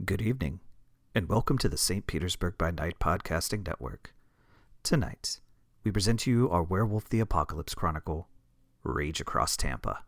Good evening, and welcome to the St. Petersburg by Night podcasting network. Tonight, we present to you our Werewolf the Apocalypse Chronicle, Rage Across Tampa.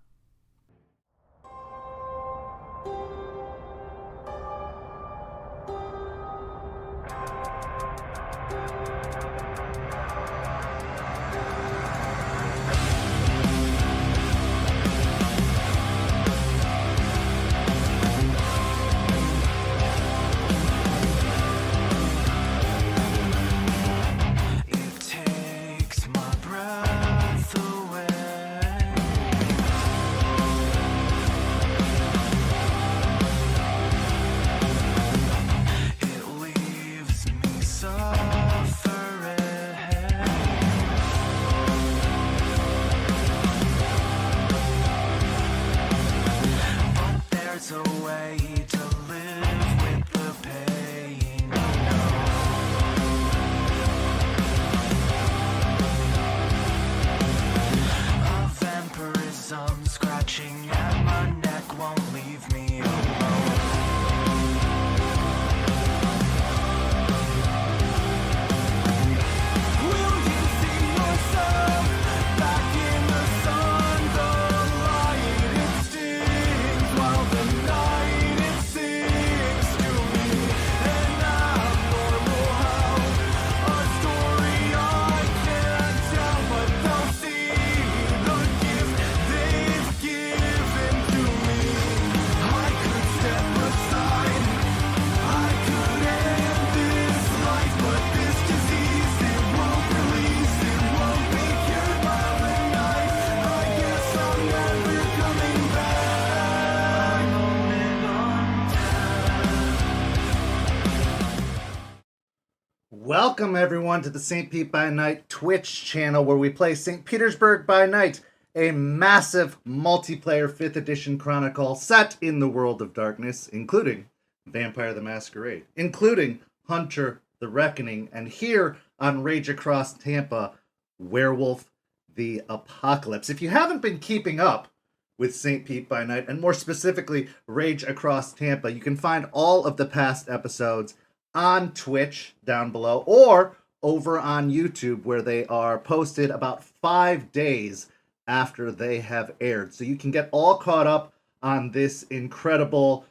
Welcome everyone to the St. Pete by Night Twitch channel where we play St. Petersburg by Night, a massive multiplayer 5th edition chronicle set in the world of darkness, including Vampire the Masquerade, including Hunter the Reckoning, and here on Rage Across Tampa, Werewolf the Apocalypse. If you haven't been keeping up with St. Pete by Night, and more specifically Rage Across Tampa, you can find all of the past episodes on Twitch down below or over on YouTube where they are posted about 5 days after they have aired. So you can get all caught up on this incredible,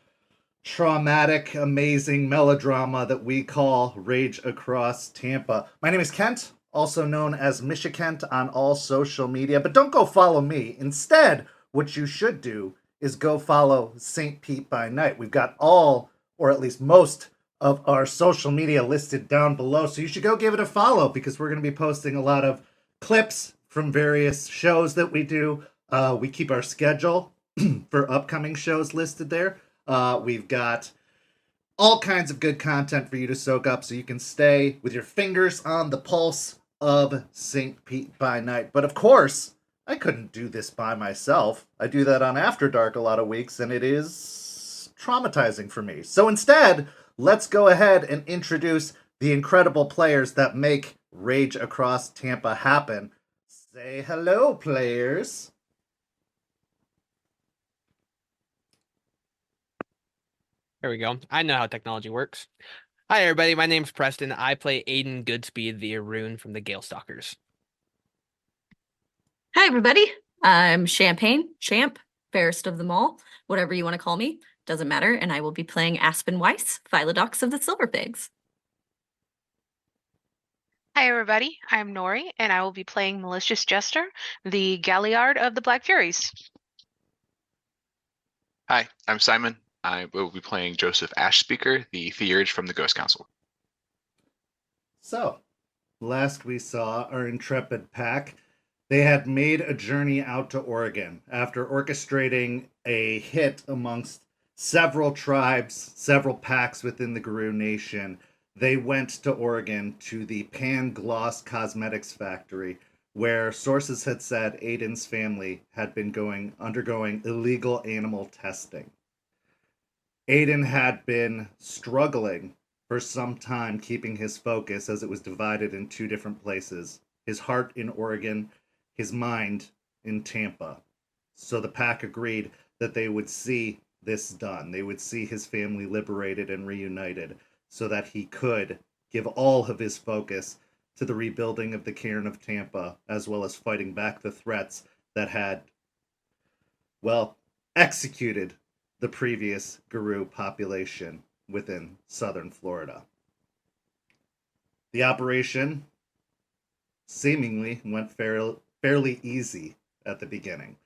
traumatic, amazing melodrama that we call Rage Across Tampa. My name is Kent, also known as Misha Kent on all social media, but don't go follow me. Instead, what you should do is go follow St. Pete by Night. We've got all, or at least most, of our social media listed down below, so you should go give it a follow because we're going to be posting a lot of clips from various shows that we do. We keep our schedule for upcoming shows listed there. We've got all kinds of good content for you to soak up so you can stay with your fingers on the pulse of St. Pete by Night. But of course, I couldn't do this by myself. I do that on After Dark a lot of weeks, and it is traumatizing for me. So instead, let's go ahead and introduce the incredible players that make Rage Across Tampa happen. Say hello, players. There we go. I know how technology works. Hi, everybody. My name's Preston. I play Aiden Goodspeed, the Arun from the Gale Stalkers. Hi, everybody. I'm Champagne, Champ, fairest of them all, whatever you want to call me. Doesn't matter, and I will be playing Aspen Weiss, Philodox of the Silver Pigs. Hi everybody, I'm Noree, and I will be playing Malicious Jester, the Galliard of the Black Furies. Hi, I'm Simon. I will be playing Joseph Ashspeaker, the Theurge from the Ghost Council. So, last we saw our intrepid pack, they had made a journey out to Oregon after orchestrating a hit amongst several tribes, several packs within the Garou Nation. They went to Oregon to the Pan Gloss Cosmetics factory, where sources had said Aiden's family had been undergoing illegal animal testing. Aiden had been struggling for some time keeping his focus as it was divided in two different places. His heart in Oregon, his mind in Tampa. So the pack agreed that they would see this done. They would see his family liberated and reunited so that he could give all of his focus to the rebuilding of the cairn of Tampa, as well as fighting back the threats that had, well, executed the previous Guru population within southern Florida. The operation seemingly went fairly easy at the beginning.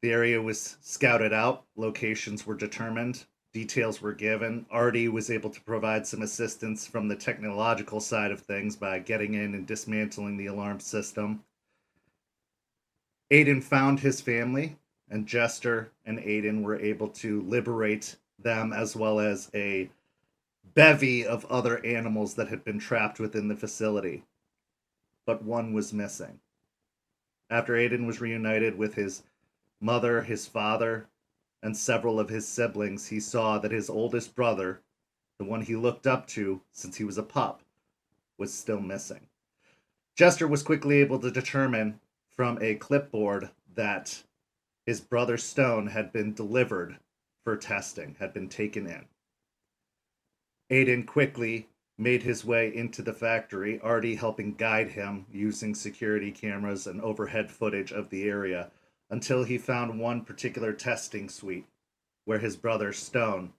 The area was scouted out, locations were determined, details were given. Artie was able to provide some assistance from the technological side of things by getting in and dismantling the alarm system. Aiden found his family, and Jester and Aiden were able to liberate them, as well as a bevy of other animals that had been trapped within the facility. But one was missing. After Aiden was reunited with his mother, his father, and several of his siblings, he saw that his oldest brother, the one he looked up to since he was a pup, was still missing. Jester was quickly able to determine from a clipboard that his brother's stone had been delivered for testing, had been taken in. Aiden quickly made his way into the factory, Artie helping guide him using security cameras and overhead footage of the area, until he found one particular testing suite where his brother's stone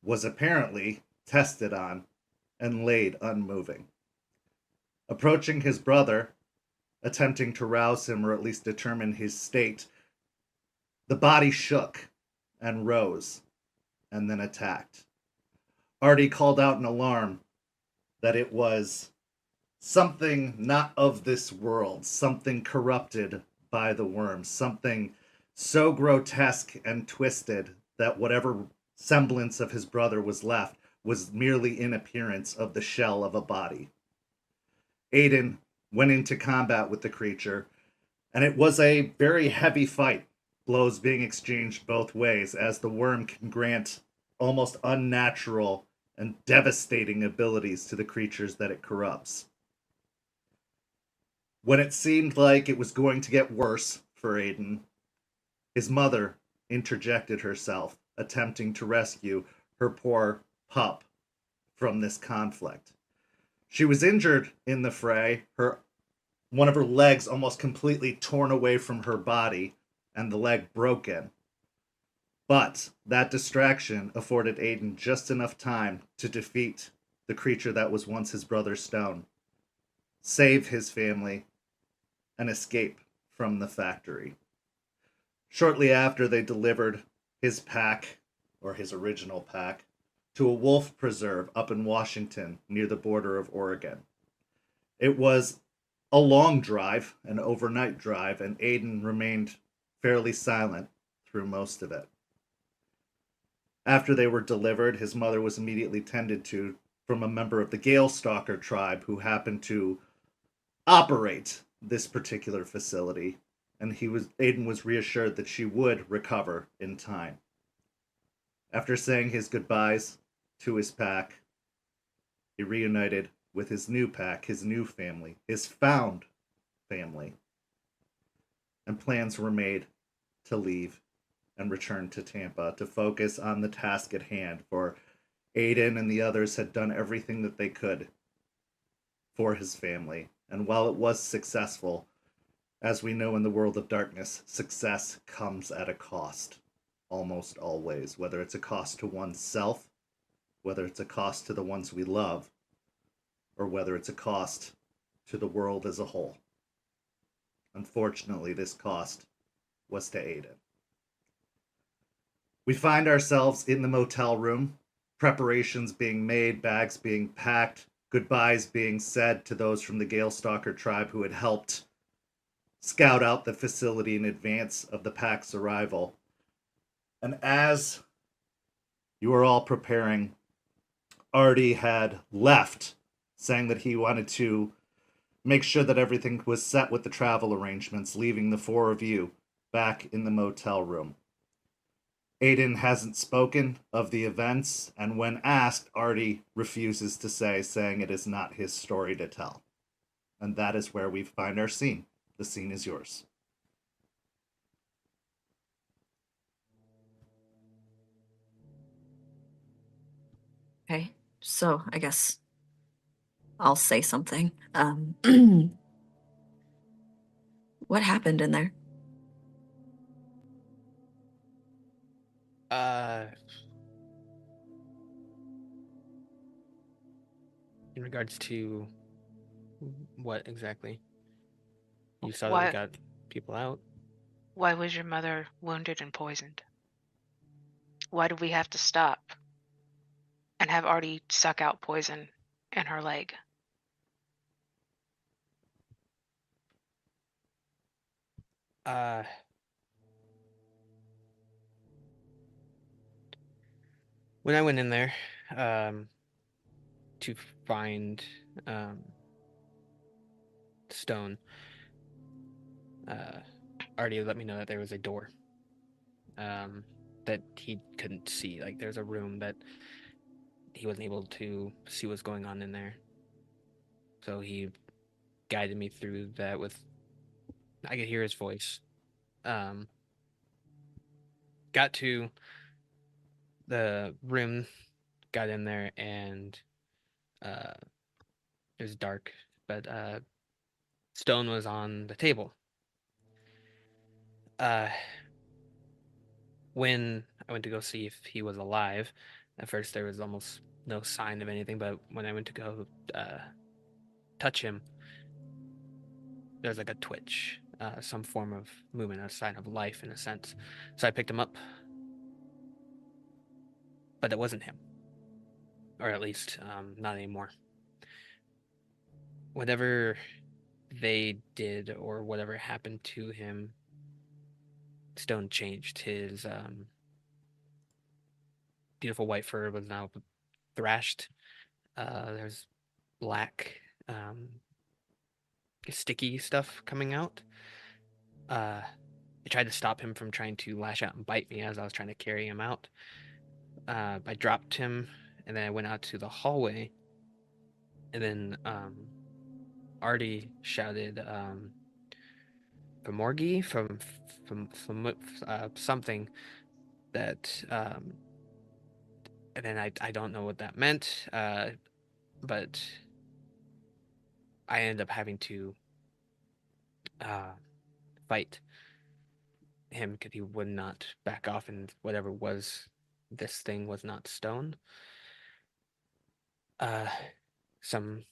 was apparently tested on and laid unmoving. Approaching his brother, attempting to rouse him or at least determine his state, the body shook and rose and then attacked. Artie called out an alarm that it was something not of this world, something corrupted by the worm, something so grotesque and twisted that whatever semblance of his brother was left was merely in appearance of the shell of a body. Aiden went into combat with the creature, and it was a very heavy fight, blows being exchanged both ways, as the worm can grant almost unnatural and devastating abilities to the creatures that it corrupts. When it seemed like it was going to get worse for Aiden, his mother interjected herself, attempting to rescue her poor pup from this conflict. She was injured in the fray, one of her legs almost completely torn away from her body, and the leg broken. But that distraction afforded Aiden just enough time to defeat the creature that was once his brother's stone, save his family, and escape from the factory. Shortly after, they delivered his pack, or his original pack, to a wolf preserve up in Washington near the border of Oregon. It was a long drive, an overnight drive, and Aiden remained fairly silent through most of it. After they were delivered, his mother was immediately tended to from a member of the Gale Stalker tribe who happened to operate this particular facility, and Aiden was reassured that she would recover in time. After saying his goodbyes to his pack, he reunited with his new pack, his new family, his found family, and plans were made to leave and return to Tampa to focus on the task at hand, for Aiden and the others had done everything that they could for his family. And while it was successful, as we know in the world of darkness, success comes at a cost, almost always, whether it's a cost to oneself, whether it's a cost to the ones we love, or whether it's a cost to the world as a whole. Unfortunately, this cost was to Aiden. We find ourselves in the motel room, preparations being made, bags being packed, goodbyes being said to those from the Gale Stalker tribe who had helped scout out the facility in advance of the pack's arrival. And as you were all preparing, Artie had left, saying that he wanted to make sure that everything was set with the travel arrangements, leaving the four of you back in the motel room. Aiden hasn't spoken of the events, and when asked, Artie refuses to say, saying it is not his story to tell. And that is where we find our scene. The scene is yours. So I guess I'll say something. What happened in there? In regards to what exactly? You saw that we Why got people out? why was your mother wounded and poisoned? Why did we have to stop and have Artie suck out poison in her leg? Uh, when I went in there, um, to find, stone, uh, Artie let me know that there was a door, that he couldn't see. Like, there's a room that he wasn't able to see what's going on in there. So he guided me through that with, I could hear his voice. Um, got to the room, got in there, and uh, it was dark, but stone was on the table. Uh, when I went to go see if he was alive, at first there was almost no sign of anything, but when I went to go touch him, there was like a twitch, some form of movement, a sign of life in a sense. So I picked him up, but it wasn't him, or at least not anymore. Whatever they did or whatever happened to him, Stone changed. His beautiful white fur was now thrashed. There's black, sticky stuff coming out. I tried to stop him from trying to lash out and bite me as I was trying to carry him out. I dropped him, and then I went out to the hallway, and then Artie shouted, "Famorgi," from something that, and then I don't know what that meant, but I ended up having to uh, fight him because he would not back off, and whatever was this thing was not stone. Uh, some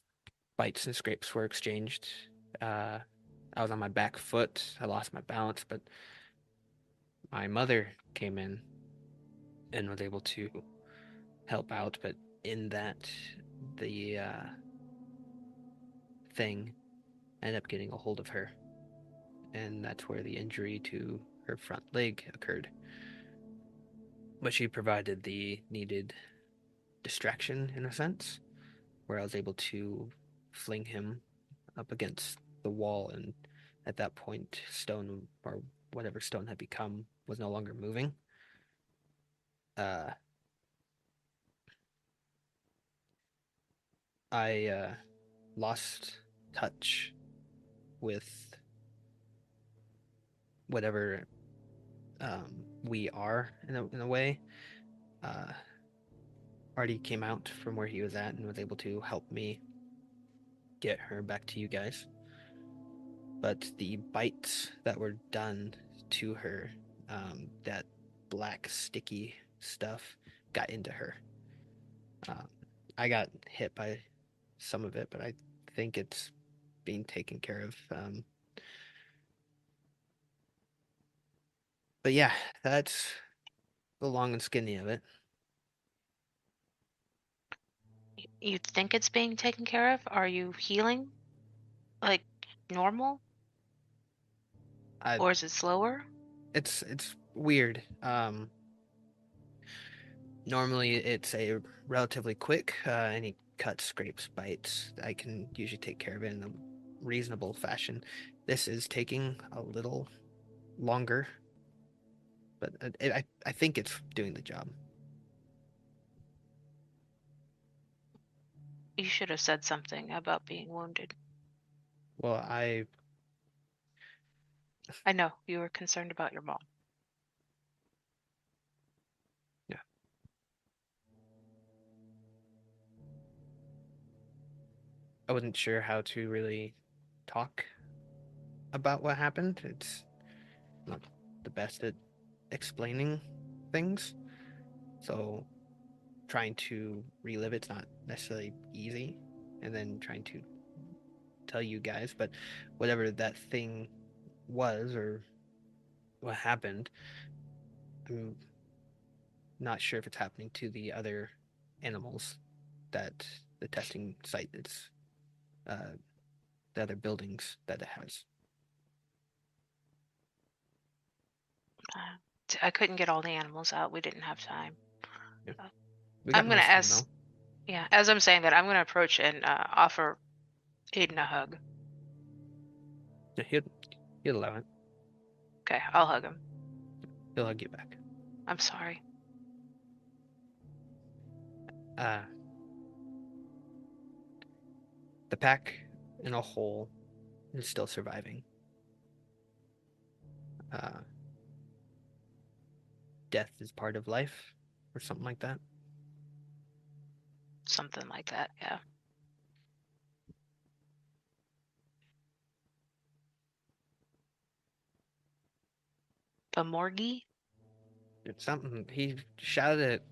bites and scrapes were exchanged. I was on my back foot. I lost my balance, but my mother came in and was able to help out. But in that, the thing ended up getting a hold of her, and that's where the injury to her front leg occurred. But she provided the needed distraction in a sense, where I was able to fling him up against the wall, and at that point, stone or whatever stone had become was no longer moving. I lost touch with whatever we are in a way. Uh, Artie came out from where he was at and was able to help me get her back to you guys. But the bites that were done to her, that black sticky stuff, got into her. I got hit by some of it, but I think it's being taken care of. But yeah, that's the long and skinny of it. You think it's being taken care of? Are you healing? Like normal? I Or is it slower? it's weird. Normally it's a relatively quick, any cuts, scrapes, bites, I can usually take care of it in a reasonable fashion. This is taking a little longer, but I think it's doing the job. You should have said something about being wounded. Well, I I know you were concerned about your mom. yeah. I wasn't sure how to really talk about what happened. It's not the best at explaining things, so trying to relive it's not necessarily easy, and then trying to tell you guys, but whatever that thing was or what happened, I'm not sure if it's happening to the other animals that the testing site is, the other buildings that it has. I couldn't get all the animals out. We didn't have time. Yeah. Uh, We got I'm gonna most of them, ask. though. Yeah, as I'm saying that, I'm gonna approach and offer Aiden a hug. Yeah, he'll allow it. Okay, I'll hug him. He'll hug you back. I'm sorry. The pack in a whole is still surviving. Death is part of life, or something like that. Something like that, yeah. Famorgi? It's something he shouted it.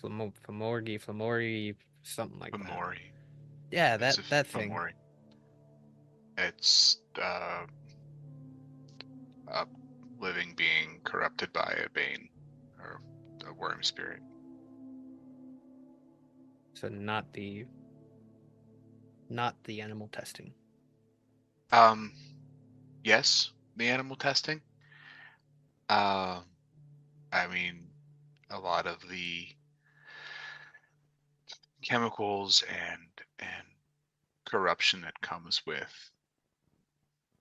Flamorgi, something like that. Memori. Yeah, It's that thing. Memori. It's a living being corrupted by a bane or a worm spirit. So not the animal testing. Yes, the animal testing. I mean, a lot of the chemicals and corruption that comes with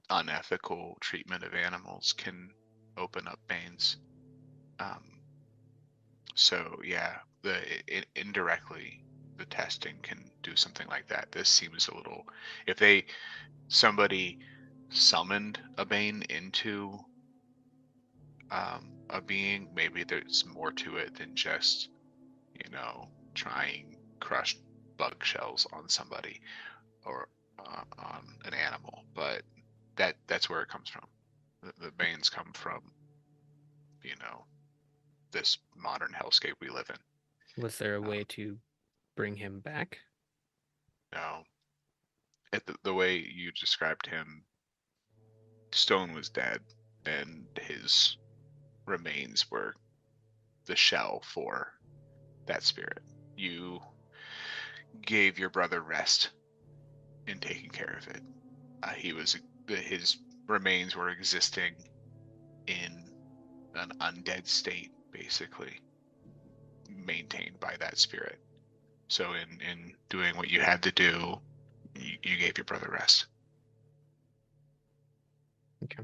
unethical treatment of animals can open up banes. So yeah, indirectly the testing can do something like that. This seems a little, if somebody summoned a bane into a being, maybe there's more to it than just trying crushed bug shells on somebody or on an animal. But that's where it comes from. The banes come from this modern hellscape we live in. Was there a way to bring him back? No, the way you described him, Stone was dead, and his remains were the shell for that spirit. You gave your brother rest in taking care of it. His remains were existing in an undead state, basically maintained by that spirit. So in doing what you had to do, you gave your brother rest. Okay.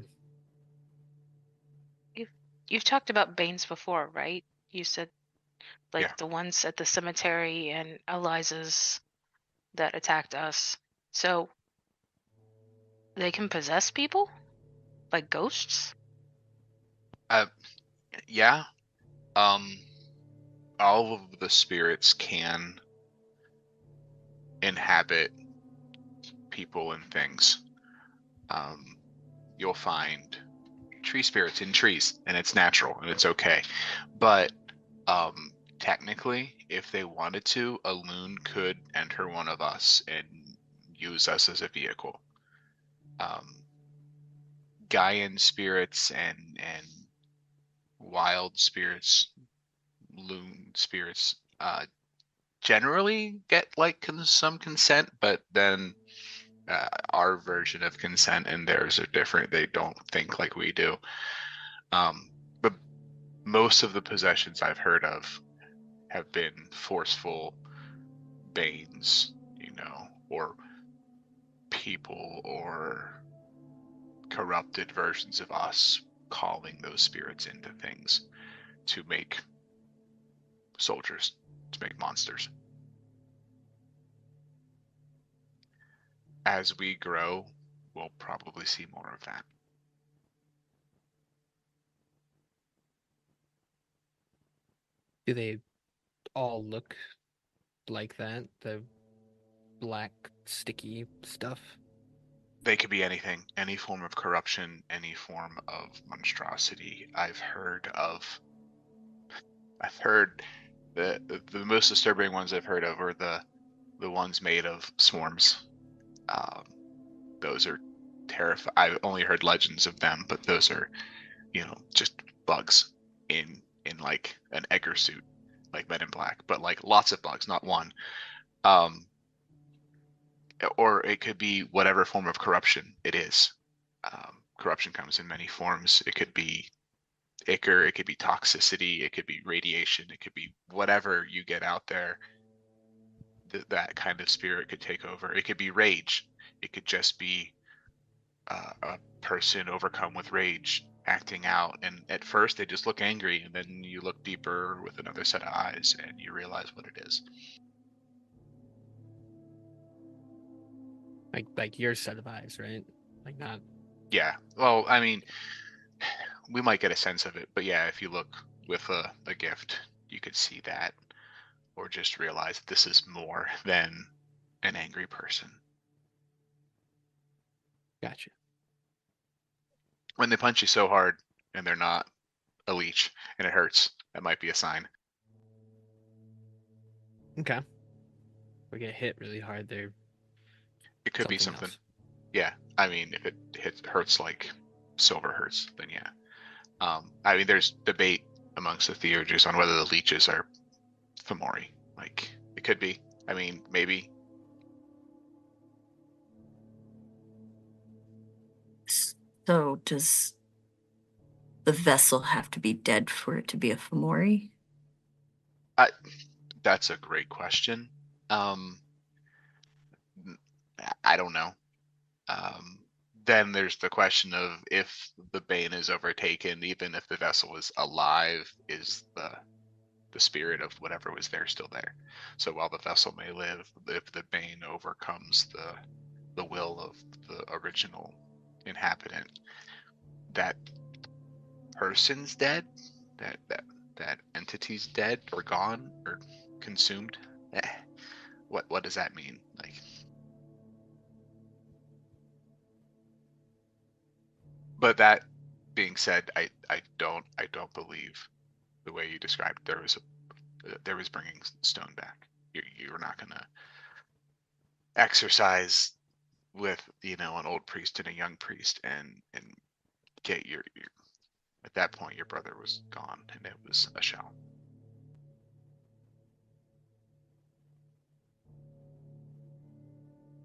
You've talked about banes before, right? You said like Yeah. the ones at the cemetery and Eliza's that attacked us. So they can possess people? Like ghosts? Yeah. All of the spirits can inhabit people and things. You'll find tree spirits in trees, and it's natural and it's okay. But technically, if they wanted to, a loon could enter one of us and use us as a vehicle. Gaian spirits and wild spirits, loon spirits, generally get like some consent, but then our version of consent and theirs are different. They don't think like we do. But most of the possessions I've heard of have been forceful banes, or people or corrupted versions of us calling those spirits into things to make soldiers, to make monsters. As we grow, we'll probably see more of that. Do they all look like that? The black sticky stuff? They could be anything, any form of corruption, any form of monstrosity. I've heard the most disturbing ones I've heard of are the ones made of swarms. Those are terrifying. I've only heard legends of them, but those are, just bugs in like an Egger suit, like Men in Black, but like lots of bugs, not one. Or it could be whatever form of corruption it is. Corruption comes in many forms. It could be ichor, it could be toxicity, it could be radiation, it could be whatever you get out there. That kind of spirit could take over. It could be rage. It could just be a person overcome with rage acting out, and at first they just look angry, and then you look deeper with another set of eyes and you realize what it is. Like your set of eyes, right? Like not. Yeah, well, I mean, we might get a sense of it, but yeah, if you look with a gift, you could see that, or just realize this is more than an angry person. Gotcha. When they punch you so hard and they're not a leech and it hurts, that might be a sign. Okay. We get hit really hard there. It could be something. Else. Yeah, I mean, if it hurts like silver hurts, then yeah. I mean, there's debate amongst the theurgists on whether the leeches are Fomori. Like, it could be. I mean, maybe. So does the vessel have to be dead for it to be a Fomori? That's a great question. I don't know. Then there's the question of if the bane is overtaken, even if the vessel is alive, is the spirit of whatever was there still there? So while the vessel may live, if the bane overcomes the will of the original inhabitant, that person's dead, that entity's dead or gone or consumed. What does that mean? Like, but that being said, I don't believe the way you described there was bringing stone back. You're not gonna exercise with an old priest and a young priest and get your at that point your brother was gone and it was a shell.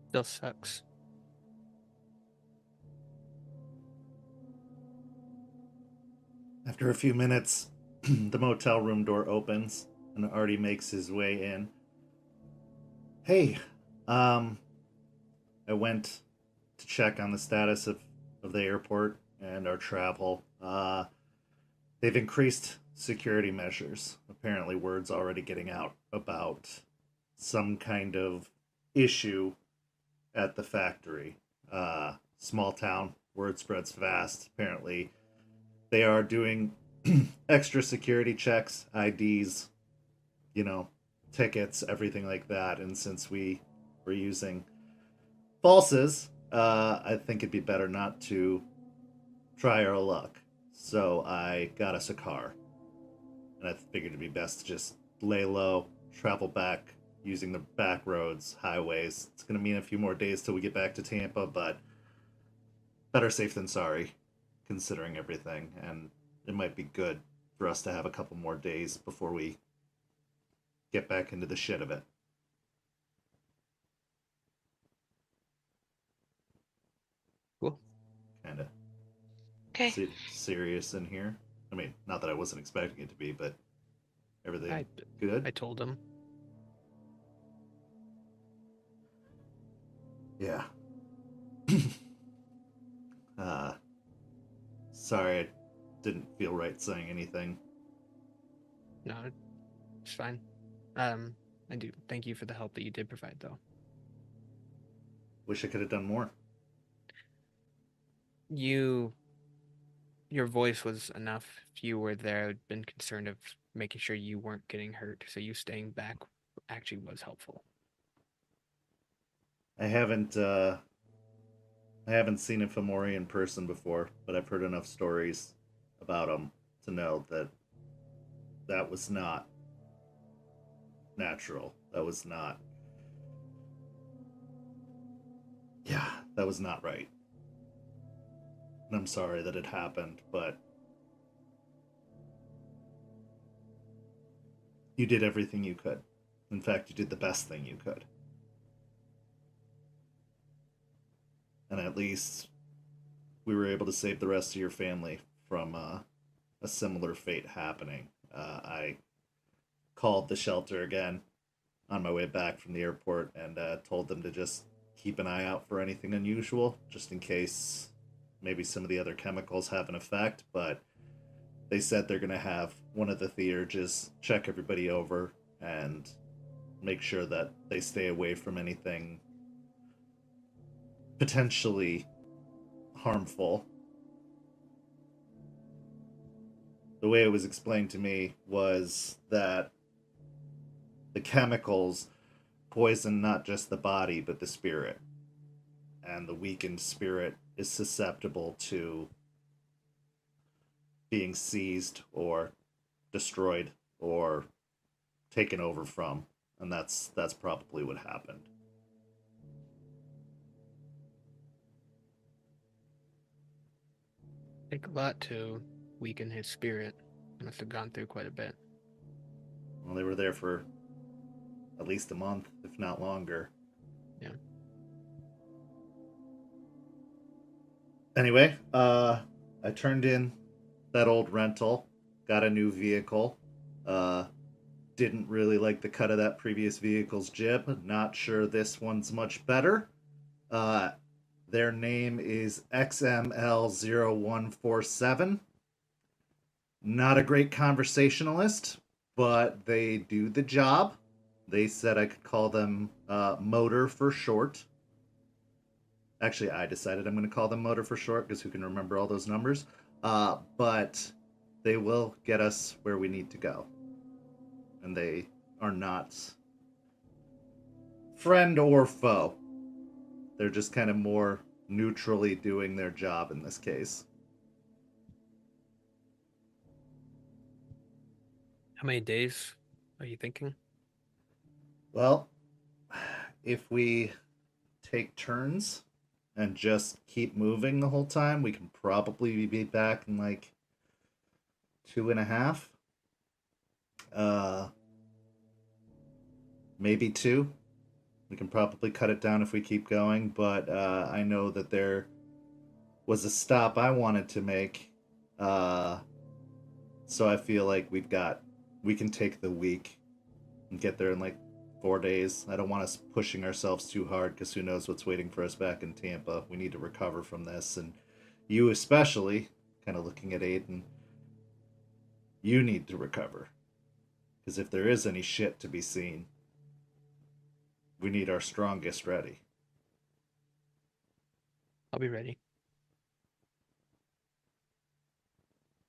Still sucks. After a few minutes, the motel room door opens and Artie makes his way in. Hey, I went to check on the status of the airport and our travel. They've increased security measures. Apparently, word's already getting out about some kind of issue at the factory. Small town, word spreads fast. Apparently, they are doing extra security checks, IDs, tickets, everything like that. And since we were using falses, I think it'd be better not to try our luck. So I got us a car. And I figured it'd be best to just lay low, travel back using the back roads, highways. It's going to mean a few more days till we get back to Tampa, but better safe than sorry, considering everything. And it might be good for us to have a couple more days before we get back into the shit of it. Cool. Kind of Okay. serious in here. I mean, not that I wasn't expecting it to be, but everything good? I told him. Yeah. Sorry, I didn't feel right saying anything. No, it's fine. I do thank you for the help that you did provide, though. Wish I could have done more. Your voice was enough. If you were there, I'd been concerned of making sure you weren't getting hurt, so you staying back actually was helpful. I haven't seen a Fomori in person before, but I've heard enough stories about him to know that that was not natural. That was not. Yeah, that was not right. And I'm sorry that it happened, but you did everything you could. In fact, you did the best thing you could. And at least we were able to save the rest of your family from a similar fate happening. I called the shelter again on my way back from the airport and told them to just keep an eye out for anything unusual, just in case maybe some of the other chemicals have an effect. But they said they're going to have one of the theurges check everybody over and make sure that they stay away from anything potentially harmful. The way it was explained to me was that the chemicals poison not just the body, but the spirit. And the weakened spirit is susceptible to being seized or destroyed or taken over from. And that's probably what happened. Take a lot to weaken his spirit. Must have gone through quite a bit. Well, they were there for at least a month, if not longer. Yeah. Anyway, I turned in that old rental, got a new vehicle. Didn't really like the cut of that previous vehicle's jib. Not sure this one's much better. Their name is XML0147. Not a great conversationalist, but they do the job. They said I could call them Motor for short. Actually, I decided I'm going to call them Motor for short because who can remember all those numbers? But they will get us where we need to go. And they are not friend or foe. They're just kind of more neutrally doing their job in this case. How many days are you thinking? Well, if we take turns and just keep moving the whole time, we can probably be back in like 2.5. Maybe 2. We can probably cut it down if we keep going, but I know that there was a stop I wanted to make. So I feel like we can take the week and get there in like 4 days. I don't want us pushing ourselves too hard because who knows what's waiting for us back in Tampa. We need to recover from this, and you especially, kind of looking at Aiden, you need to recover. Because if there is any shit to be seen, we need our strongest ready. I'll be ready.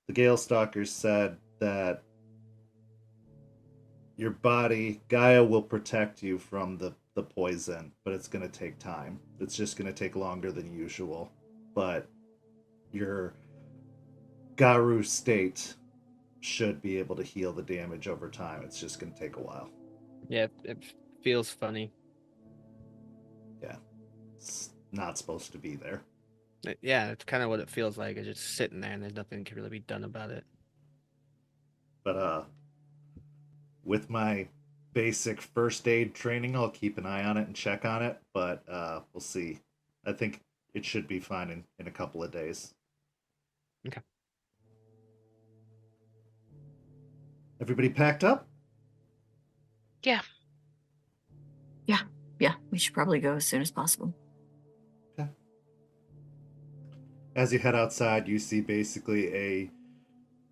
The Gale Stalkers said that your body, Gaia will protect you from the poison, but it's going to take time. It's just going to take longer than usual. But your Garu state should be able to heal the damage over time. It's just going to take a while. Yeah, it feels funny. Yeah. It's not supposed to be there. Yeah, it's kind of what it feels like. It's just sitting there and there's nothing can really be done about it. But with my basic first aid training, I'll keep an eye on it and check on it, but we'll see. I think it should be fine in a couple of days. Okay. Everybody packed up? Yeah. Yeah, we should probably go as soon as possible. Okay. As you head outside, you see basically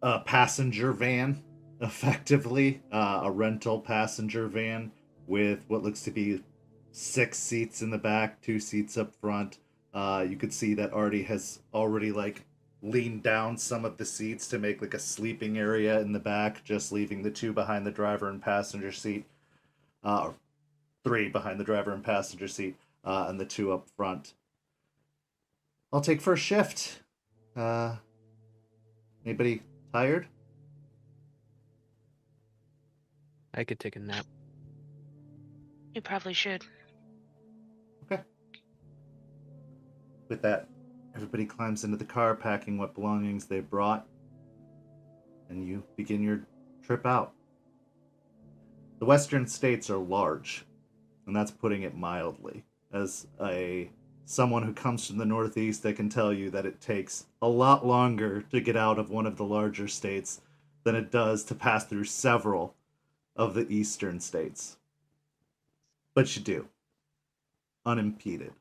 a passenger van, effectively, a rental passenger van with what looks to be 6 seats in the back, 2 seats up front. You could see that Artie has already like leaned down some of the seats to make like a sleeping area in the back, just leaving the 2 behind the driver and passenger seat. 3 behind the driver and passenger seat. and the two up front. I'll take first shift. Anybody tired? I could take a nap. You probably should. Okay. With that, everybody climbs into the car, packing what belongings they brought, and you begin your trip out. The western states are large, and that's putting it mildly. As someone who comes from the Northeast, I can tell you that it takes a lot longer to get out of one of the larger states than it does to pass through several of the eastern states. But you do, unimpeded.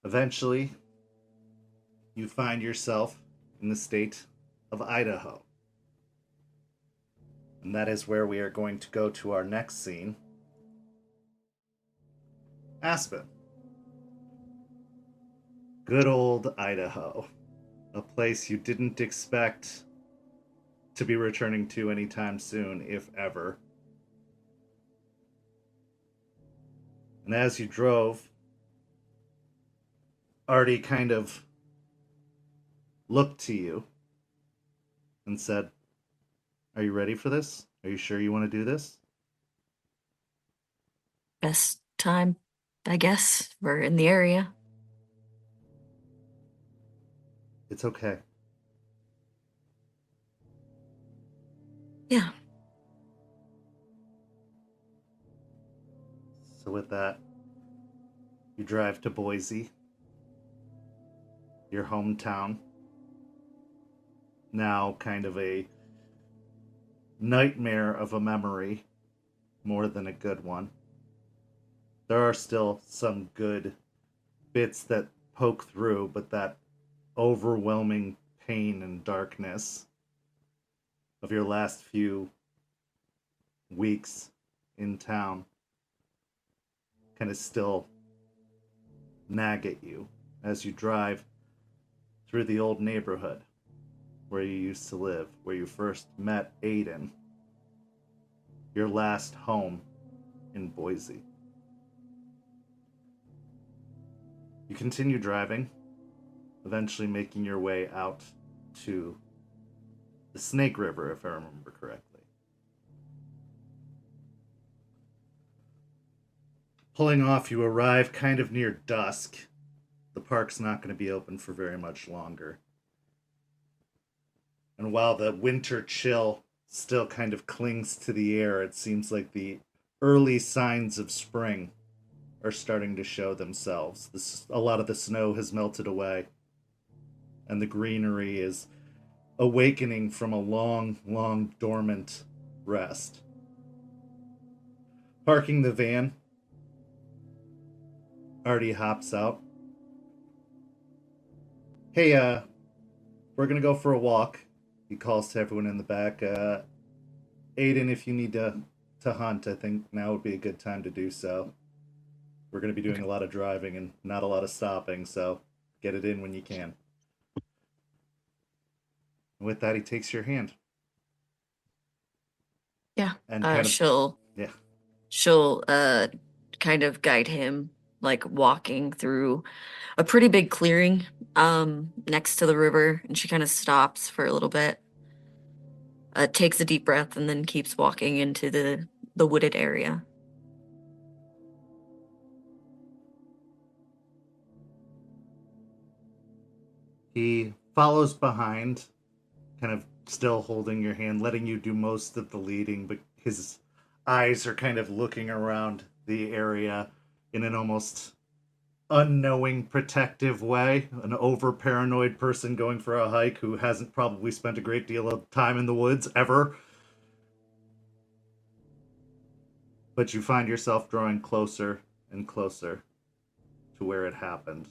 Eventually, you find yourself in the state of Idaho. And that is where we are going to go to our next scene. Aspen. Good old Idaho. A place you didn't expect to be returning to anytime soon, if ever. And as you drove, Artie kind of looked to you and said, "Are you ready for this? Are you sure you want to do this?" Best time, I guess. We're in the area. It's okay. Yeah. So with that, you drive to Boise, your hometown. Now kind of a nightmare of a memory, more than a good one. There are still some good bits that poke through, but that overwhelming pain and darkness of your last few weeks in town kind of still nag at you as you drive through the old neighborhood where you used to live, where you first met Aiden, your last home in Boise. You continue driving, eventually making your way out to the Snake River, if I remember correctly. Pulling off, you arrive kind of near dusk. The park's not going to be open for very much longer. And while the winter chill still kind of clings to the air, it seems like the early signs of spring are starting to show themselves. A lot of the snow has melted away, and the greenery is awakening from a long, long dormant rest. Parking the van, Artie hops out. "Hey, we're gonna go for a walk," he calls to everyone in the back. "Aiden, if you need to hunt, I think now would be a good time to do so. We're going to be doing a lot of driving and not a lot of stopping, so get it in when you can." And with that, he takes your hand. Yeah. And kind of, she'll kind of guide him, like walking through a pretty big clearing next to the river, and she kind of stops for a little bit, takes a deep breath, and then keeps walking into the wooded area. He follows behind, kind of still holding your hand, letting you do most of the leading, but his eyes are kind of looking around the area in an almost unknowing, protective way. An over-paranoid person going for a hike who hasn't probably spent a great deal of time in the woods ever. But you find yourself drawing closer and closer to where it happened.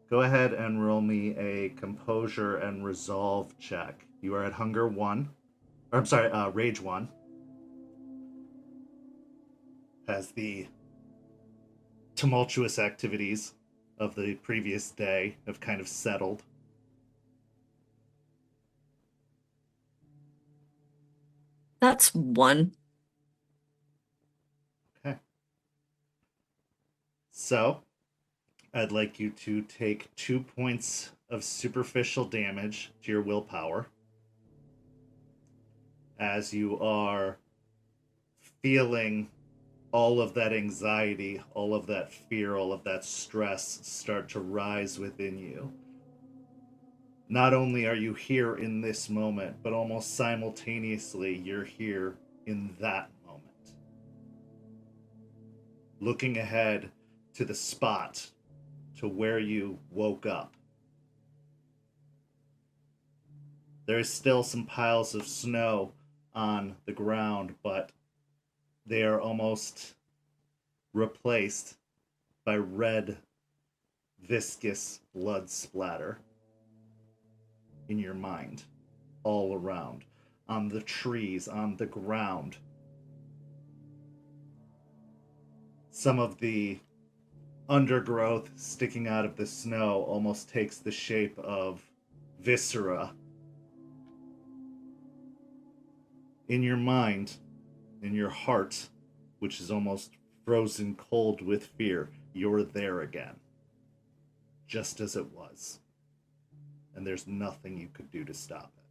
Go ahead and roll me a composure and resolve check. You are at hunger 1. Or I'm sorry, rage 1. As the tumultuous activities of the previous day have kind of settled. That's 1. Okay. So, I'd like you to take 2 points of superficial damage to your willpower as you are feeling all of that anxiety, all of that fear, all of that stress start to rise within you. Not only are you here in this moment, but almost simultaneously, you're here in that moment. Looking ahead to the spot, to where you woke up. There is still some piles of snow on the ground, but they are almost replaced by red, viscous blood splatter in your mind, all around, on the trees, on the ground. Some of the undergrowth sticking out of the snow almost takes the shape of viscera. In your mind, in your heart, which is almost frozen cold with fear, you're there again. Just as it was. And there's nothing you could do to stop it.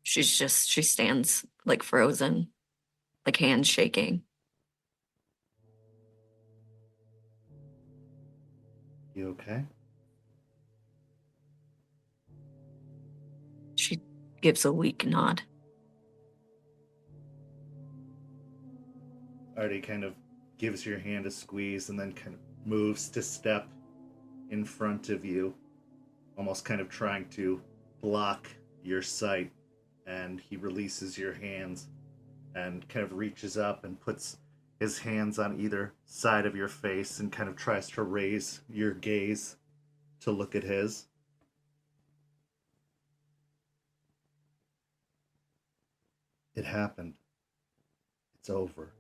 She stands like frozen, like hands shaking. You okay? She gives a weak nod. Artie kind of gives your hand a squeeze and then kind of moves to step in front of you, almost kind of trying to block your sight. And he releases your hands and kind of reaches up and puts his hands on either side of your face and kind of tries to raise your gaze to look at his. It happened. It's over.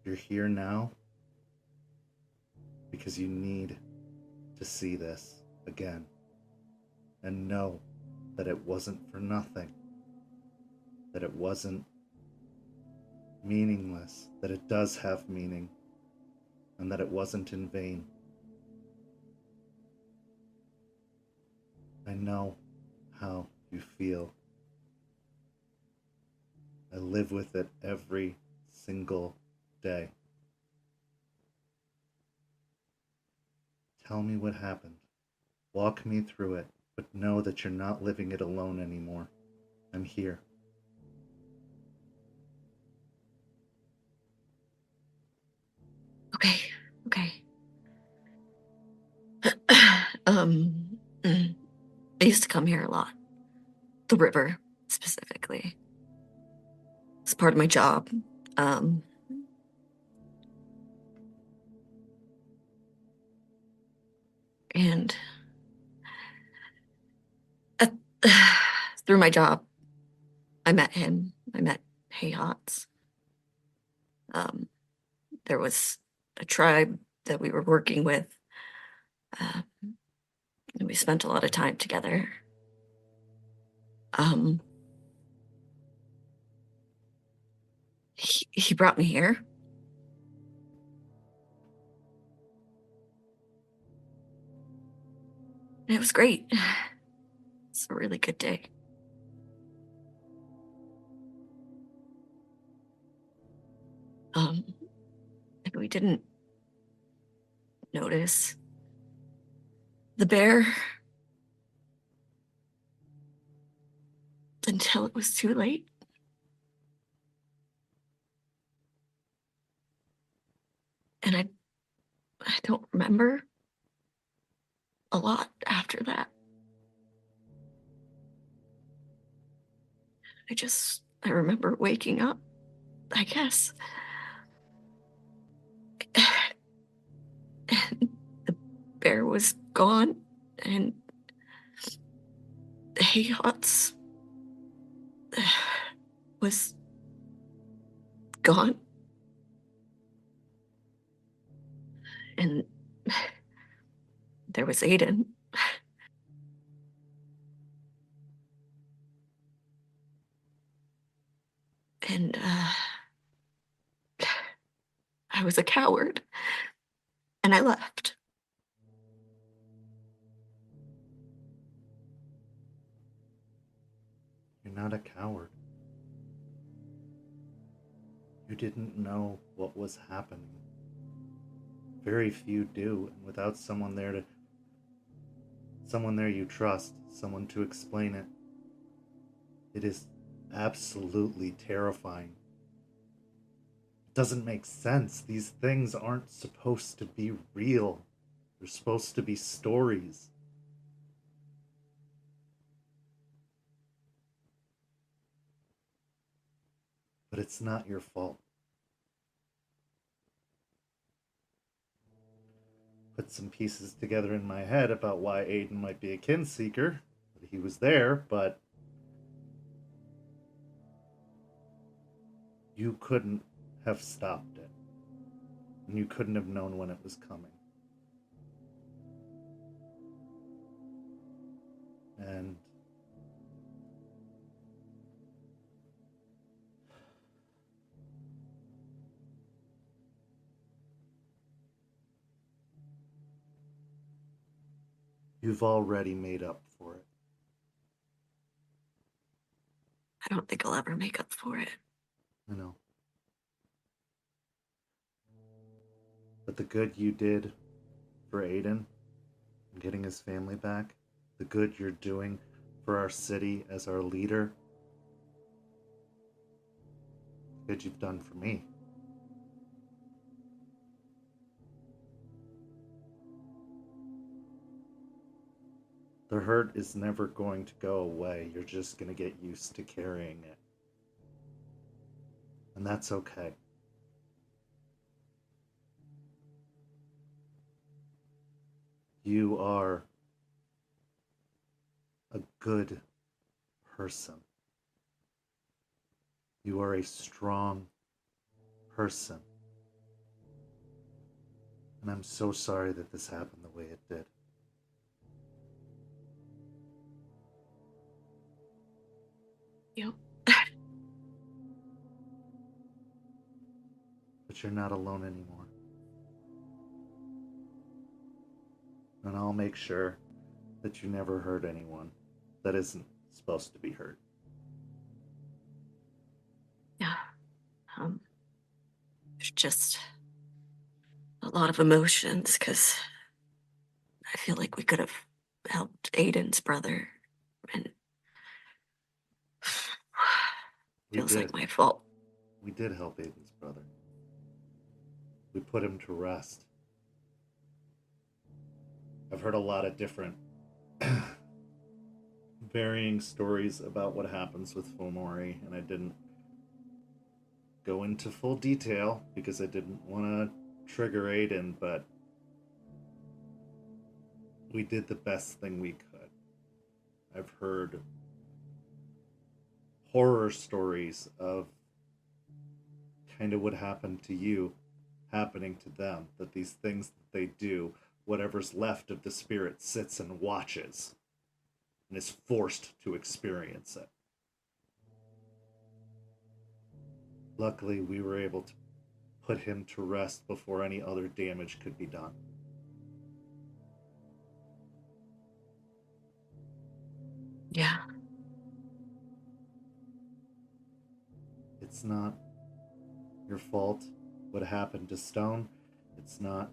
You're here now because you need to see this again and know that it wasn't for nothing, that it wasn't meaningless, that it does have meaning, and that it wasn't in vain. I know how you feel. I live with it every single day. Tell me what happened. Walk me through it, but know that you're not living it alone anymore. I'm here. Okay. I used to come here a lot. The river, specifically. It's part of my job. And through my job, I met him. I met Hayhots. There was a tribe that we were working with. And we spent a lot of time together. He brought me here. And it was great. It's a really good day. And we didn't notice the bear until it was too late. And I don't remember a lot after that. I remember waking up, I guess. And the bear was gone, and the Hayhots was gone. And there was Aiden. I was a coward. And I left. You're not a coward. You didn't know what was happening. Very few do, and without someone there you trust, someone to explain it, it is absolutely terrifying. It doesn't make sense. These things aren't supposed to be real. They're supposed to be stories. But it's not your fault. Put some pieces together in my head about why Aiden might be a kinseeker. He was there, but you couldn't have stopped it. And you couldn't have known when it was coming. And you've already made up for it. I don't think I'll ever make up for it. I know. But the good you did for Aiden, getting his family back, the good you're doing for our city as our leader, the good you've done for me. The hurt is never going to go away. You're just going to get used to carrying it. And that's okay. You are a good person. You are a strong person. And I'm so sorry that this happened the way it did. Yep. But you're not alone anymore. And I'll make sure that you never hurt anyone that isn't supposed to be hurt. Yeah. There's just a lot of emotions because I feel like we could have helped Aiden's brother, and feels like my fault. We did help Aiden's brother. We put him to rest. I've heard a lot of different varying stories about what happens with Noree, and I didn't go into full detail because I didn't want to trigger Aiden, but we did the best thing we could. I've heard horror stories of kind of what happened to you happening to them, that these things that they do, whatever's left of the spirit sits and watches and is forced to experience it. Luckily, we were able to put him to rest before any other damage could be done. Yeah. It's not your fault what happened to Stone. It's not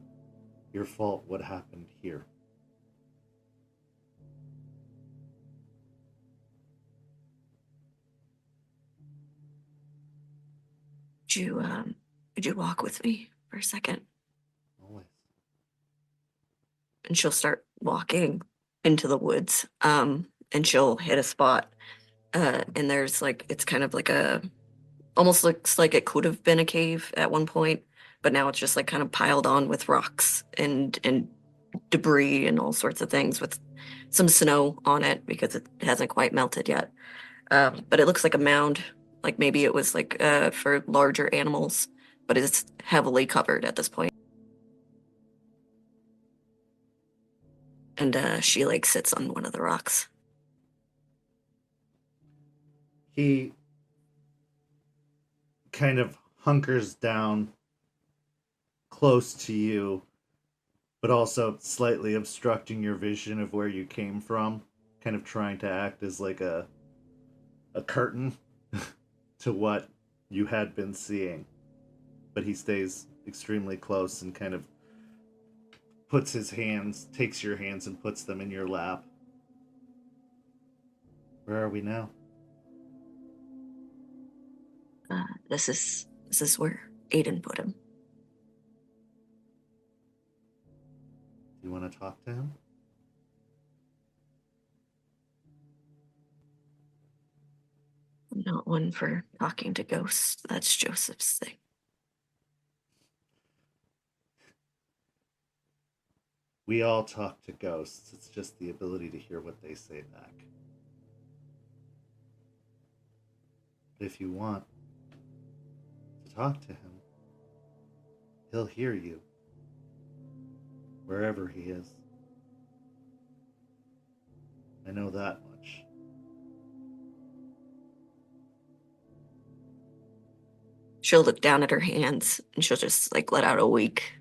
your fault what happened here. Would you walk with me for a second? Always. And she'll start walking into the woods. And she'll hit a spot. And there's like, it's kind of like almost looks like it could have been a cave at one point, but now it's just like kind of piled on with rocks and debris and all sorts of things with some snow on it because it hasn't quite melted yet. But it looks like a mound, like maybe it was like for larger animals, but it's heavily covered at this point. And she like sits on one of the rocks. He kind of hunkers down close to you, but also slightly obstructing your vision of where you came from, kind of trying to act as like a curtain to what you had been seeing. But he stays extremely close and kind of takes your hands and puts them in your lap. Where are we now? This is where Aiden put him. Do you want to talk to him? I'm not one for talking to ghosts. That's Joseph's thing. We all talk to ghosts. It's just the ability to hear what they say back. If you want to talk to him, he'll hear you. Wherever he is. I know that much. She'll look down at her hands and she'll just like let out a weak,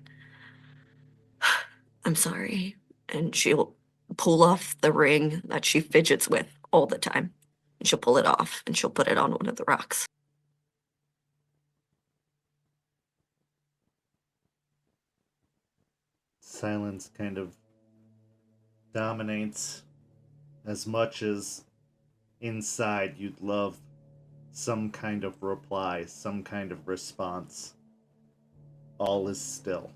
I'm sorry. And she'll pull off the ring that she fidgets with all the time. And she'll pull it off and she'll put it on one of the rocks. Silence kind of dominates as much as inside you'd love some kind of reply, some kind of response. All is still.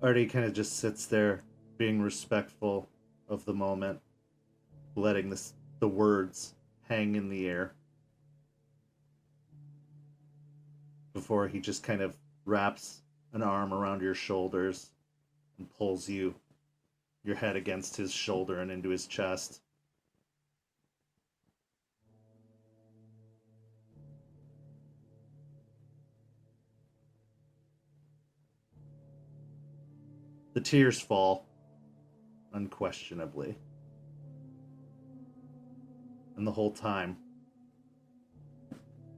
Artie kind of just sits there, being respectful of the moment, letting the words hang in the air. Before he just kind of wraps an arm around your shoulders and pulls your head against his shoulder and into his chest. The tears fall, unquestionably. And the whole time,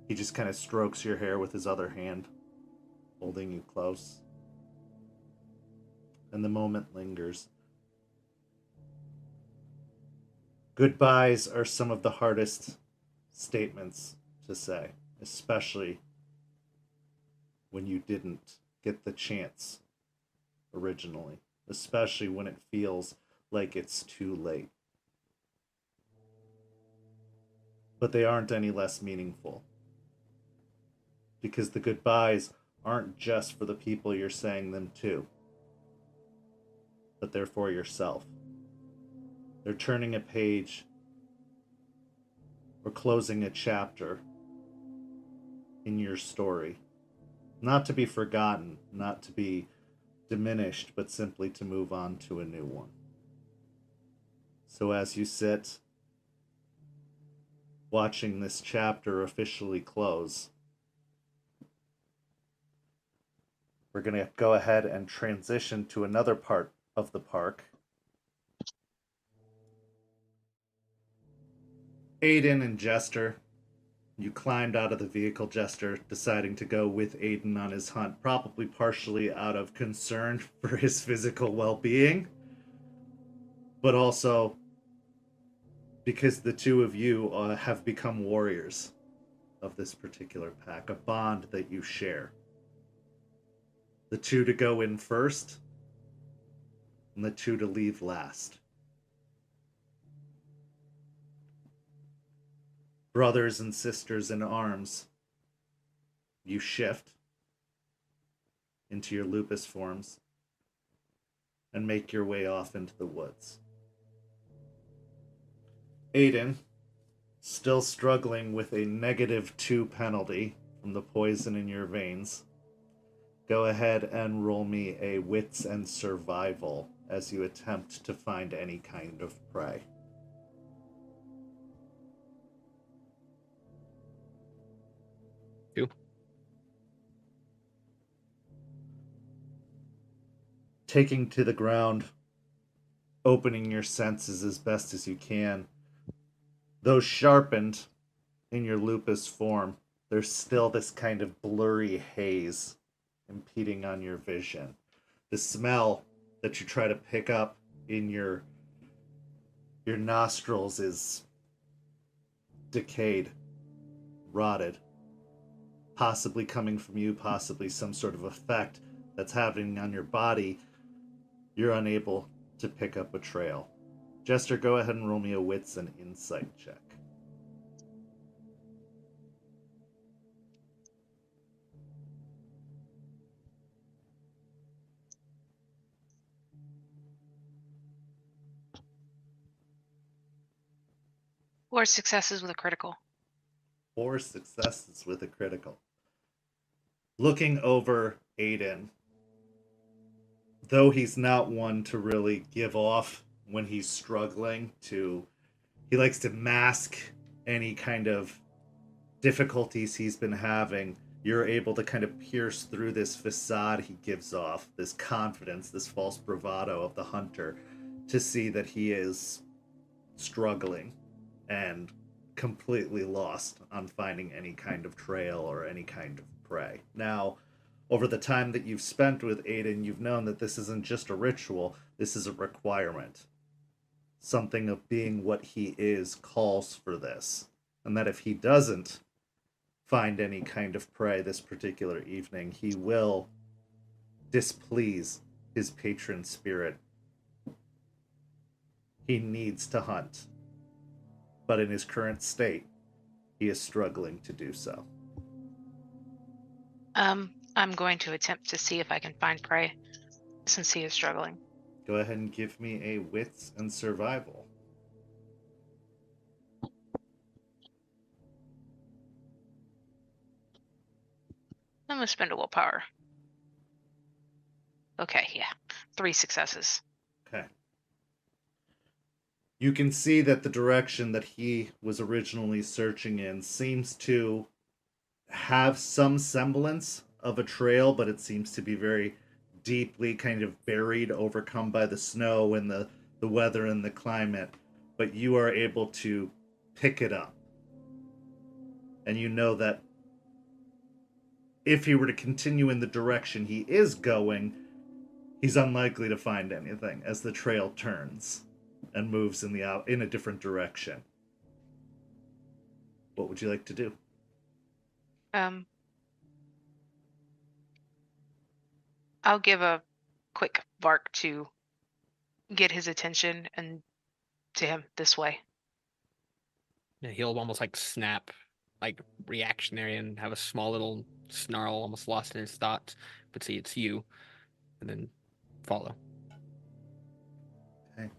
he just kind of strokes your hair with his other hand, holding you close. And the moment lingers. Goodbyes are some of the hardest statements to say, especially when you didn't get the chance originally, especially when it feels like it's too late. But they aren't any less meaningful. Because the goodbyes aren't just for the people you're saying them to, but they're for yourself. They're turning a page or closing a chapter in your story. Not to be forgotten, not to be diminished, but simply to move on to a new one. So as you sit watching this chapter officially close, we're going to go ahead and transition to another part of the park. Aiden and Jester. You climbed out of the vehicle, Jester, deciding to go with Aiden on his hunt, probably partially out of concern for his physical well-being, but also because the two of you have become warriors of this particular pack, a bond that you share. The two to go in first, and the two to leave last. Brothers and sisters in arms, you shift into your lupus forms and make your way off into the woods. Aiden, still struggling with a -2 penalty from the poison in your veins, go ahead and roll me a wits and survival as you attempt to find any kind of prey. Two. Taking to the ground, opening your senses as best as you can, Though sharpened in your lupus form, there's still this kind of blurry haze impeding on your vision. The smell that you try to pick up in your nostrils is decayed, rotted, possibly coming from you, possibly some sort of effect that's happening on your body. You're unable to pick up a trail. Jester, go ahead and roll me a wits and insight check. Or successes with a critical. 4 successes with a critical. Looking over Aiden, though he's not one to really give off when he's struggling to, he likes to mask any kind of difficulties he's been having. You're able to kind of pierce through this facade he gives off, this confidence, this false bravado of the hunter, to see that he is struggling and completely lost on finding any kind of trail or any kind of prey. Now, over the time that you've spent with Aiden, you've known that this isn't just a ritual, this is a requirement. Something of being what he is calls for this. And that if he doesn't find any kind of prey this particular evening, he will displease his patron spirit. He needs to hunt. But in his current state, he is struggling to do so. I'm going to attempt to see if I can find prey, since he is struggling. Go ahead and give me a wits and survival. I'm gonna spend a willpower. Okay, yeah. 3 successes. Okay. You can see that the direction that he was originally searching in seems to have some semblance of a trail, but it seems to be very deeply kind of buried, overcome by the snow and the weather and the climate. But you are able to pick it up. And you know that if he were to continue in the direction he is going, he's unlikely to find anything as the trail turns and moves in a different direction. What would you like to do? I'll give a quick bark to get his attention and to him this way. Yeah, he'll almost like snap, like reactionary, and have a small little snarl, almost lost in his thoughts, but see it's you, and then follow. Okay.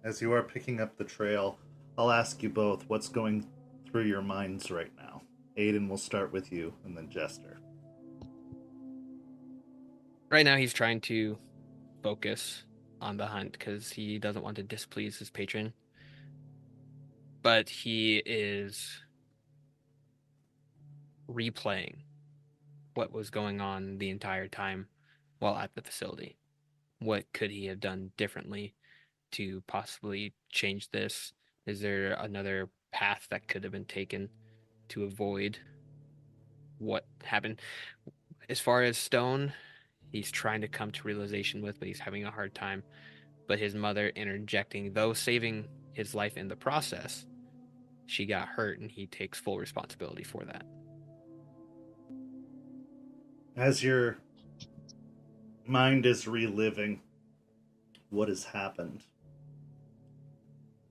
As you are picking up the trail, I'll ask you both what's going through your minds right now. Aiden, will start with you, and then Jester. Right now he's trying to focus on the hunt because he doesn't want to displease his patron. But he is replaying what was going on the entire time while at the facility. What could he have done differently to possibly change this? Is there another path that could have been taken to avoid what happened? As far as Stone, he's trying to come to realization with, but he's having a hard time. But his mother interjecting, though saving his life in the process, she got hurt, and he takes full responsibility for that. As your mind is reliving what has happened,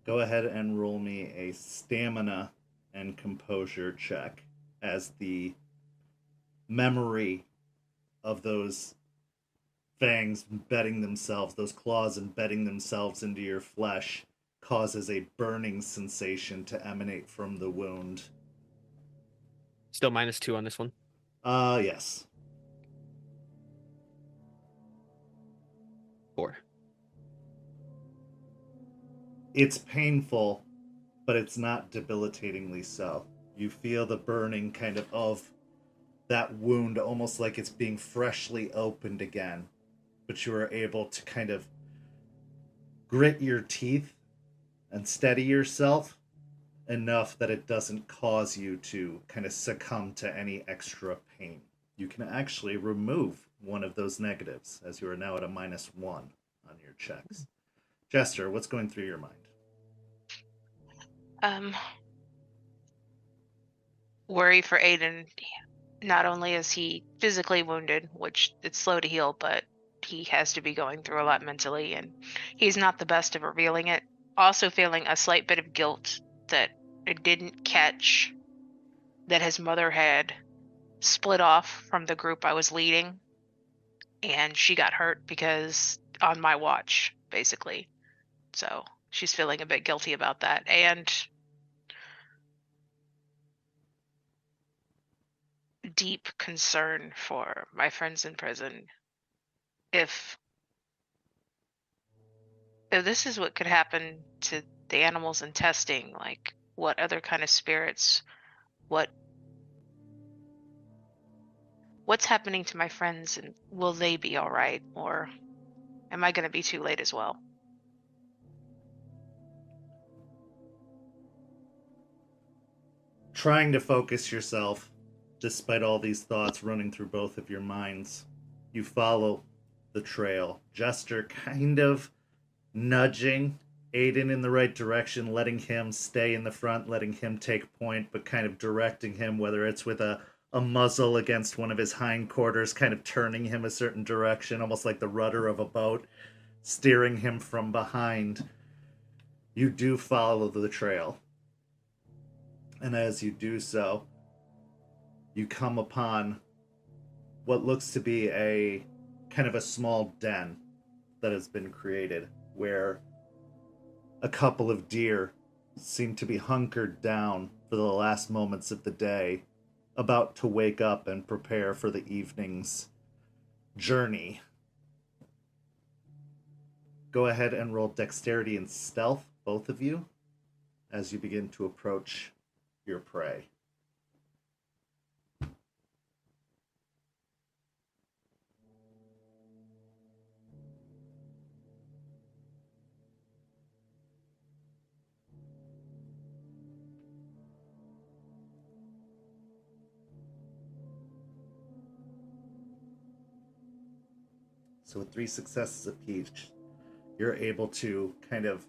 go ahead and roll me a stamina and composure check as the memory of those fangs embedding themselves, those claws embedding themselves into your flesh, causes a burning sensation to emanate from the wound. Still -2 on this one? Yes. 4. It's painful, but it's not debilitatingly so. You feel the burning kind of that wound, almost like it's being freshly opened again. But you are able to kind of grit your teeth and steady yourself enough that it doesn't cause you to kind of succumb to any extra pain. You can actually remove one of those negatives, as you are now at a -1 on your checks. Jester, what's going through your mind? Worry for Aiden. Not only is he physically wounded, which it's slow to heal, but he has to be going through a lot mentally, and he's not the best of revealing it. Also feeling a slight bit of guilt that it didn't catch that his mother had split off from the group I was leading, and she got hurt because on my watch, basically. So she's feeling a bit guilty about that, and deep concern for my friends in prison. If this is what could happen to the animals in testing, like what other kind of spirits, what's happening to my friends, and will they be all right, or am I going to be too late as well? Trying to focus yourself, despite all these thoughts running through both of your minds, you follow the trail. Jester kind of nudging Aiden in the right direction, letting him stay in the front, letting him take point, but kind of directing him, whether it's with a muzzle against one of his hindquarters, kind of turning him a certain direction, almost like the rudder of a boat, steering him from behind. You do follow the trail. And as you do so, you come upon what looks to be a kind of a small den that has been created, where a couple of deer seem to be hunkered down for the last moments of the day, about to wake up and prepare for the evening's journey. Go ahead and roll dexterity and stealth, both of you, as you begin to approach your prey. So with 3 successes apiece, you're able to kind of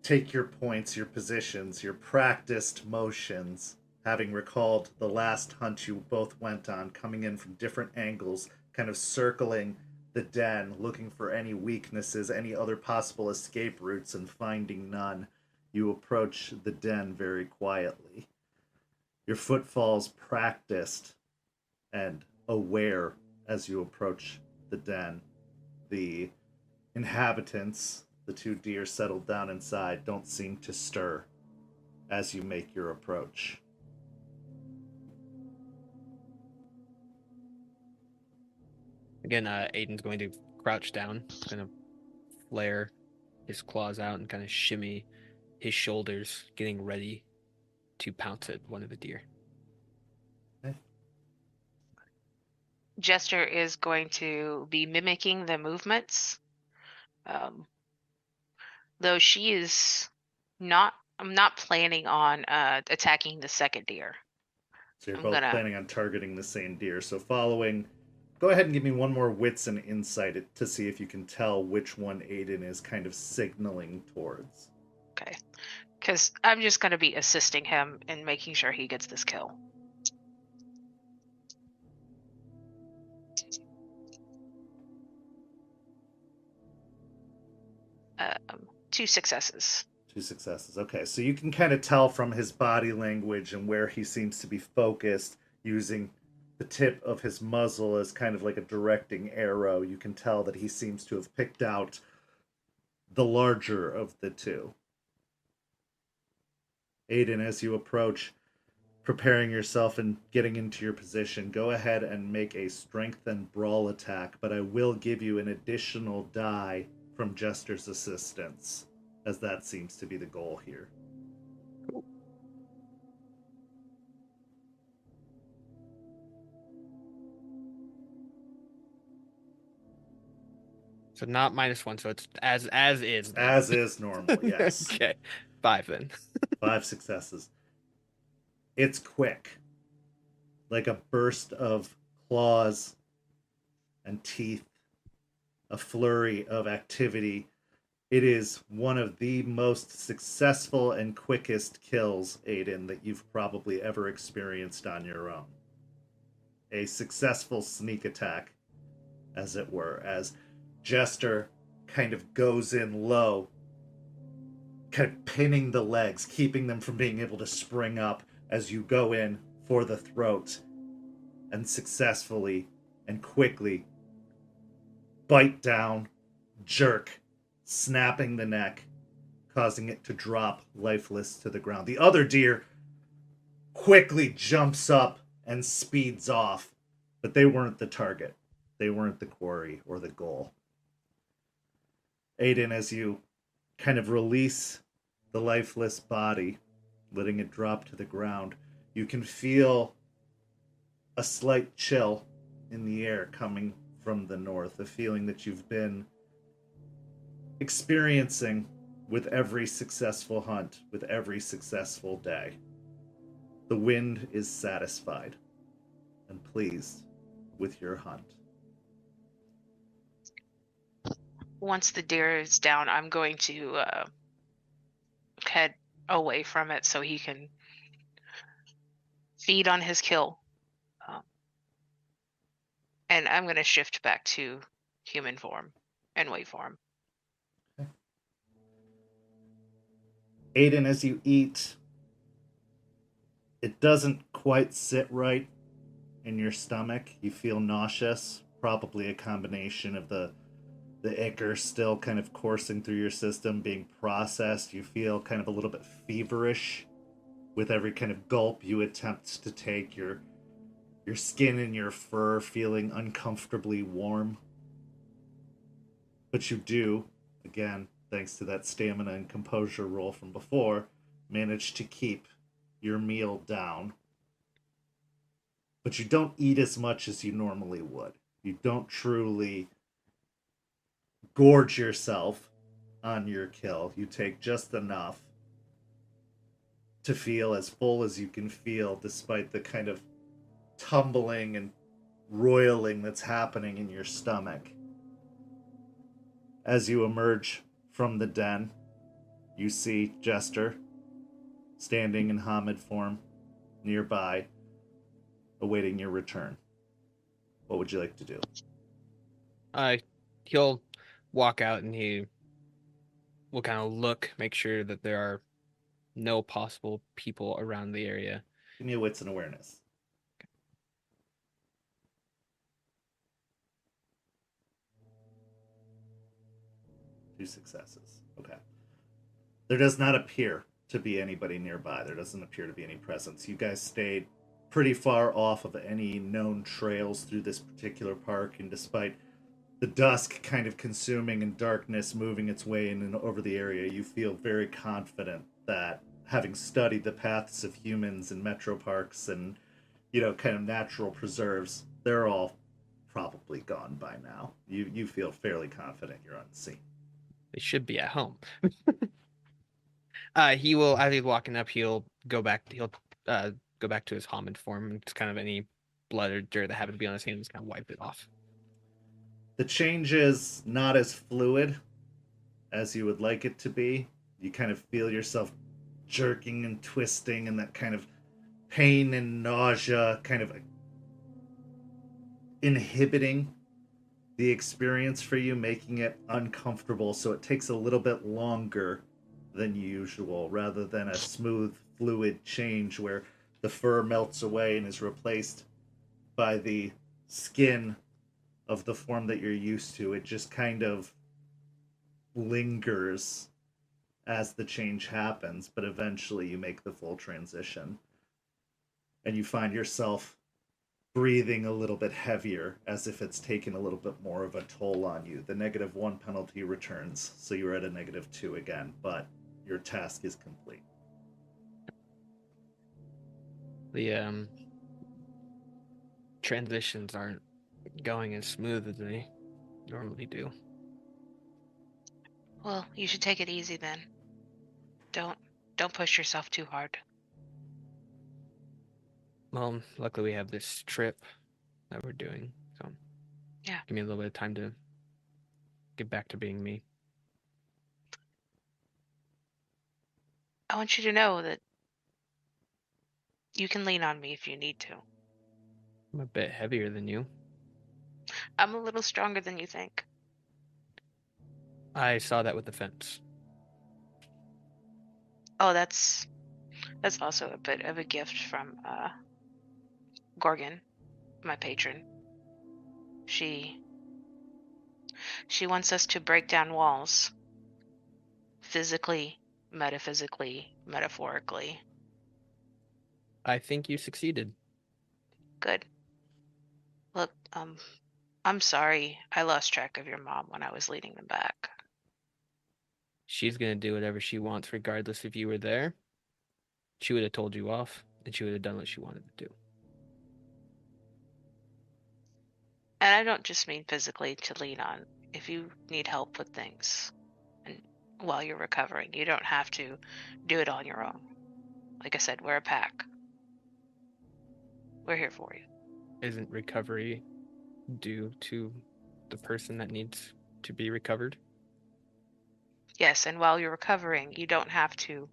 take your points, your positions, your practiced motions, having recalled the last hunt you both went on, coming in from different angles, kind of circling the den, looking for any weaknesses, any other possible escape routes, and finding none. You approach the den very quietly. Your footfalls practiced and aware as you approach the den. The inhabitants, the 2 deer settled down inside, don't seem to stir as you make your approach. Again, Aiden's going to crouch down, kind of flare his claws out and kind of shimmy his shoulders, getting ready to pounce at one of the deer. Okay. Jester is going to be mimicking the movements. Though she is not, I'm not planning on attacking the second deer. So you're I'm both gonna. planning on targeting the same deer. So following, go ahead and give me one more wits and insight to see if you can tell which one Aiden is kind of signaling towards. Okay. Because I'm just going to be assisting him in making sure he gets this kill. 2 successes. 2 successes. Okay, so you can kind of tell from his body language and where he seems to be focused, using the tip of his muzzle as kind of like a directing arrow. You can tell that he seems to have picked out the larger of the 2. Aiden, as you approach, preparing yourself and getting into your position, go ahead and make a strength and brawl attack, but I will give you an additional die from Jester's assistance, as that seems to be the goal here. Cool. So not -1, so it's as is. Then. As is normal, yes. Okay, 5 then. 5 successes. It's quick. Like a burst of claws and teeth, a flurry of activity. It is one of the most successful and quickest kills, Aiden, that you've probably ever experienced on your own. A successful sneak attack, as it were, as Jester kind of goes in low, kind of pinning the legs, keeping them from being able to spring up as you go in for the throat and successfully and quickly bite down, jerk, snapping the neck, causing it to drop lifeless to the ground. The other deer quickly jumps up and speeds off, but they weren't the target. They weren't the quarry or the goal. Aiden, as you kind of release the lifeless body, letting it drop to the ground, you can feel a slight chill in the air coming from the north, a feeling that you've been experiencing with every successful hunt, with every successful day. The wind is satisfied and pleased with your hunt. Once the deer is down, I'm going to head away from it so he can feed on his kill. And I'm going to shift back to human form and wait for him. Aiden, as you eat, it doesn't quite sit right in your stomach. You feel nauseous, probably a combination of the ichor still kind of coursing through your system, being processed. You feel kind of a little bit feverish with every kind of gulp you attempt to take. Your skin and your fur feeling uncomfortably warm. But you do, again, thanks to that stamina and composure roll from before, manage to keep your meal down. But you don't eat as much as you normally would. You don't truly gorge yourself on your kill. You take just enough to feel as full as you can feel, despite the kind of tumbling and roiling that's happening in your stomach. As you emerge from the den, you see Jester standing in Hamid form nearby, awaiting your return. What would you like to do? He'll walk out and he will kind of look, make sure that there are no possible people around the area. Give me a wits and awareness. 2 successes. Okay. There does not appear to be anybody nearby. There doesn't appear to be any presence. You guys stayed pretty far off of any known trails through this particular park, and despite the dusk kind of consuming and darkness moving its way in and over the area, you feel very confident that, having studied the paths of humans in metro parks and, kind of natural preserves, they're all probably gone by now. You feel fairly confident you're unseen. They should be at home. He will, as he's walking up, he'll go back to his Hamid form, and just kind of any blood or dirt that happened to be on his hands, kind of wipe it off. The change is not as fluid as you would like it to be. You kind of feel yourself jerking and twisting, and that kind of pain and nausea kind of inhibiting the experience for you, making it uncomfortable. So it takes a little bit longer than usual, rather than a smooth, fluid change where the fur melts away and is replaced by the skin of the form that you're used to. It just kind of lingers as the change happens, but eventually you make the full transition. And you find yourself breathing a little bit heavier, as if it's taken a little bit more of a toll on you. The -1 penalty returns, so you're at a -2 again, but your task is complete. The transitions aren't going as smooth as they normally do. Well, you should take it easy then. Don't Don't push yourself too hard. Well, luckily we have this trip that we're doing, so Yeah. give me a little bit of time to get back to being me. I want you to know that you can lean on me if you need to. I'm a bit heavier than you. I'm a little stronger than you think. I saw that with the fence. Oh, that's also a bit of a gift from Gorgon, my patron. She wants us to break down walls. Physically, metaphysically, metaphorically. I think you succeeded. Good. Look, I'm sorry I lost track of your mom when I was leading them back. She's gonna do whatever she wants, regardless if you were there. She would have told you off, and she would have done what she wanted to do. And I don't just mean physically to lean on. If you need help with things and while you're recovering, you don't have to do it on your own. Like I said, we're a pack. We're here for you. Isn't recovery due to the person that needs to be recovered? Yes, and while you're recovering, you don't have to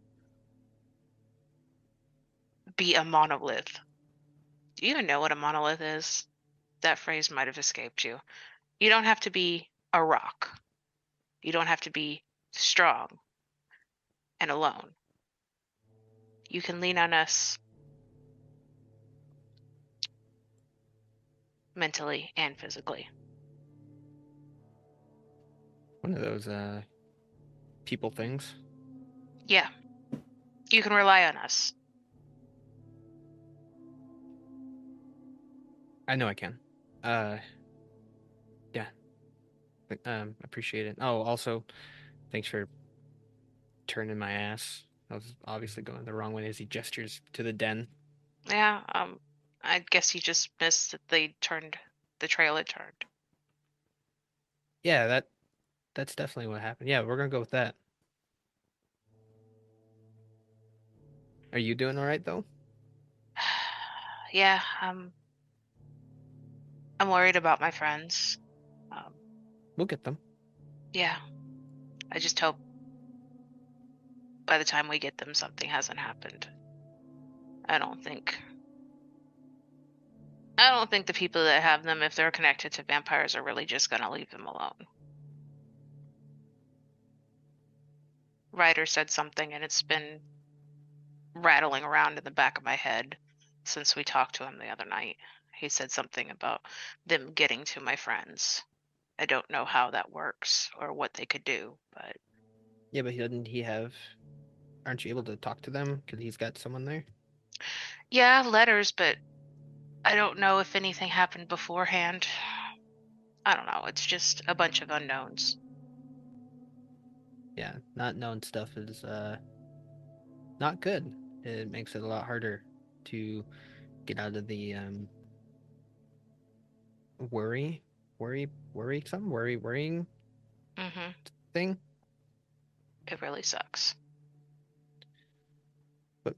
be a monolith. Do you even know what a monolith is? That phrase might have escaped you. You don't have to be a rock. You don't have to be strong and alone. You can lean on us mentally and physically. One of those people things. Yeah. You can rely on us. I know I can. Yeah. Appreciate it. Oh, also, thanks for turning my ass. I was obviously going the wrong way as he gestures to the den. Yeah, I guess you just missed that they turned the trail it turned. Yeah, that's definitely what happened. Yeah, we're gonna go with that. Are you doing all right though? Yeah, I'm worried about my friends. We'll get them. Yeah, I just hope by the time we get them, something hasn't happened. I don't think the people that have them, if they're connected to vampires, are really just gonna leave them alone. Ryder said something, and it's been rattling around in the back of my head since we talked to him the other night. He said something about them getting to my friends. I don't know how that works or what they could do, but Yeah, but doesn't he have? Aren't you able to talk to them because he's got someone there? yeah, letters, but I don't know if anything happened beforehand. I don't know. It's just a bunch of unknowns. Yeah, not knowing stuff is not good. It makes it a lot harder to get out of the worrying Mm-hmm. thing. It really sucks. But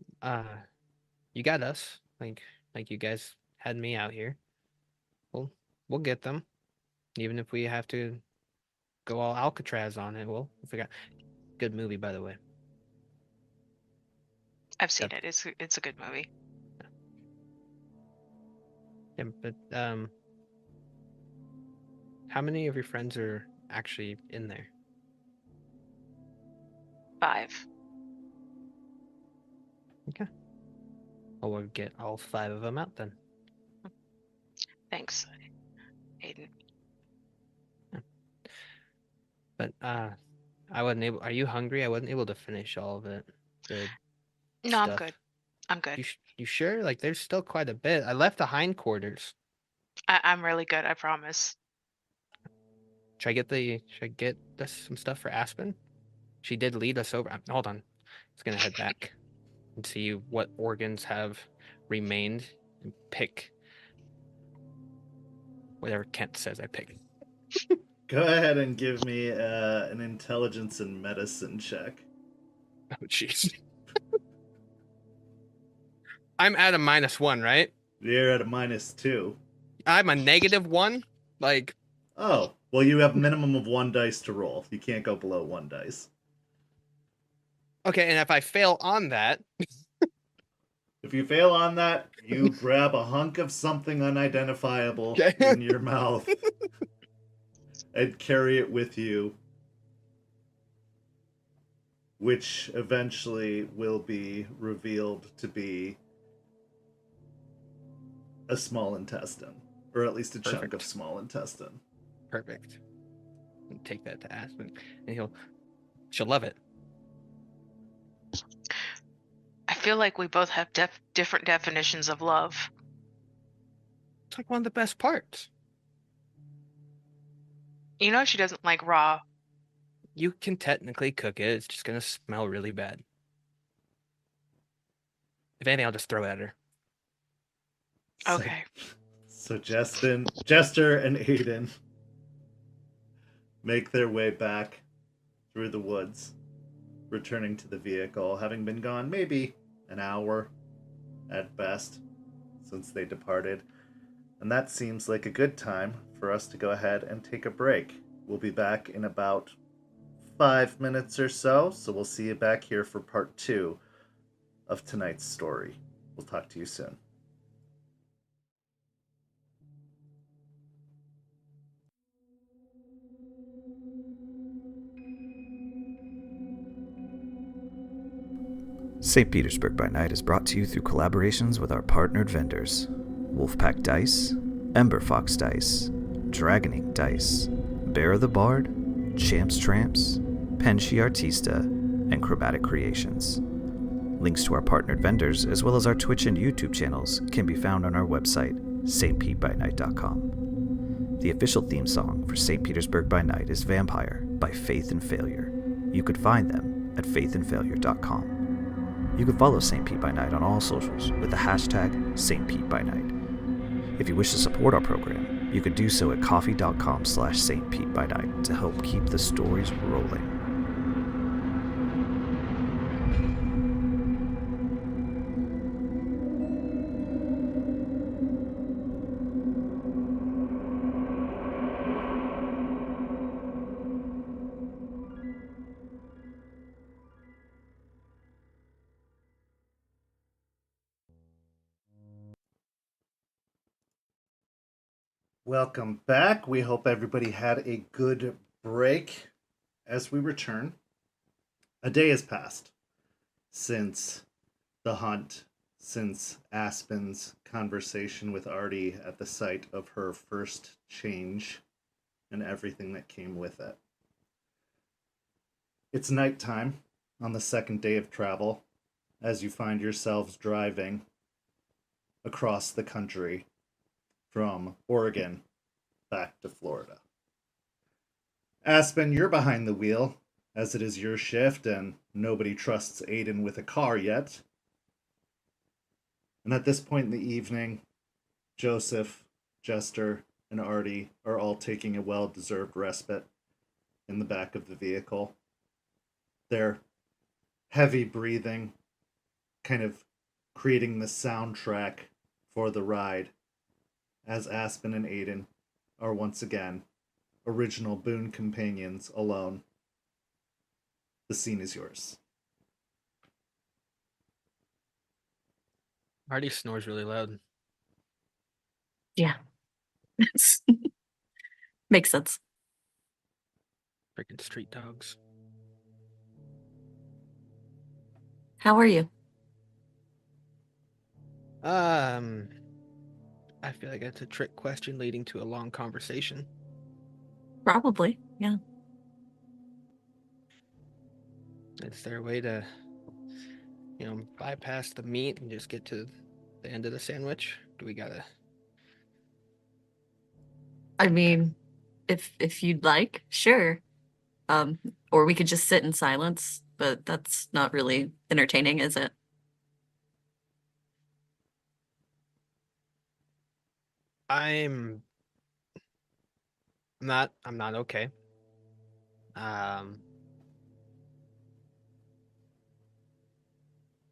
you got us. Like you guys had me out here. We'll get them, even if we have to go all Alcatraz on it. We'll figure out. Good movie, by the way. I've seen Yep. it. It's a good movie. Yeah, but how many of your friends are actually in there? 5. Okay. Well, we'll get all 5 of them out then. Thanks, Aiden. But I wasn't able. Are you hungry? I wasn't able to finish all of it. The No, I'm stuff. good. I'm good. You sure? Like, there's still quite a bit. I left the hindquarters. I'm really good. I promise. Should I get us some stuff for Aspen? She did lead us over. Hold on. I was gonna head back and see what organs have remained and pick whatever Kent says I pick. Go ahead and give me an intelligence and medicine check. Oh, jeez. I'm at a -1, right? You're at a -2. I'm a -1. Like, Oh, well, you have minimum of 1 dice to roll. You can't go below 1 dice. okay, and if I fail on that, If you fail on that, you grab a hunk of something unidentifiable Okay. in your mouth and carry it with you, which eventually will be revealed to be a small intestine, or at least a chunk of Perfect. small intestine. perfect. And take that to Aspen, and she'll love it. I feel like we both have different definitions of love. It's like one of the best parts. You know, she doesn't like raw. You can technically cook it. It's just gonna smell really bad. If anything, I'll just throw it at her. Okay. So Jester and Aiden make their way back through the woods, returning to the vehicle, having been gone maybe an hour at best since they departed. And that seems like a good time for us to go ahead and take a break. We'll be back in about 5 minutes or so we'll see you back here for part 2 of tonight's story. We'll talk to you soon. St. Petersburg by Night is brought to you through collaborations with our partnered vendors, Wolfpack Dice, Ember Fox Dice, Dragon Ink Dice, Bear the Bard, Champs Tramps, Penshi Artista, and Chromatic Creations. Links to our partnered vendors, as well as our Twitch and YouTube channels, can be found on our website, stpbynight.com. The official theme song for St. Petersburg by Night is Vampire by Faith and Failure. You could find them at faithandfailure.com. You can follow St. Pete by Night on all socials with the hashtag St. Pete by Night. If you wish to support our program, you can do so at coffee.com/St. Pete by Night to help keep the stories rolling. Welcome back. We hope everybody had a good break. As we return, a day has passed since the hunt, since Aspen's conversation with Artie at the site of her first change and everything that came with it. It's nighttime on the second day of travel as you find yourselves driving across the country from Oregon back to Florida. Aspen, you're behind the wheel, as it is your shift and nobody trusts Aiden with a car yet. And at this point in the evening, Joseph, Jester, and Artie are all taking a well-deserved respite in the back of the vehicle. Their heavy breathing kind of creating the soundtrack for the ride, as Aspen and Aiden are once again original boon companions alone. The scene is yours. Artie snores really loud. Yeah. Makes sense. Freaking street dogs. How are you? I feel like that's a trick question leading to a long conversation. Probably, yeah. Is there a way to, bypass the meat and just get to the end of the sandwich? Do we gotta? I mean, if you'd like, sure. Or we could just sit in silence, but that's not really entertaining, is it? I'm not okay.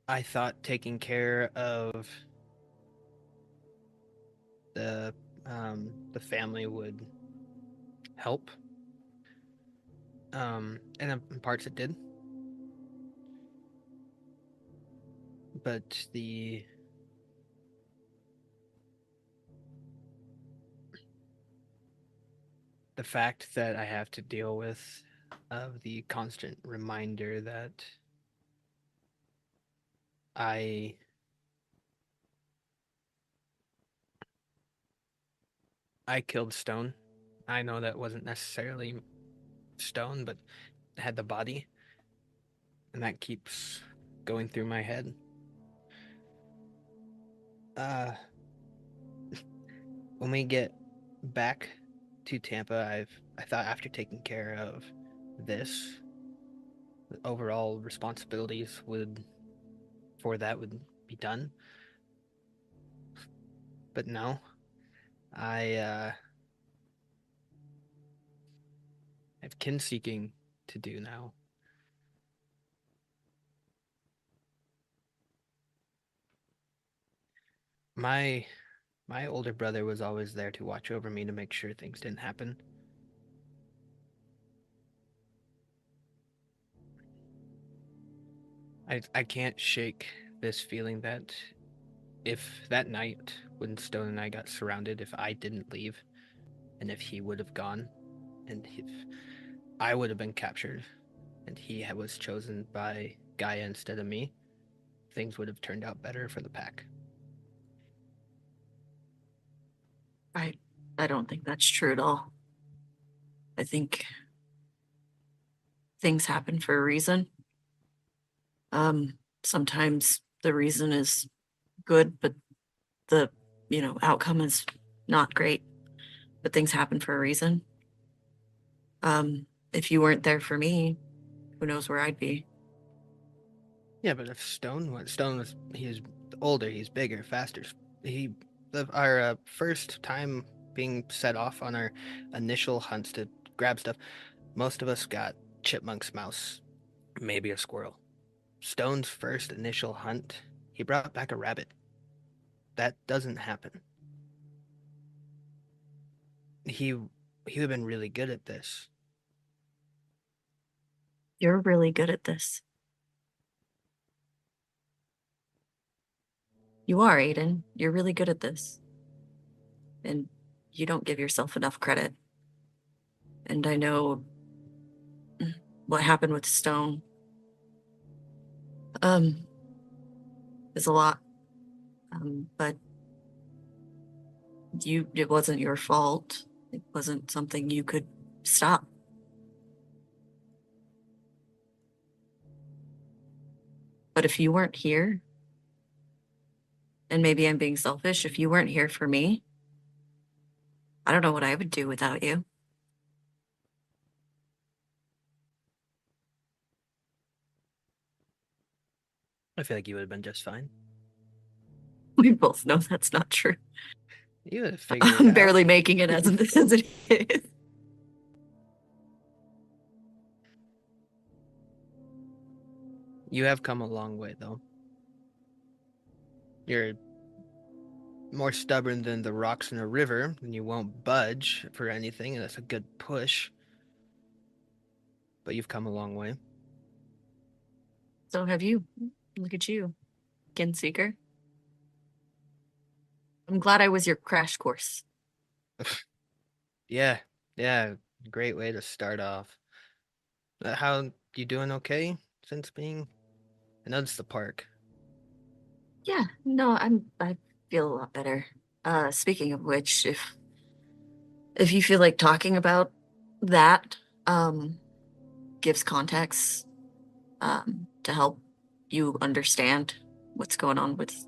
I thought taking care of the family would help. And in parts it did. But the fact that I have to deal with of the constant reminder that I killed Stone. I know that wasn't necessarily Stone, but had the body, and that keeps going through my head. When we get back to Tampa, I thought after taking care of this, the overall responsibilities would be done. But no, I have kin seeking to do now. My older brother was always there to watch over me to make sure things didn't happen. I can't shake this feeling that if that night when Stone and I got surrounded, if I didn't leave, and if he would have gone, and if I would have been captured, and he was chosen by Gaia instead of me, things would have turned out better for the pack. I don't think that's true at all. I think things happen for a reason. Sometimes the reason is good, but the, outcome is not great. But things happen for a reason. If you weren't there for me, who knows where I'd be. Yeah, but if he's older, he's bigger, faster. Our first time being set off on our initial hunts to grab stuff, most of us got chipmunks, mouse, maybe a squirrel. Stone's first initial hunt, he brought back a rabbit. That doesn't happen. He would have been really good at this. You're really good at this. You are, Aiden. You're really good at this. And you don't give yourself enough credit. And I know what happened with Stone is a lot. But it wasn't your fault. It wasn't something you could stop. But if you weren't here, and maybe I'm being selfish, if you weren't here for me, I don't know what I would do without you. I feel like you would have been just fine. We both know that's not true. You would have figured it I'm out. barely making it as it is. You have come a long way, though. You're more stubborn than the rocks in a river, and you won't budge for anything, and that's a good push. But you've come a long way. So have you. Look at you, Kin Seeker. I'm glad I was your crash course. Yeah, great way to start off. How you doing? Okay since being? I know it's the park. Yeah, no, I feel a lot better. Speaking of which, if you feel like talking about that, gives context, to help you understand what's going on with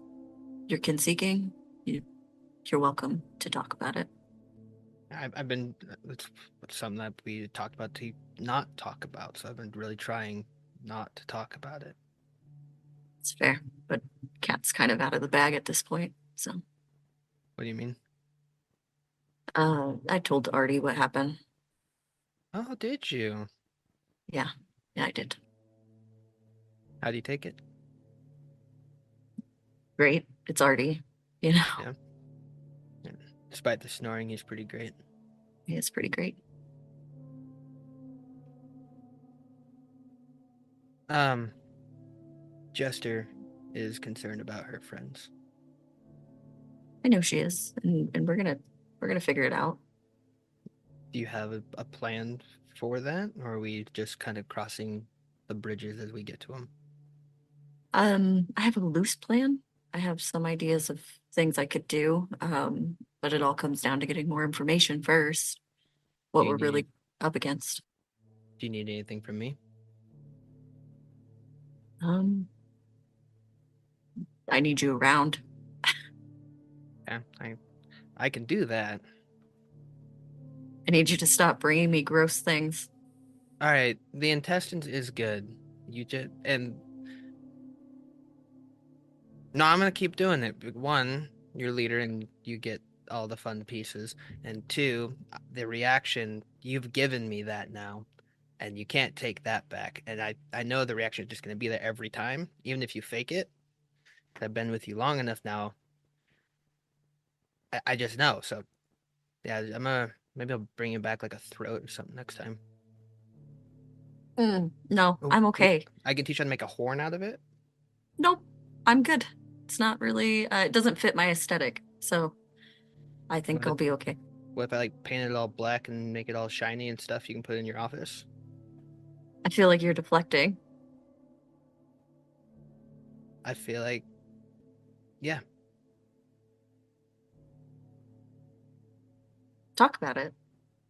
your kin seeking, you're welcome to talk about it. I've been it's something that we talked about to not talk about, so I've been really trying not to talk about it. It's fair, but Cat's kind of out of the bag at this point, so. What do you mean? I told Artie what happened. Oh, did you? Yeah, I did. How do you take it? great. It's already, you know, Yeah. And despite the snoring, he's pretty great. it's pretty great. Jester is concerned about her friends. I know she is, and we're gonna figure it out. Do you have a plan for that, or are we just kind of crossing the bridges as we get to them? I have a loose plan. I have some ideas of things I could do, but it all comes down to getting more information first. What you we're really need- up against. Do you need anything from me? I need you around. Yeah, I can do that. I need you to stop bringing me gross things. All right, the intestines is good. You just and no, I'm gonna keep doing it. One, you're leader and you get all the fun pieces, and two, the reaction you've given me that now, and you can't take that back. And I know the reaction is just gonna be there every time, even if you fake it. I've been with you long enough now. I just know. So yeah, maybe I'll bring you back like a throat or something next time. No, Oh, I'm okay. I can teach you how to make a horn out of it. Nope, I'm good. It's not really, it doesn't fit my aesthetic, so I think What I'll if, be okay. what if I like paint it all black and make it all shiny and stuff? You can put it in your office. I feel like you're deflecting. I feel like, yeah, Talk about it.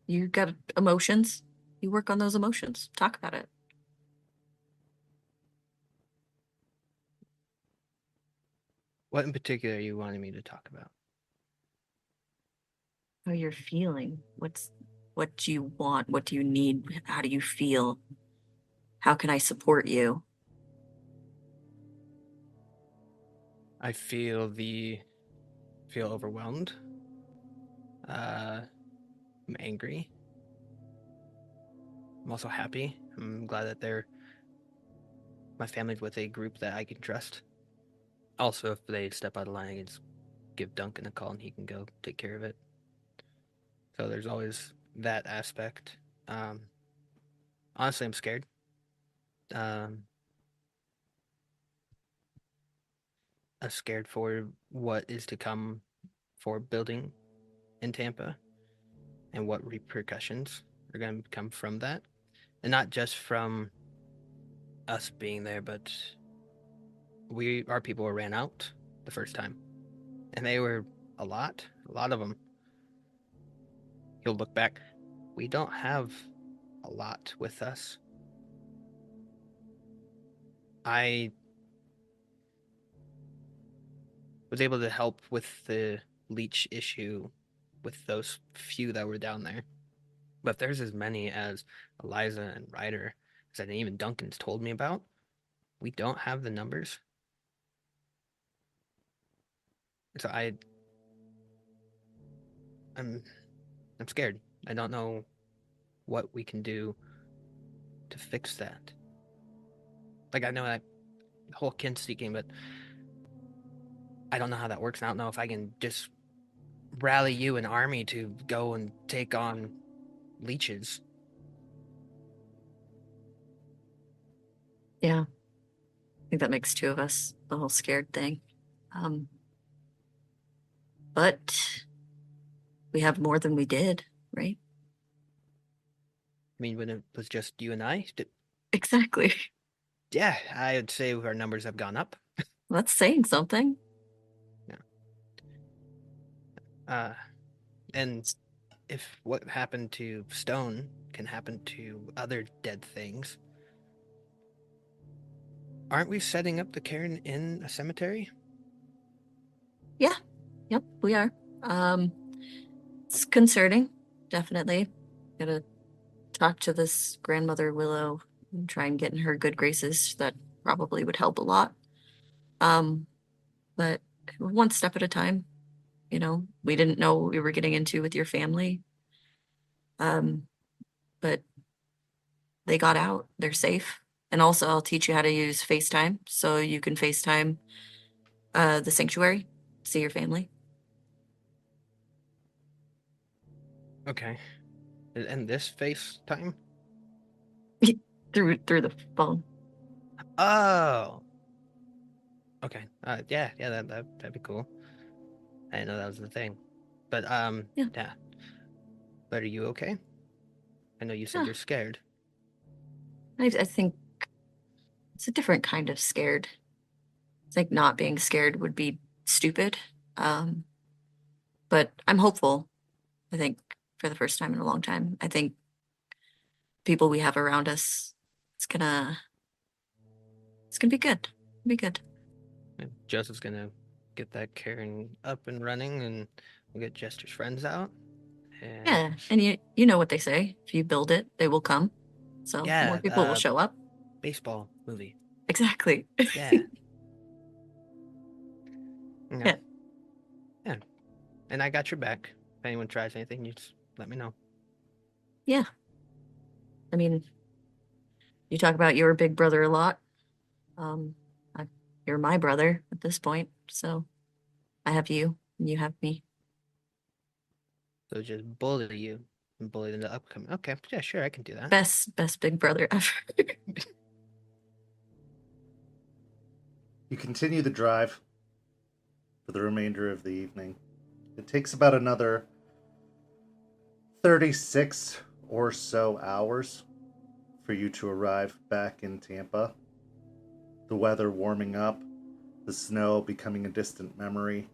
You got emotions. You work on those emotions. Talk about it. what in particular are you wanting me to talk about? How you're feeling. What do you want? What do you need? How do you feel? How can I support you? I feel overwhelmed. I'm angry. I'm also happy. I'm glad that my family's with a group that I can trust. Also, if they step out of line, I can just give Duncan a call and he can go take care of it. So there's always that aspect. Um, Honestly, I'm scared. Um, I'm scared for what is to come for building in Tampa and what repercussions are going to come from that. And not just from us being there, but our people were ran out the first time. And they were a lot of them. He'll look back. We don't have a lot with us. I was able to help with the leech issue with those few that were down there. But if there's as many as Eliza and Ryder, as even Duncan's told me about, we don't have the numbers. So I'm scared. I don't know what we can do to fix that. Like I know that whole kin seeking, but I don't know how that works. I don't know if I can just rally you an army to go and take on leeches. Yeah. I think that makes two of us, the whole scared thing. But we have more than we did, right? I mean, when it was just you and I, Exactly. yeah, I would say our numbers have gone up. That's saying something. And if what happened to Stone can happen to other dead things, aren't we setting up the cairn in a cemetery? Yeah. Yep, we are. It's concerning, definitely. Gotta talk to this grandmother Willow and try and get in her good graces. That probably would help a lot. But one step at a time. You know, we didn't know what we were getting into with your family. But they got out. They're safe. And also, I'll teach you how to use FaceTime so you can FaceTime The sanctuary. See your family. Okay. And this FaceTime? through the phone. Oh. Okay. Yeah, that'd be cool. I didn't know that was the thing. But Yeah. yeah. But are you okay? I know you said Yeah. you're scared. I think it's a different kind of scared. I think not being scared would be stupid. But I'm hopeful. I think for the first time in a long time. I think people we have around us, it's gonna be good. It'll be good. And Joseph's gonna get that Karen up and running, and we'll get Jester's friends out. And Yeah, and you know what they say. If you build it, they will come. So more yeah, people will show up. baseball movie. Exactly. Yeah. Yeah. Yeah. And I got your back. If anyone tries anything, you just let me know. Yeah. I mean, you talk about your big brother a lot. Um, you're my brother at this point, so I have you, and you have me. So just bully you and bully them to upcoming. Okay, yeah, sure, I can do that. Best big brother ever. You continue the drive for the remainder of the evening. It takes about another 36 or so hours for you to arrive back in Tampa. The weather warming up, the snow becoming a distant memory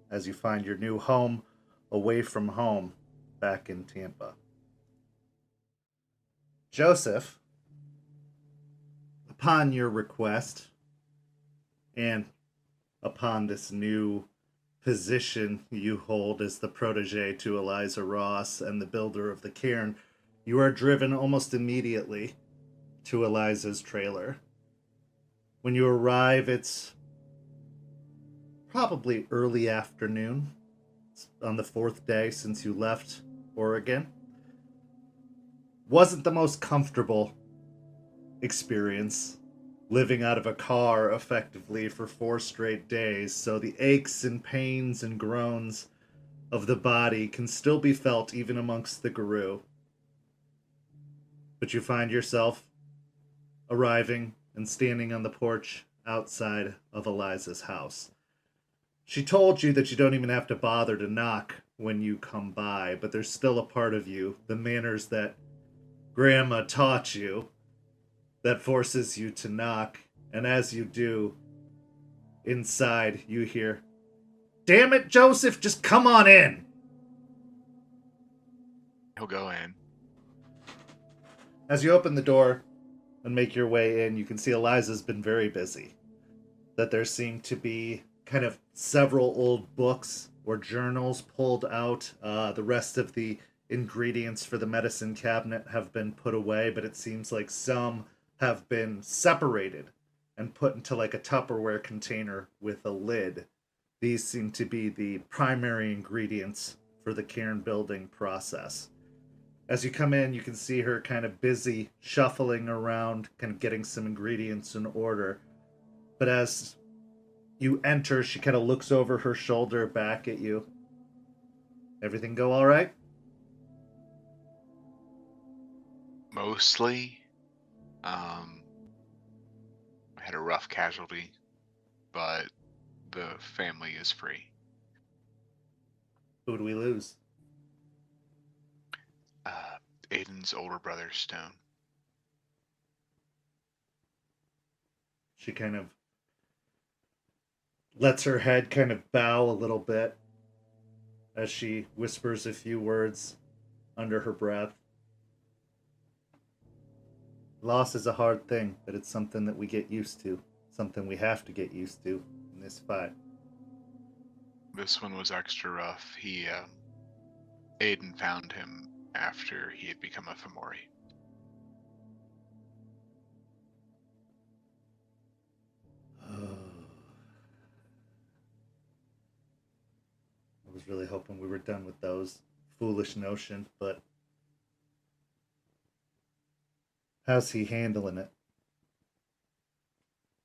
as you find your new home away from home back in Tampa. Joseph, upon your request and upon this new position you hold as the protege to Eliza Ross and the builder of the cairn, you are driven almost immediately to Eliza's trailer. When you arrive, it's probably early afternoon. It's on the 4th day since you left Oregon. Wasn't the most comfortable experience living out of a car effectively for 4 straight days, so the aches and pains and groans of the body can still be felt even amongst the Guru. But you find yourself arriving and standing on the porch outside of Eliza's house. She told you that you don't even have to bother to knock when you come by, but there's still a part of you, the manners that Grandma taught you, that forces you to knock, and as you do, inside you hear, "Damn it, Joseph, just come on in!" He'll go in. As you open the door and make your way in, you can see Eliza's been very busy. That there seem to be kind of several old books or journals pulled out. The rest of the ingredients for the medicine cabinet have been put away, but it seems like some have been separated and put into like a Tupperware container with a lid. These seem to be the primary ingredients for the cairn building process. As you come in, you can see her kind of busy shuffling around, kind of getting some ingredients in order. But as you enter, she kind of looks over her shoulder back at you. Everything go all right? Mostly. I had a rough casualty, but the family is free. Who do we lose? Aiden's older brother, Stone. She kind of lets her head kind of bow a little bit as she whispers a few words under her breath. Loss is a hard thing, but it's something that we get used to. Something we have to get used to in this fight. This one was extra rough. Aiden found him after he had become a Fomori. I was really hoping we were done with those. Foolish notion, but how's he handling it?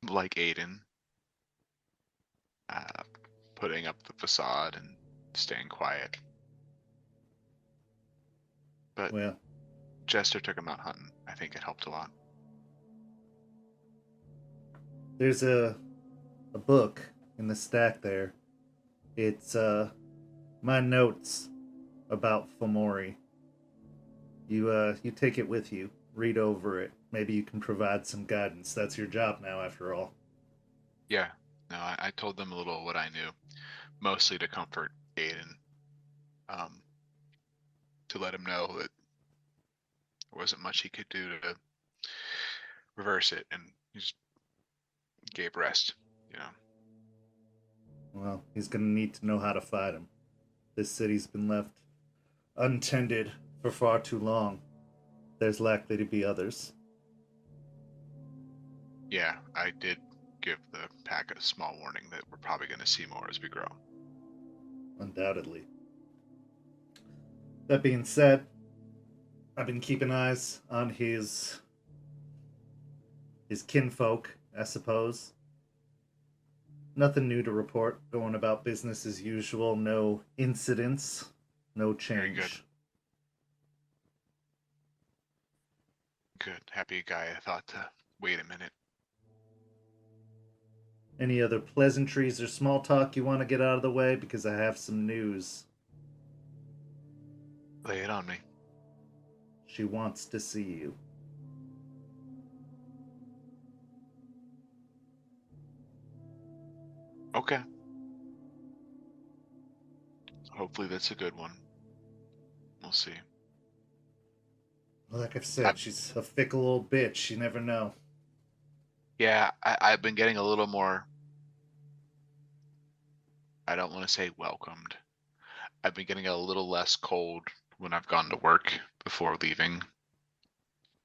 Like Aiden. putting up the facade and staying quiet. But Well, Jester took him out hunting. I think it helped a lot. there's a book in the stack there. It's my notes about Fomori. You take it with you. Read over it. Maybe you can provide some guidance. That's your job now, after all. Yeah. No, I told them a little what I knew, mostly to comfort Aiden, to let him know that there wasn't much he could do to reverse it, and he just gave rest, you know. Well, he's gonna need to know how to fight him. This city's been left untended for far too long. There's likely to be others. Yeah, I did give the pack a small warning that we're probably going to see more as we grow. Undoubtedly. That being said, I've been keeping eyes on his kinfolk, I suppose. Nothing new to report. Going about business as usual. No incidents. No Very change. Good. Happy guy. I thought to wait a minute. Any other pleasantries or small talk you want to get out of the way? Because I have some news. Lay it on me. She wants to see you. Okay. Hopefully that's a good one. We'll see. Like I've said, she's a fickle old bitch. You never know. Yeah, I've been getting a little more, I don't want to say welcomed. I've been getting a little less cold when I've gone to work before leaving.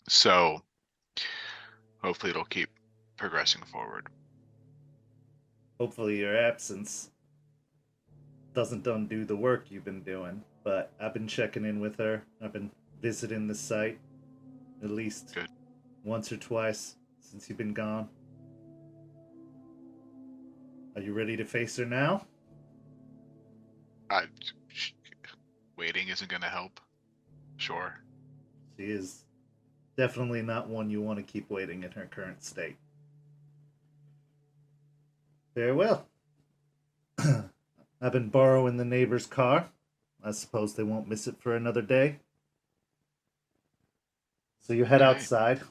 So hopefully it'll keep progressing forward. Hopefully your absence doesn't undo the work you've been doing. But I've been checking in with her. I've been visiting the site at least Good. once or twice since you've been gone. Are you ready to face her now? Waiting isn't going to help. Sure. She is definitely not one you want to keep waiting in her current state. Very well. I've been borrowing the neighbor's car. I suppose they won't miss it for another day. So you head Okay. outside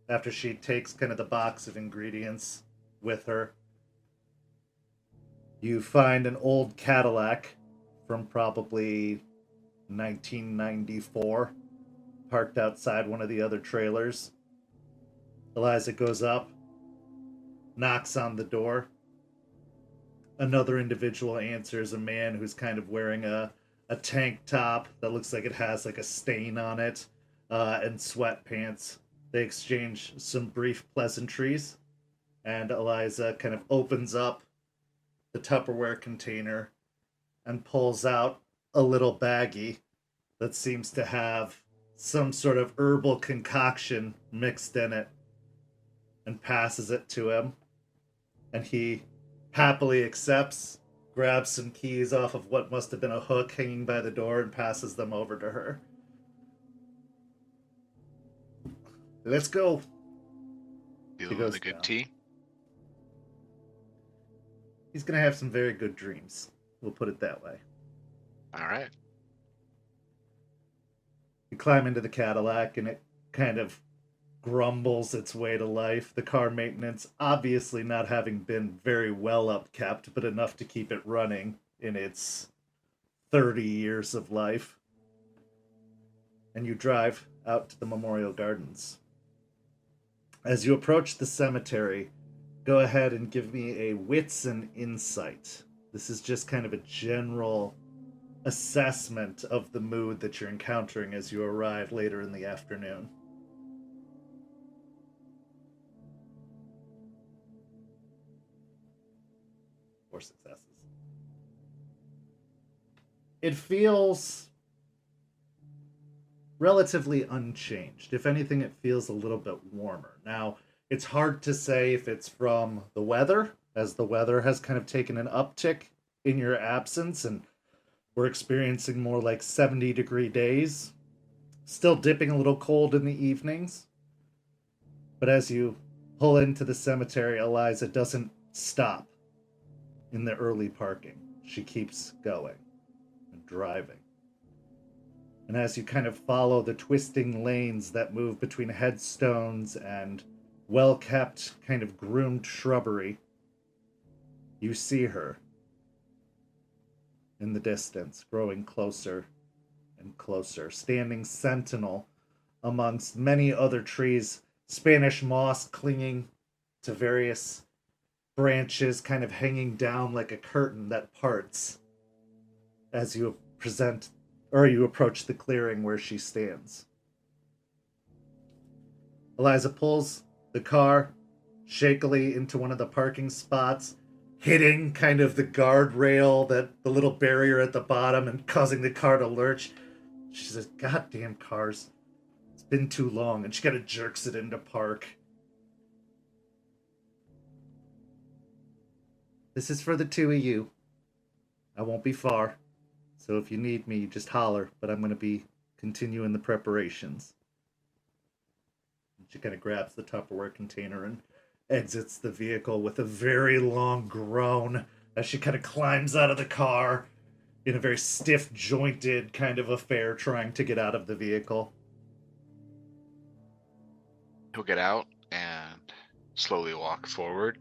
after she takes kind of the box of ingredients with her. You find an old Cadillac from probably 1994 parked outside one of the other trailers. Eliza goes up, knocks on the door. Another individual answers, a man who's kind of wearing a tank top that looks like it has like a stain on it, and sweatpants. They exchange some brief pleasantries, and Eliza kind of opens up the Tupperware container and pulls out a little baggie that seems to have some sort of herbal concoction mixed in it, and passes it to him. And he happily accepts, grabs some keys off of what must have been a hook hanging by the door, and passes them over to her. Let's go. Dealing goes with a good down. tea. He's going to have some very good dreams. We'll put it that way. All right. You climb into the Cadillac, and it kind of grumbles its way to life. The car maintenance obviously not having been very well upkept, but enough to keep it running in its 30 years of life. And you drive out to the Memorial Gardens. As you approach the cemetery, go ahead and give me a wits and insight. This is just kind of a general assessment of the mood that you're encountering as you arrive later in the afternoon. 4 successes. It feels relatively unchanged. If anything, it feels a little bit warmer. Now, it's hard to say if it's from the weather as the weather has kind of taken an uptick in your absence, and we're experiencing more like 70-degree days. Still dipping a little cold in the evenings. But as you pull into the cemetery, Eliza doesn't stop in the early parking. She keeps going and driving. And as you kind of follow the twisting lanes that move between headstones and well-kept, kind of groomed shrubbery, you see her in the distance, growing closer and closer, standing sentinel amongst many other trees, Spanish moss clinging to various branches, kind of hanging down like a curtain that parts as you approach the clearing where she stands. Eliza pulls the car shakily into one of the parking spots, hitting kind of the guardrail, the little barrier at the bottom, and causing the car to lurch. She says, "Goddamn cars. It's been too long." And she kind of jerks it into park. "This is for the two of you. I won't be far. So if you need me, just holler, but I'm going to be continuing the preparations." And she kind of grabs the Tupperware container and exits the vehicle with a very long groan as she kind of climbs out of the car in a very stiff jointed kind of affair, trying to get out of the vehicle. He'll get out and slowly walk forward,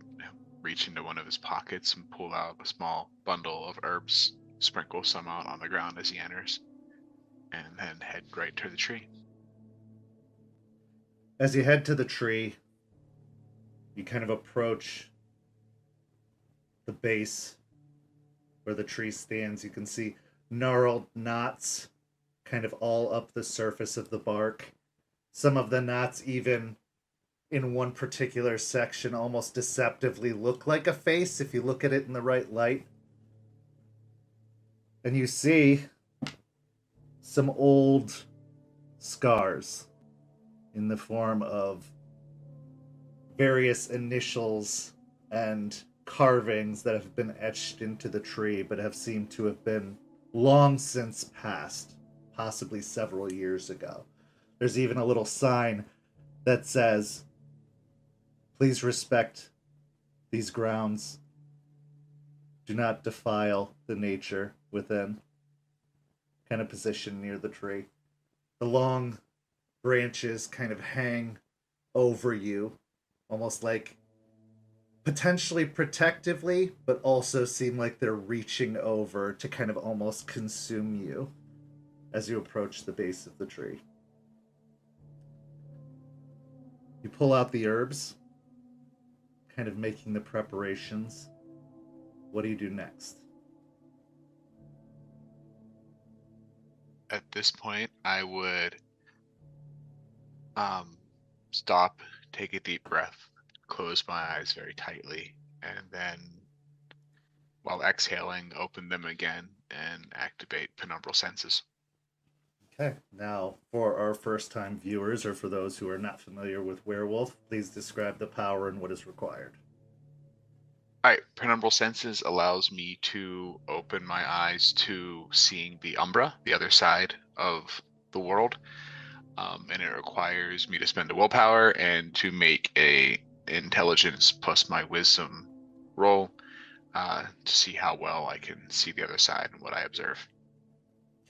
reach into one of his pockets and pull out a small bundle of herbs, sprinkle some out on the ground as he enters, and then head right to the tree. As you head to the tree, you kind of approach the base where the tree stands. You can see gnarled knots kind of all up the surface of the bark. Some of the knots even in one particular section almost deceptively look like a face if you look at it in the right light. And you see some old scars in the form of various initials and carvings that have been etched into the tree but have seemed to have been long since passed, possibly several years ago. There's even a little sign that says, "Please respect these grounds. Do not defile the nature within." Kind of positioned near the tree. The long branches kind of hang over you, almost like potentially protectively, but also seem like they're reaching over to kind of almost consume you as you approach the base of the tree. You pull out the herbs, kind of making the preparations. What do you do next? At this point, I would stop, take a deep breath, close my eyes very tightly, and then, while exhaling, open them again and activate penumbral senses. Okay, now for our first-time viewers, or for those who are not familiar with Werewolf, please describe the power and what is required. Alright, penumbral senses allows me to open my eyes to seeing the Umbra, the other side of the world, and it requires me to spend a willpower and to make a intelligence plus my wisdom roll to see how well I can see the other side and what I observe.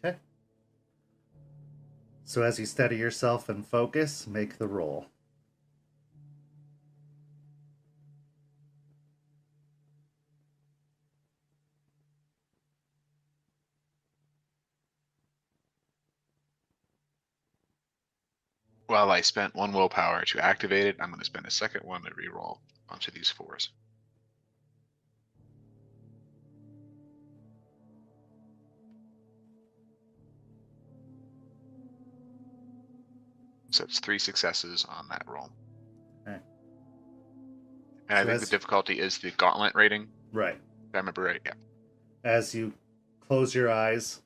Okay. So as you steady yourself and focus, make the roll. While I spent one willpower to activate it, I'm going to spend a second one to reroll onto these fours. So it's 3 successes on that roll. Okay. And I So think the difficulty is the gauntlet rating. Right. If I remember right, yeah. As you close your eyes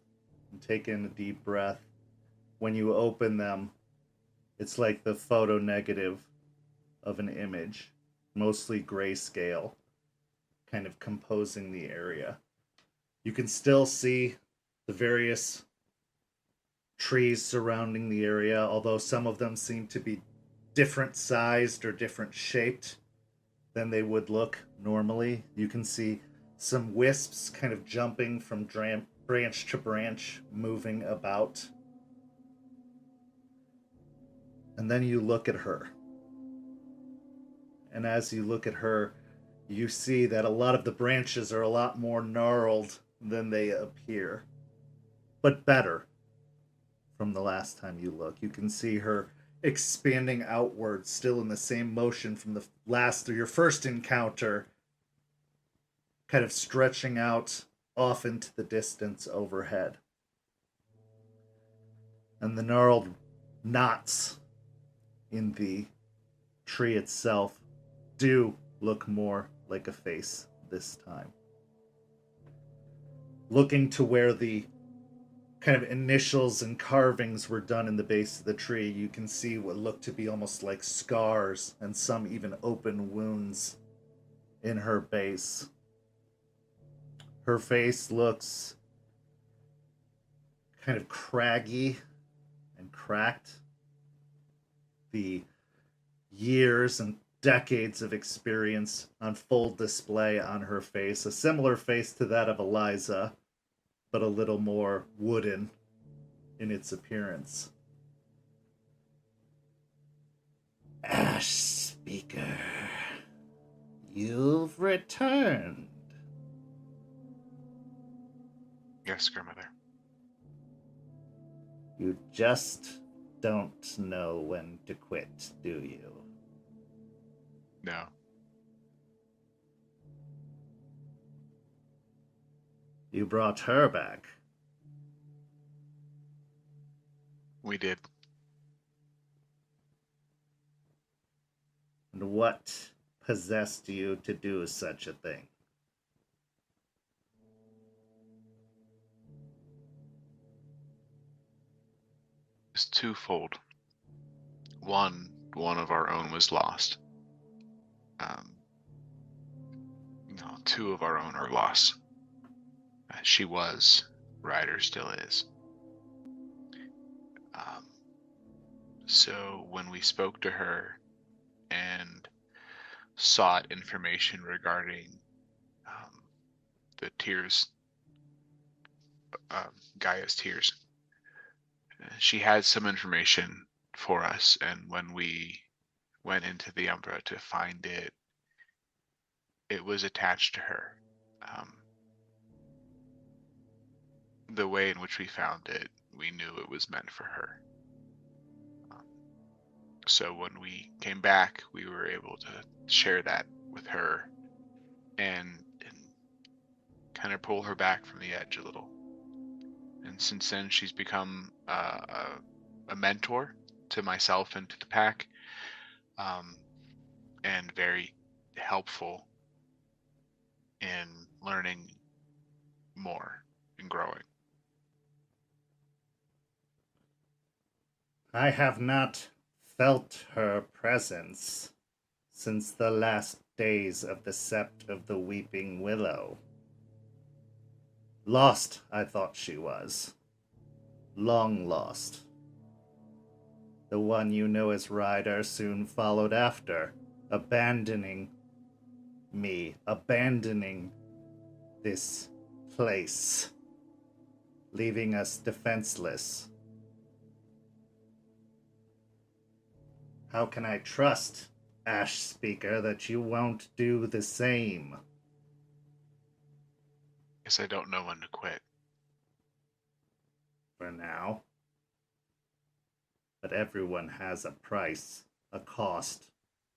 and take in a deep breath, when you open them, it's like the photo negative of an image, mostly grayscale. kind of composing the area. You can still see the various trees surrounding the area, although some of them seem to be different sized or different shaped than they would look normally. You can see some wisps kind of jumping from branch to branch, moving about. And then you look at her. And as you look at her, you see that a lot of the branches are a lot more gnarled than they appear. But better from the last time you look. You can see her expanding outwards, still in the same motion from your first encounter, kind of stretching out off into the distance overhead. And the gnarled knots in the tree itself do look more like a face this time. Looking to where the kind of initials and carvings were done in the base of the tree, you can see what look to be almost like scars and some even open wounds in her base. Her face looks kind of craggy and cracked. The years and decades of experience on full display on her face, a similar face to that of Eliza, but a little more wooden in its appearance. Ash Speaker, you've returned. Yes, grandmother. You just don't know when to quit, do you? No. You brought her back. We did. And what possessed you to do such a thing? It's twofold. One of our own was lost. No, two of our own are lost. She was, Ryder still is. So when we spoke to her and sought information regarding the tears, Gaia's tears, she had some information for us, and when we went into the Umbra to find it, it was attached to her. The way in which we found it, we knew it was meant for her. So when we came back, we were able to share that with her and kind of pull her back from the edge a little. And since then, she's become a mentor to myself and to the pack, and very helpful in learning more and growing. I have not felt her presence since the last days of the Sept of the Weeping Willow. Lost, I thought she was. Long lost. The one you know as Ryder soon followed after, abandoning me, abandoning this place, leaving us defenseless. How can I trust, Ash Speaker, that you won't do the same? Guess I don't know when to quit. For now. But everyone has a price, a cost.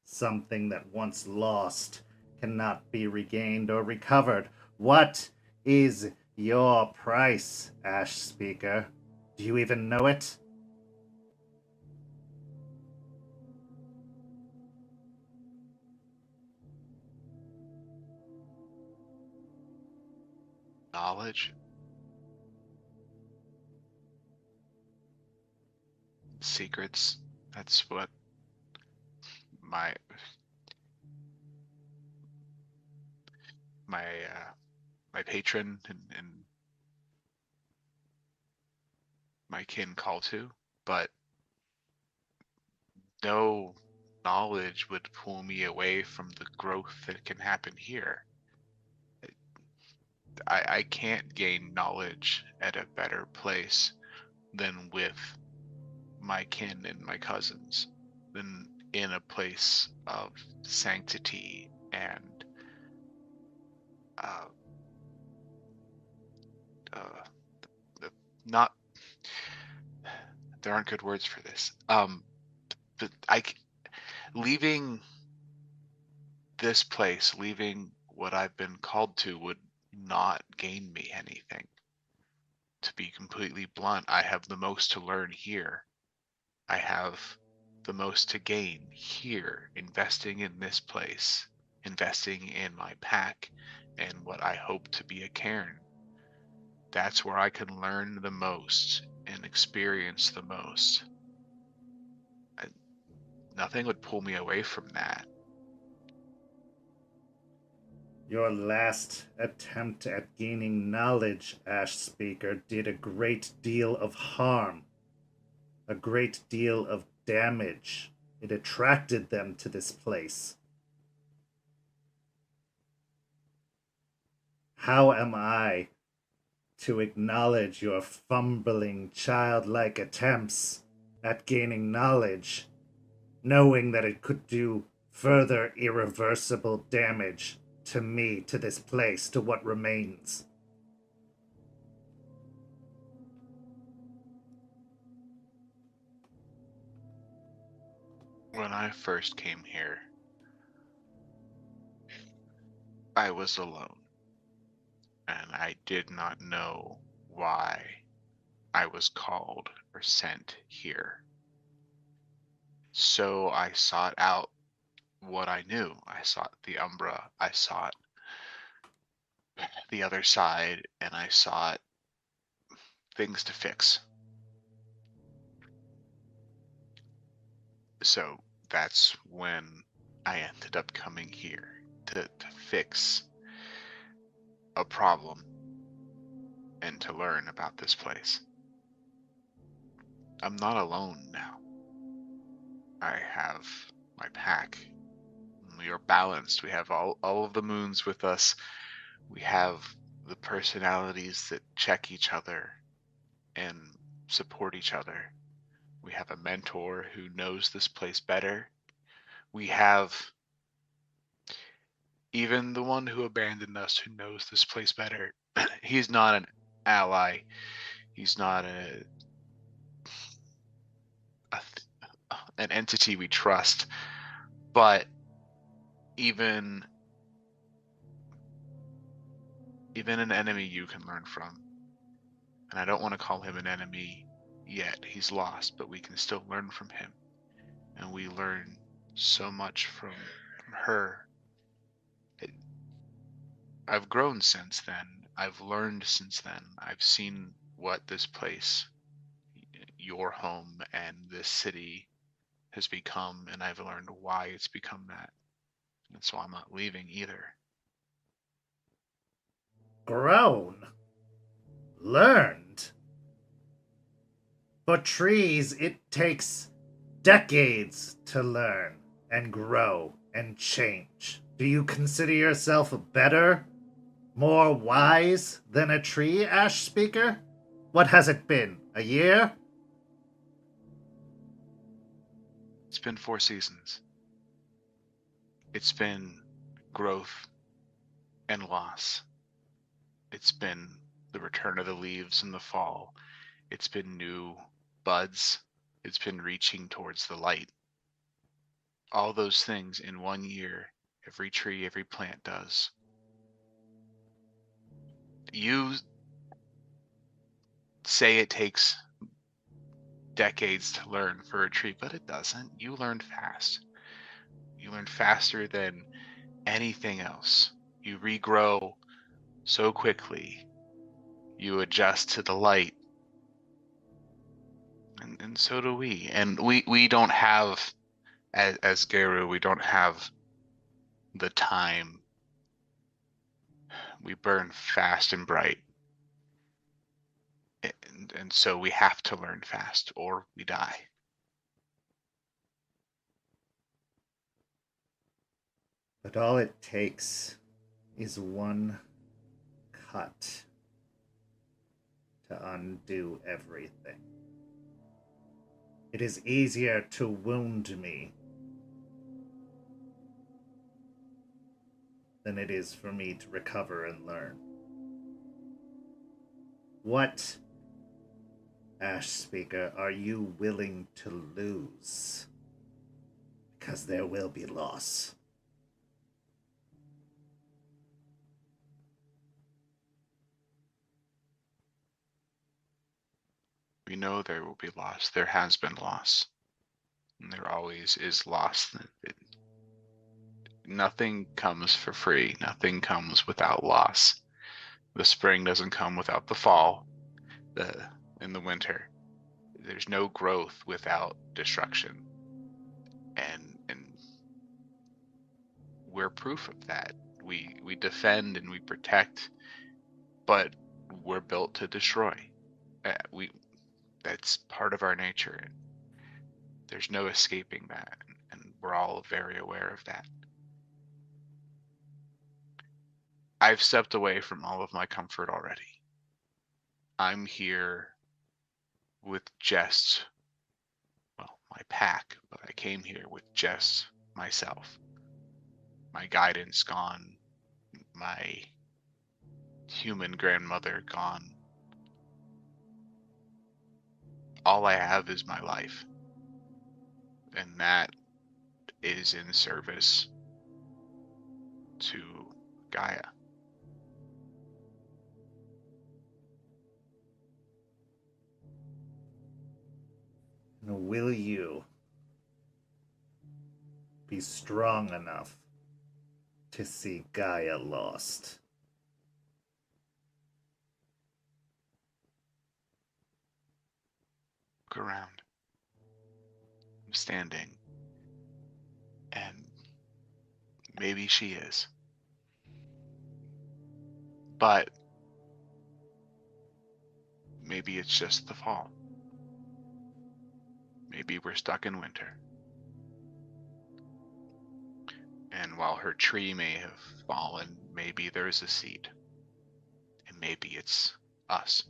Something that once lost cannot be regained or recovered. What is your price, Ash Speaker? Do you even know it? Knowledge? Secrets? That's what my patron and my kin call to, but no knowledge would pull me away from the growth that can happen here. I can't gain knowledge at a better place than with my kin and my cousins, than in a place of sanctity and not, there aren't good words for this. But leaving this place, leaving what I've been called to, would not gain me anything. To be completely blunt, I have the most to learn here. I have the most to gain here, investing in this place, investing in my pack and what I hope to be a cairn. That's where I can learn the most and experience the most. Nothing would pull me away from that. Your last attempt at gaining knowledge, Ash Speaker, did a great deal of harm. A great deal of damage. It attracted them to this place. How am I to acknowledge your fumbling, childlike attempts at gaining knowledge, knowing that it could do further irreversible damage to me, to this place, to what remains? When I first came here, I was alone, and I did not know why I was called or sent here. So I sought out what I knew. I sought the Umbra, I sought the other side, and I sought things to fix. So that's when I ended up coming here to fix a problem and to learn about this place. I'm not alone now. I have my pack. We are balanced. We have all of the moons with us. We have the personalities that check each other and support each other. We have a mentor who knows this place better. We have even the one who abandoned us who knows this place better. He's not an ally. He's not an entity we trust. But even an enemy you can learn from. And I don't want to call him an enemy yet. He's lost, but we can still learn from him. And we learn so much from her. I've grown since then. I've learned since then. I've seen what this place, your home, and this city has become, and I've learned why it's become that. And so I'm not leaving either. Grown? Learned? For trees, it takes decades to learn and grow and change. Do you consider yourself better, more wise than a tree, Ash Speaker? What has it been? A year? It's been 4 seasons. It's been growth and loss. It's been the return of the leaves in the fall. It's been new buds. It's been reaching towards the light. All those things in 1 year, every tree, every plant does. You say it takes decades to learn for a tree, but it doesn't. You learn fast. You learn faster than anything else. You regrow so quickly. You adjust to the light. And so do we. And we don't have, as Geru, we don't have the time We burn fast and bright. And so we have to learn fast or we die. But all it takes is one cut to undo everything. It is easier to wound me than it is for me to recover and learn. What, Ash Speaker, are you willing to lose? Because there will be loss. We know there will be loss. There has been loss. And there always is loss. Nothing comes for free. Nothing comes without loss. The spring doesn't come without the fall. In the winter, there's no growth without destruction. And we're proof of that. We defend and we protect, but we're built to destroy. That's part of our nature. There's no escaping that, and we're all very aware of that. I've stepped away from all of my comfort already. I'm here with just, well, my pack, but I came here with just myself. My guidance gone, my human grandmother gone. All I have is my life. And that is in service to Gaia. Will you be strong enough to see Gaia lost? Look around. I'm standing. And maybe she is. But maybe it's just the fall. Maybe we're stuck in winter. And while her tree may have fallen, maybe there's a seed. And maybe it's us.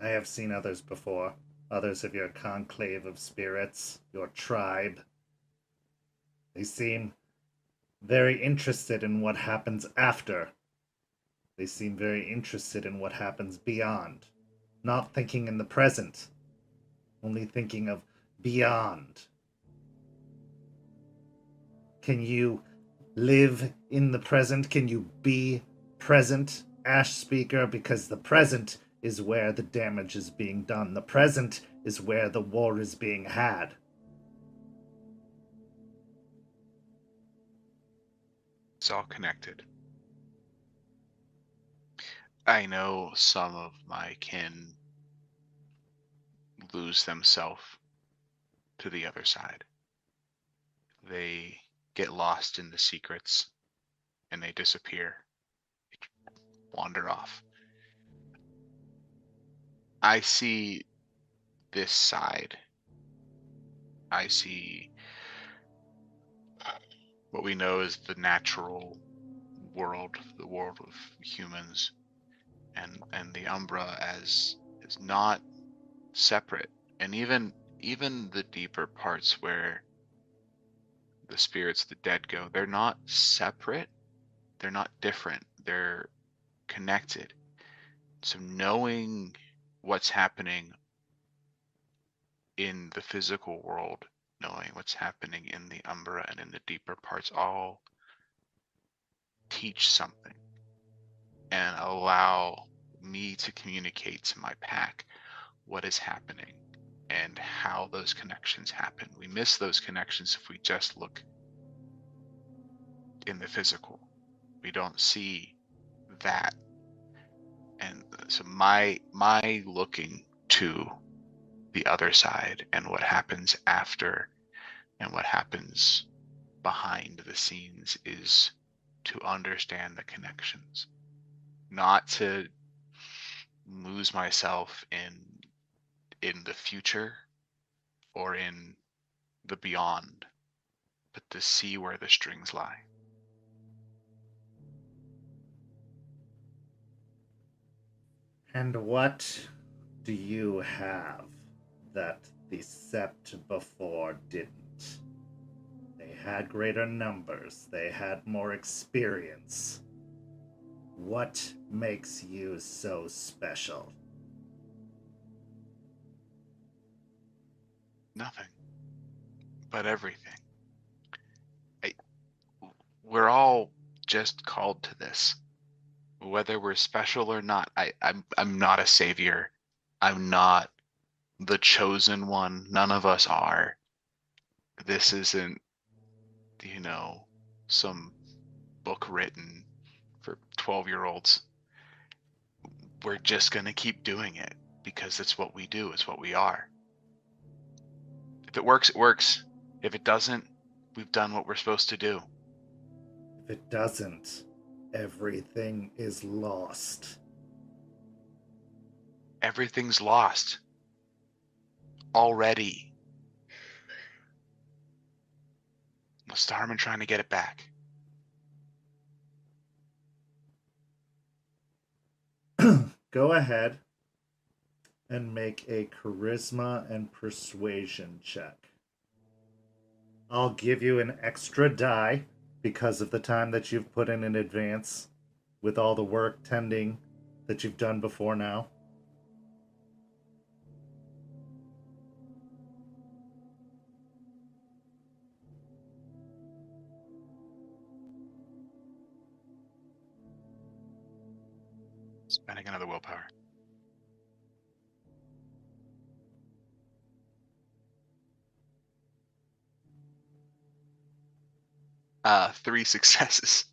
I have seen others before. Others of your conclave of spirits, your tribe. They seem very interested in what happens after. They seem very interested in what happens beyond. Not thinking in the present, only thinking of beyond. Can you live in the present? Can you be present, Ash Speaker? Because the present is where the damage is being done. The present is where the war is being had. It's all connected. I know some of my kin lose themselves to the other side. They get lost in the secrets and they disappear, they wander off. I see this side. I see what we know is the natural world, the world of humans, and the Umbra as not separate. And even the deeper parts where the spirits, the dead go, they're not separate, they're not different, they're connected. So knowing what's happening in the physical world, knowing what's happening in the Umbra and in the deeper parts, all teach something and allow me to communicate to my pack what is happening and how those connections happen. We miss those connections if we just look in the physical. We don't see that. And so my looking to the other side and what happens after and what happens behind the scenes is to understand the connections, not to lose myself in the future or in the beyond, but to see where the strings lie. And what do you have that the Sept before didn't? They had greater numbers. They had more experience. What makes you so special? Nothing, but everything. We're all just called to this, whether we're special or not. I'm not a savior. I'm not the chosen one. None of us are. This isn't, some book written for 12-year-olds. We're just going to keep doing it because it's what we do. It's what we are. If it works, it works. If it doesn't, we've done what we're supposed to do. If it doesn't, everything is lost. Everything's lost. Already. What's the harm in trying to get it back? Go ahead and make a charisma and persuasion check. I'll give you an extra die because of the time that you've put in advance with all the work tending that you've done before now. Spending another willpower. Three successes.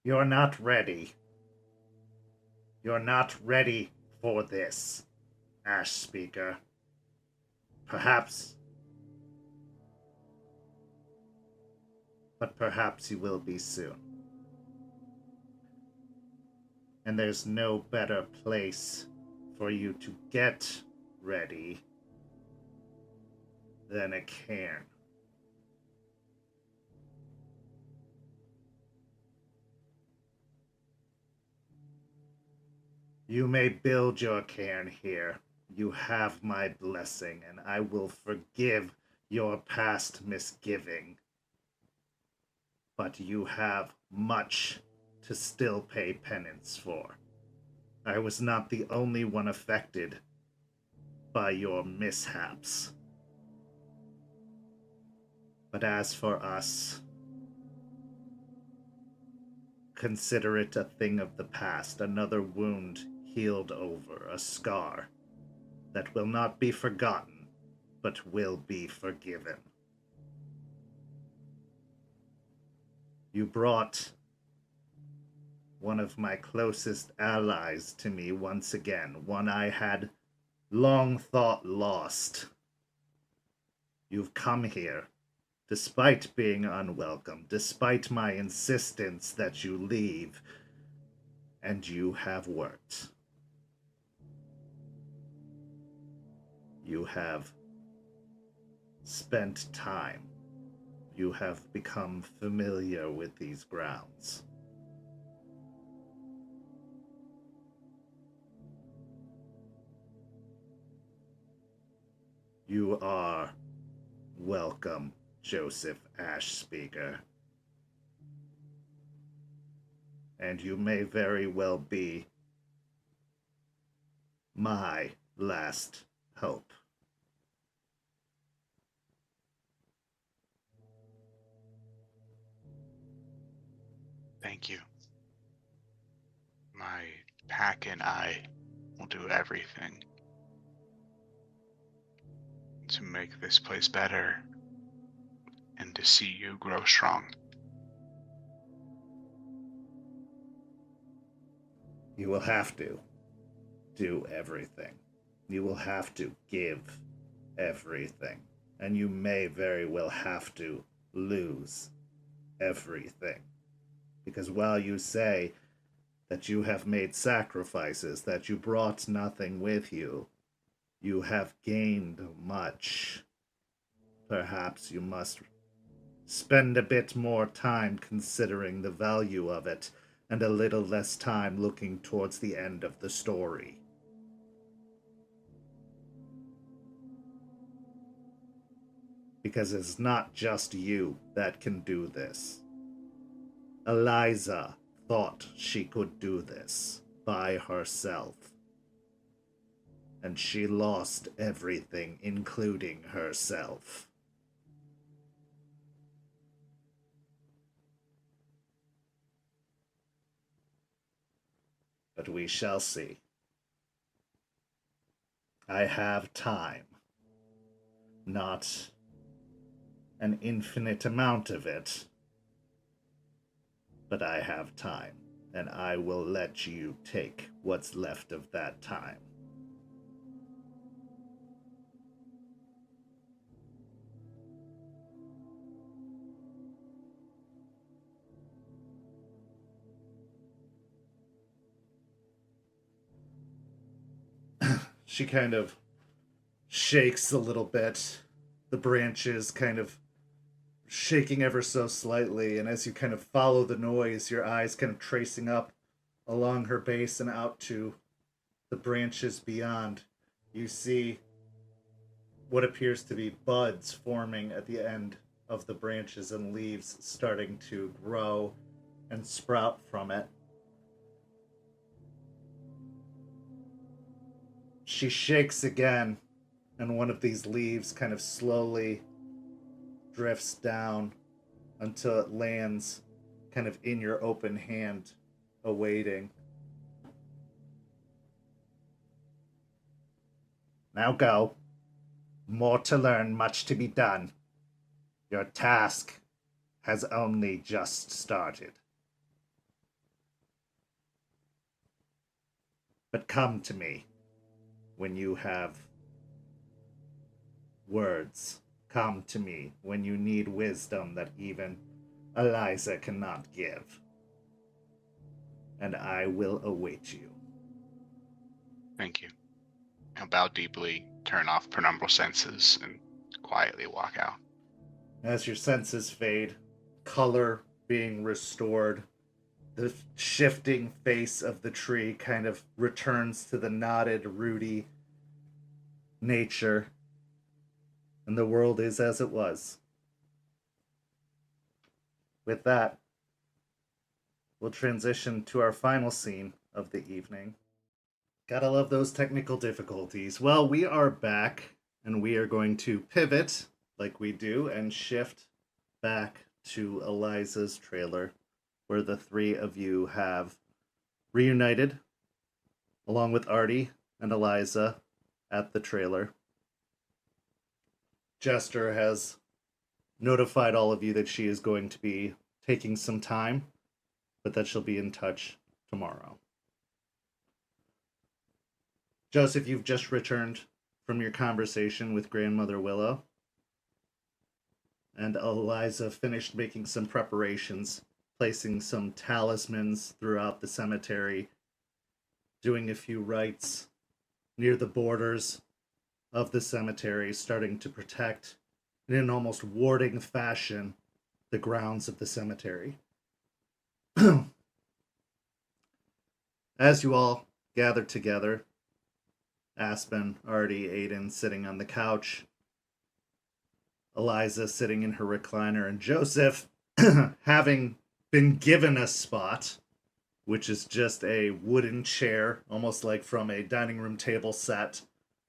You're not ready. You're not ready for this, Ash Speaker. Perhaps. But perhaps you will be soon. And there's no better place for you to get ready than a cairn. You may build your cairn here. You have my blessing, and I will forgive your past misgiving. But you have much to still pay penance for. I was not the only one affected by your mishaps. But as for us, consider it a thing of the past, another wound healed over, a scar that will not be forgotten, but will be forgiven. You brought one of my closest allies to me once again, one I had long thought lost. You've come here, despite being unwelcome, despite my insistence that you leave, and you have worked. You have spent time. You have become familiar with these grounds. You are welcome, Joseph Ash Speaker. And you may very well be my last hope. Thank you. My pack and I will do everything to make this place better and to see you grow strong. You will have to do everything. You will have to give everything, and you may very well have to lose everything. Because while you say that you have made sacrifices, that you brought nothing with you, you have gained much. Perhaps you must spend a bit more time considering the value of it, and a little less time looking towards the end of the story. Because it's not just you that can do this. Eliza thought she could do this by herself. And she lost everything, including herself. But we shall see. I have time. Not an infinite amount of it, but I have time, and I will let you take what's left of that time. She kind of shakes a little bit, the branches kind of shaking ever so slightly, and as you kind of follow the noise, your eyes kind of tracing up along her base and out to the branches beyond, you see what appears to be buds forming at the end of the branches and leaves starting to grow and sprout from it. She shakes again, and one of these leaves kind of slowly drifts down until it lands kind of in your open hand, awaiting. Now go. More to learn, much to be done. Your task has only just started. But come to me when you have words. Come to me when you need wisdom that even Eliza cannot give. And I will await you. Thank you. I'll bow deeply, turn off penumbral senses, and quietly walk out. As your senses fade, color being restored, the shifting face of the tree kind of returns to the knotted, rooty nature, and the world is as it was. With that, we'll transition to our final scene of the evening. Gotta love those technical difficulties. Well, we are back, and we are going to pivot like we do and shift back to Eliza's trailer, where the three of you have reunited, along with Artie and Eliza, at the trailer. Jester has notified all of you that she is going to be taking some time, but that she'll be in touch tomorrow. Joseph, you've just returned from your conversation with Grandmother Willow, and Eliza finished making some preparations, placing some talismans throughout the cemetery, doing a few rites near the borders of the cemetery, starting to protect, in an almost warding fashion, the grounds of the cemetery. As you all gather together, Aspen, Artie, Aiden sitting on the couch, Eliza sitting in her recliner, and Joseph, having been given a spot, which is just a wooden chair, almost like from a dining room table set,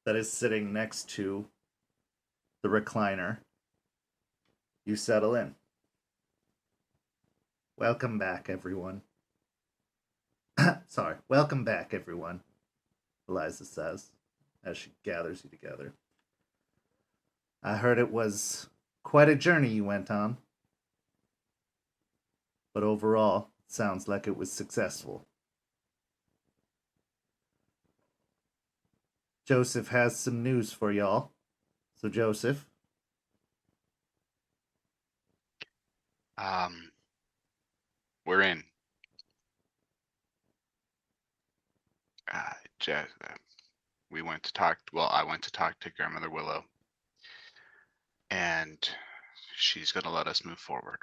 that is sitting next to the recliner. You settle in. Welcome back, everyone. Sorry, welcome back, everyone, Eliza says, as she gathers you together. I heard it was quite a journey you went on, but overall, it sounds like it was successful. Joseph has some news for y'all. So, Joseph. We're in. We went to talk. Well, I went to talk to Grandmother Willow, and she's gonna let us move forward.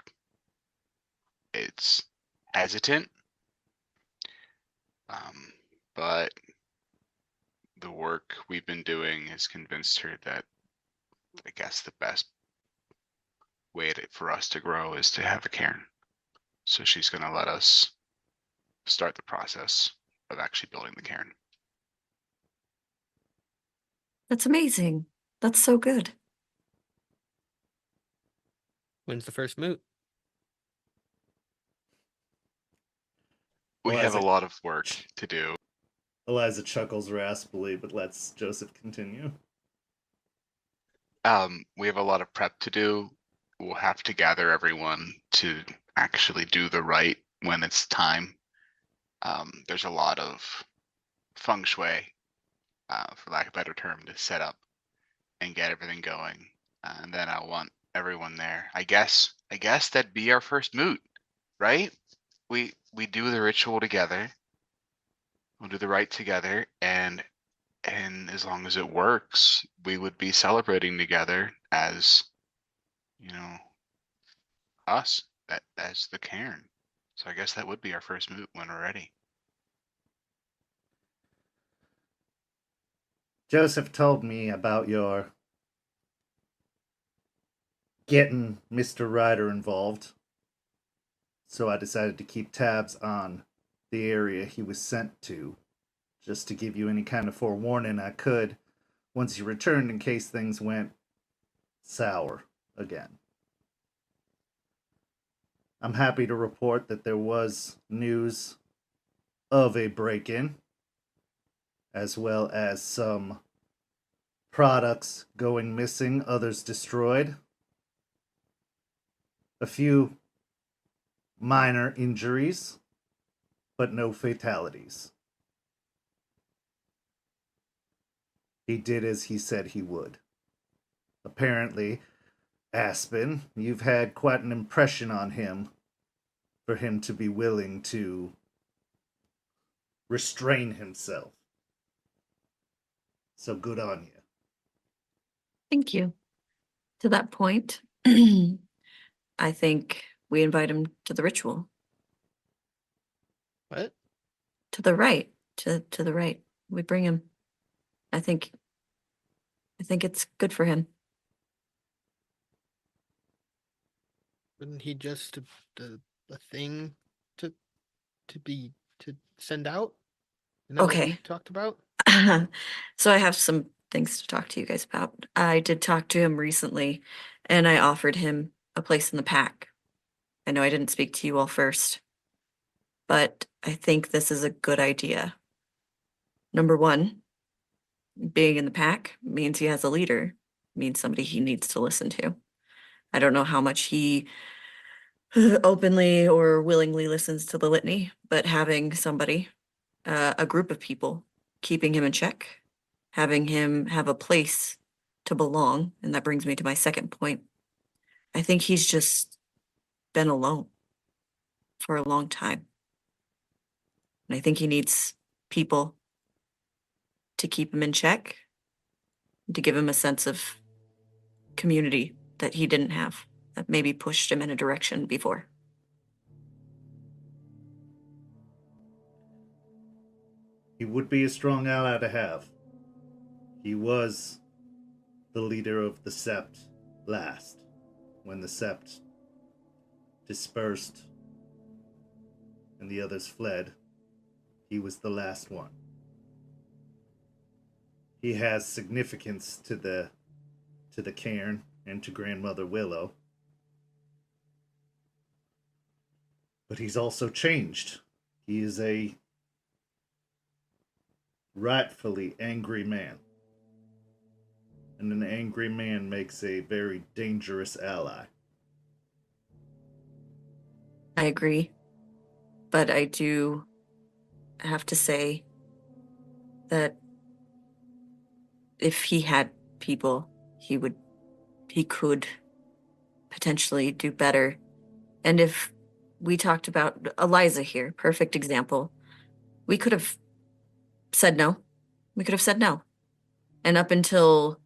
It's hesitant, but the work we've been doing has convinced her that I guess the best way for us to grow is to have a cairn. So she's gonna let us start the process of actually building the cairn. That's amazing. That's so good. When's the first moot? We have a Eliza- lot of work to do. Eliza chuckles raspily, but lets Joseph continue. We have a lot of prep to do. We'll have to gather everyone to actually do the rite when it's time. There's a lot of feng shui, for lack of a better term, to set up and get everything going. And then I want everyone there. I guess that'd be our first moot, right? We do the ritual together. We'll do the rite together, and as long as it works, we would be celebrating together as, us, as the cairn. So I guess that would be our first moot when we're ready. Joseph told me about your getting Mr. Ryder involved, so I decided to keep tabs on the area he was sent to, just to give you any kind of forewarning I could once you returned in case things went sour again. I'm happy to report that there was news of a break-in, as well as some products going missing, others destroyed. A few minor injuries, but no fatalities. He did as he said he would. Apparently, Aspen, you've had quite an impression on him for him to be willing to restrain himself. So good on you. Thank you. To that point, I think we invite him to the ritual. What? To the right. To the right. We bring him. I think it's good for him. Wouldn't he just a thing to send out? Isn't that what we Okay. talked about? So I have some things to talk to you guys about. I did talk to him recently, and I offered him a place in the pack. I know I didn't speak to you all first, but I think this is a good idea. Number one, being in the pack means he has a leader, means somebody he needs to listen to. I don't know how much he openly or willingly listens to the litany, but having somebody, a group of people, keeping him in check, having him have a place to belong, and that brings me to my second point. I think he's just been alone for a long time. And I think he needs people to keep him in check, to give him a sense of community that he didn't have, that maybe pushed him in a direction before. He would be a strong ally to have. He was the leader of the Sept last, when the Sept dispersed and the others fled. He was the last one. He has significance to the cairn and to Grandmother Willow. But he's also changed. He is a rightfully angry man. And an angry man makes a very dangerous ally. I agree. But I do have to say that if he had people, he could potentially do better. And if we talked about Eliza here, perfect example, we could have said no. We could have said no. And up until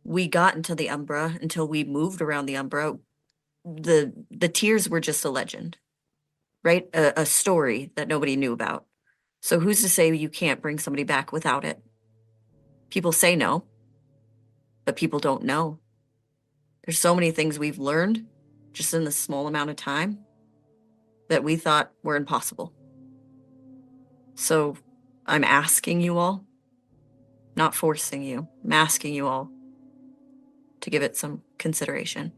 we got into the Umbra, until we moved around the Umbra, the tears were just a legend, right? A story that nobody knew about. So who's to say you can't bring somebody back without it? People say no, but people don't know. There's so many things we've learned just in this small amount of time that we thought were impossible. So I'm asking you all, not forcing you, I'm asking you all to give it some consideration.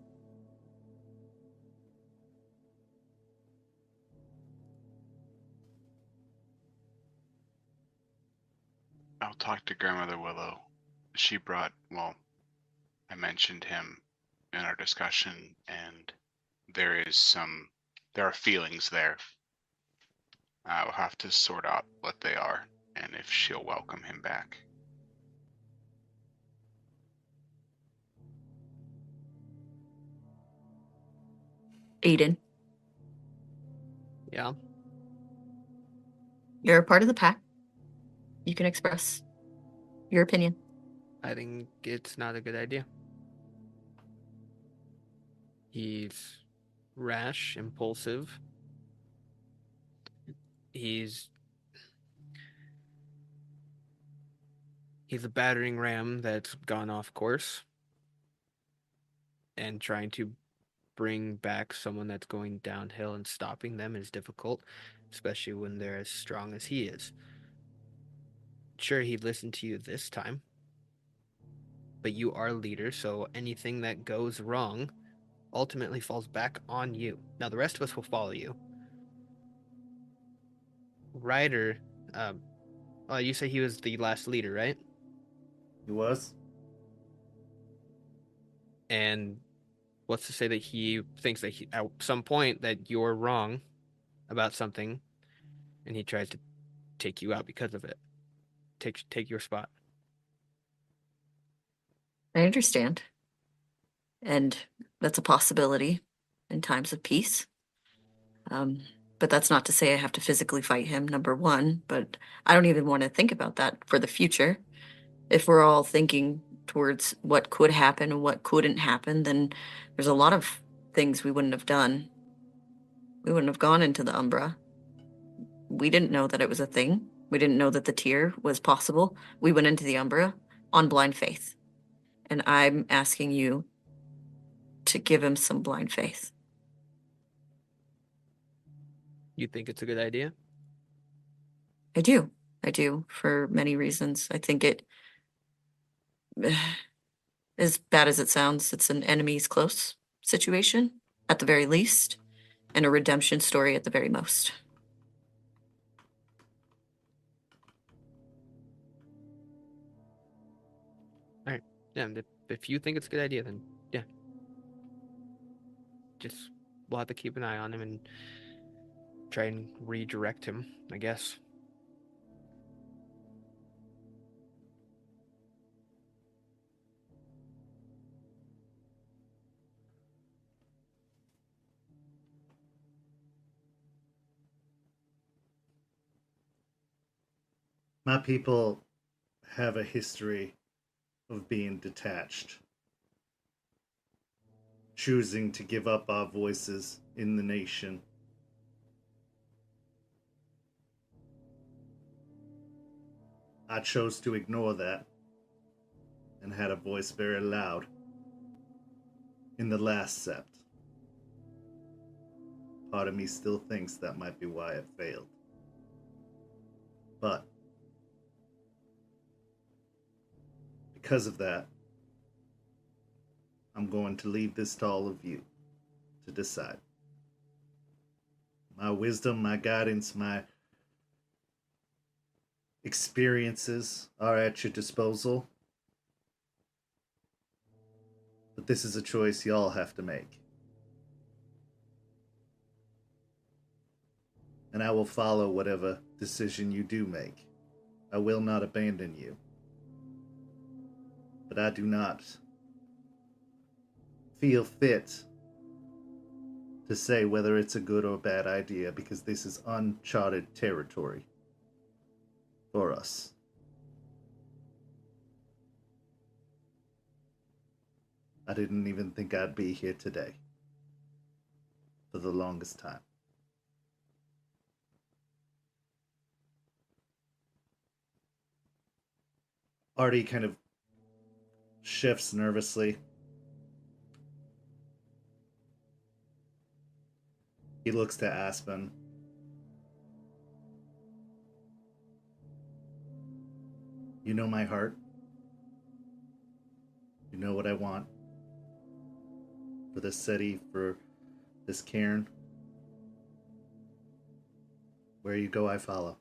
I'll talk to Grandmother Willow. She brought, well, I mentioned him in our discussion, and there are feelings there. I'll have to sort out what they are and if she'll welcome him back. Aiden, Yeah. you're a part of the pack. You can express your opinion. I think it's not a good idea. He's rash, impulsive. He's a battering ram that's gone off course. And trying to bring back someone that's going downhill and stopping them is difficult, especially when they're as strong as he is. Sure, he listened to you this time, but you are leader, so anything that goes wrong ultimately falls back on you. Now, the rest of us will follow you. Ryder, you say he was the last leader, right? He was? And what's to say that he thinks that at some point that you're wrong about something, and he tries to take you out because of it. Take your spot. I understand. And that's a possibility in times of peace. But that's not to say I have to physically fight him, number one, but I don't even want to think about that for the future. If we're all thinking towards what could happen and what couldn't happen, then there's a lot of things we wouldn't have done. We wouldn't have gone into the Umbra. We didn't know that it was a thing. We didn't know that the tier was possible. We went into the Umbra on blind faith. And I'm asking you to give him some blind faith. You think it's a good idea? I do. I do, for many reasons. I think it, as bad as it sounds, it's an enemies close situation at the very least, and a redemption story at the very most. All right. Yeah, if you think it's a good idea, then yeah. Just we'll have to keep an eye on him and try and redirect him, I guess. My people have a history of being detached, choosing to give up our voices in the nation. I chose to ignore that and had a voice very loud in the last sept. Part of me still thinks that might be why it failed. But because of that, I'm going to leave this to all of you to decide. My wisdom, my guidance, my experiences are at your disposal. But this is a choice y'all have to make. And I will follow whatever decision you do make. I will not abandon you. but I do not feel fit to say whether it's a good or bad idea, because this is uncharted territory for us. I didn't even think I'd be here today for the longest time. Artie kind of shifts nervously. He looks to Aspen. You know my heart. You know what I want for this city, for this cairn. Where you go, I follow.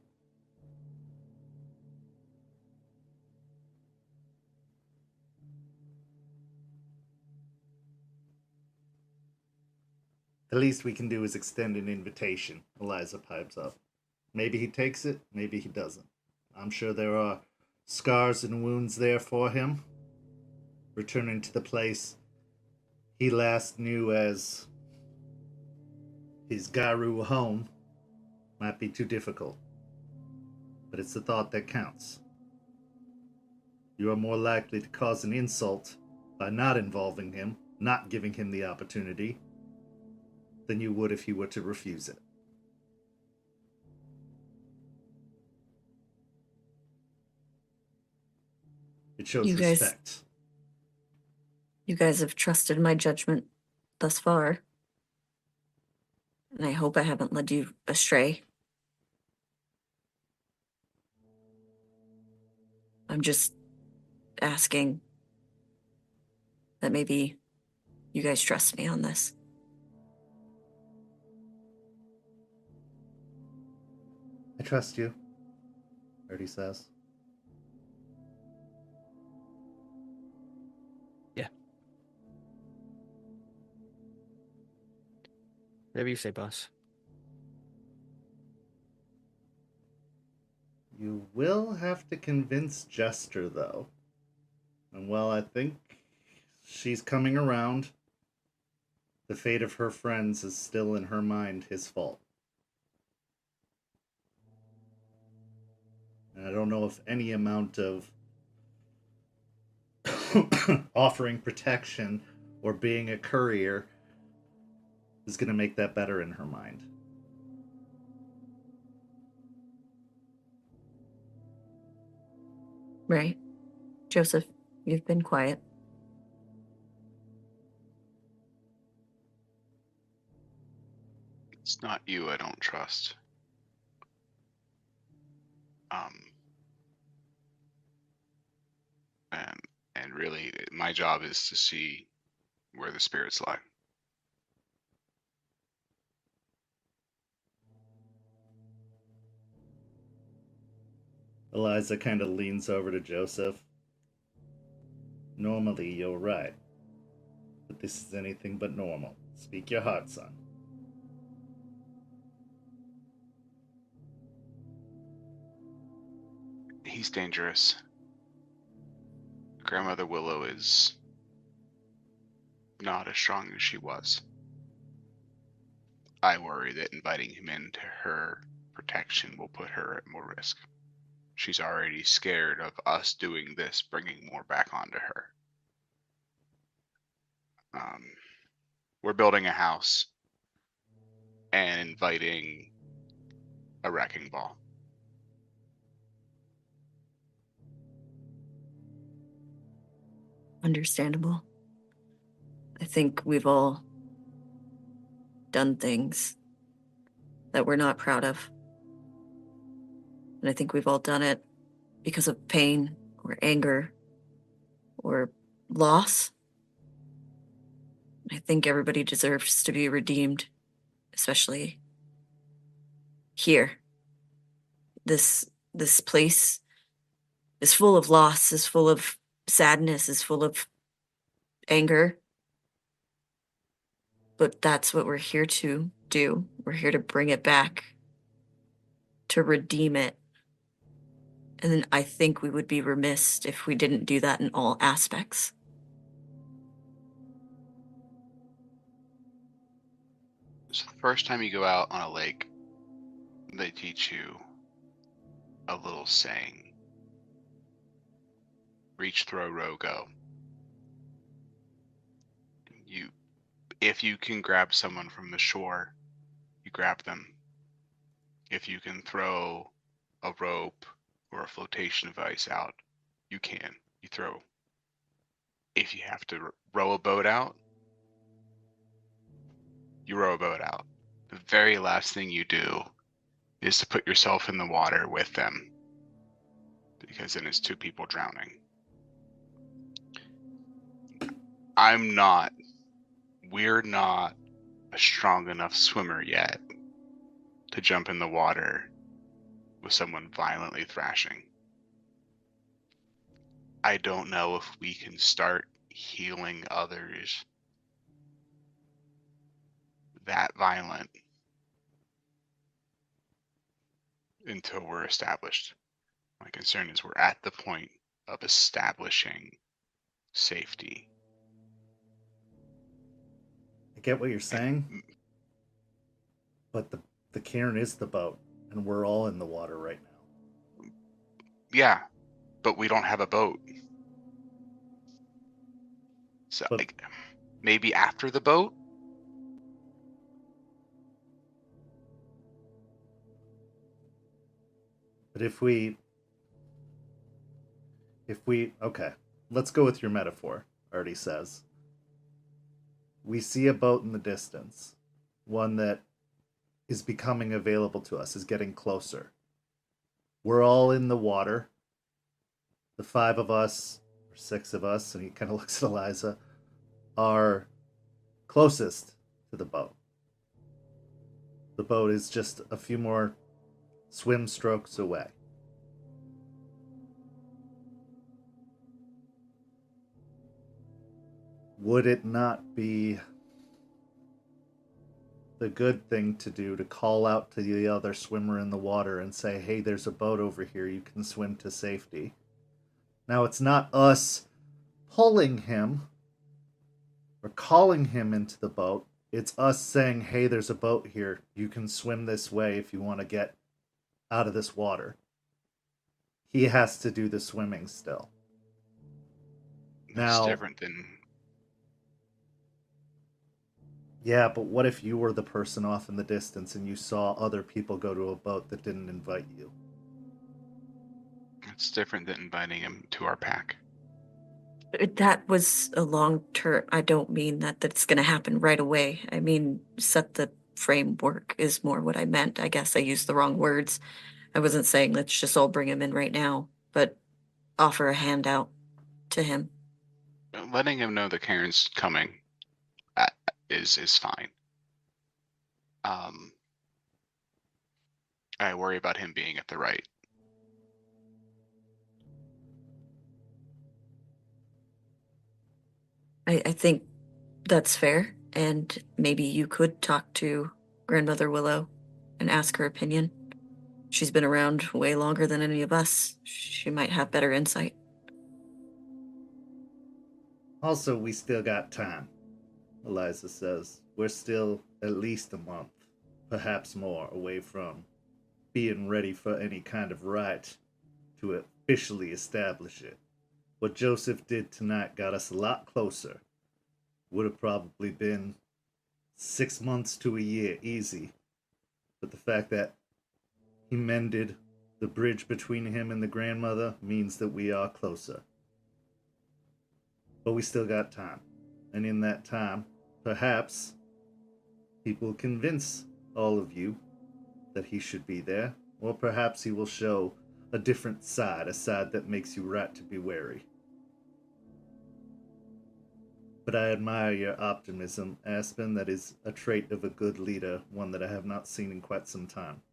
The least we can do is extend an invitation, Eliza pipes up. Maybe he takes it, maybe he doesn't. I'm sure there are scars and wounds there for him. Returning to the place he last knew as his Garu home might be too difficult. But it's the thought that counts. You are more likely to cause an insult by not involving him, not giving him the opportunity, than you would if you were to refuse it. It shows respect. You guys have trusted my judgment thus far. And I hope I haven't led you astray. I'm just asking that maybe you guys trust me on this. I trust you, Artie says. Yeah. Whatever you say, boss. You will have to convince Jester, though. And while I think she's coming around, the fate of her friends is still in her mind his fault. And I don't know if any amount of offering protection or being a courier is going to make that better in her mind. Right. Joseph, you've been quiet. It's not you I don't trust. And really, my job is to see where the spirits lie. Eliza kind of leans over to Joseph. Normally, you're right. But this is anything but normal. Speak your heart, son. He's dangerous. Grandmother Willow is not as strong as she was. I worry that inviting him into her protection will put her at more risk. She's already scared of us doing this, bringing more back onto her. We're building a house and inviting a wrecking ball. Understandable. I think we've all done things that we're not proud of. And I think we've all done it because of pain or anger or loss. I think everybody deserves to be redeemed, especially here. This place is full of loss, is full of sadness, is full of anger. But that's what we're here to do. We're here to bring it back, to redeem it, And then I think we would be remiss if we didn't do that in all aspects. So the first time you go out on a lake, they teach you a little saying. Reach, throw, row, go. If you can grab someone from the shore, you grab them. If you can throw a rope or a flotation device out, you can. You throw. If you have to row a boat out, you row a boat out. The very last thing you do is to put yourself in the water with them, because then it's two people drowning. We're not a strong enough swimmer yet to jump in the water with someone violently thrashing. I don't know if we can start healing others that violent until we're established. My concern is we're at the point of establishing safety. I get what you're saying, but the cairn is the boat, and we're all in the water right now. Yeah, but we don't have a boat. So maybe after the boat? But if we okay, let's go with your metaphor, Artie says. We see a boat in the distance, one that is becoming available to us, is getting closer. We're all in the water. The 5 of us, or 6 of us, and he kind of looks at Eliza, are closest to the boat. The boat is just a few more swim strokes away. Would it not be the good thing to do to call out to the other swimmer in the water and say, hey, there's a boat over here, you can swim to safety? Now, it's not us pulling him or calling him into the boat. It's us saying, hey, there's a boat here, you can swim this way if you want to get out of this water. He has to do the swimming still. That's Now, different than... Yeah, but what if you were the person off in the distance and you saw other people go to a boat that didn't invite you? It's different than inviting him to our pack. That was a long term. I don't mean that's going to happen right away. I mean, set the framework is more what I meant. I guess I used the wrong words. I wasn't saying let's just all bring him in right now, but offer a handout to him. Letting him know that Karen's coming is fine. I worry about him being at the right. I think that's fair, and maybe you could talk to Grandmother Willow and ask her opinion. She's been around way longer than any of us. She might have better insight. Also, we still got time, Eliza says. We're still at least a month, perhaps more, away from being ready for any kind of right to officially establish it. What Joseph did tonight got us a lot closer. Would have probably been 6 months to a year, easy. But the fact that he mended the bridge between him and the grandmother means that we are closer. But we still got time. And in that time, perhaps he will convince all of you that he should be there. Or perhaps he will show a different side, a side that makes you right to be wary. But I admire your optimism, Aspen. That is a trait of a good leader, one that I have not seen in quite some time.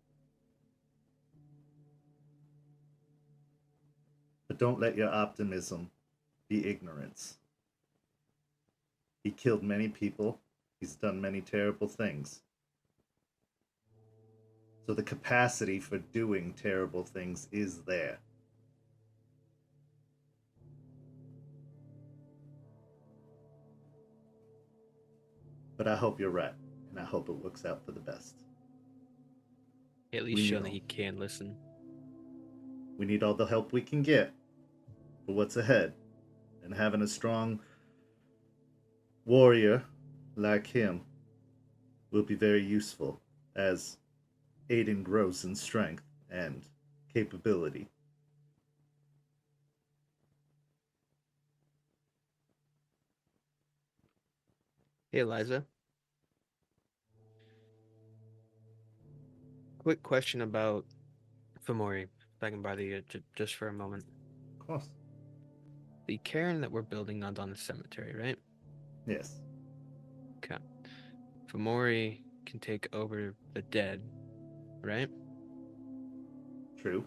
But don't let your optimism be ignorance. He killed many people. He's done many terrible things. So the capacity for doing terrible things is there. But I hope you're right, and I hope it works out for the best. At least show that he can listen. We need all the help we can get for what's ahead, and having a strong warrior like him will be very useful as Aiden grows in strength and capability. Hey, Eliza. Quick question about Fomori, if I can bother you just for a moment. Of course. The cairn that we're building on the cemetery, right? Yes. Okay. Fomori can take over the dead, right? True.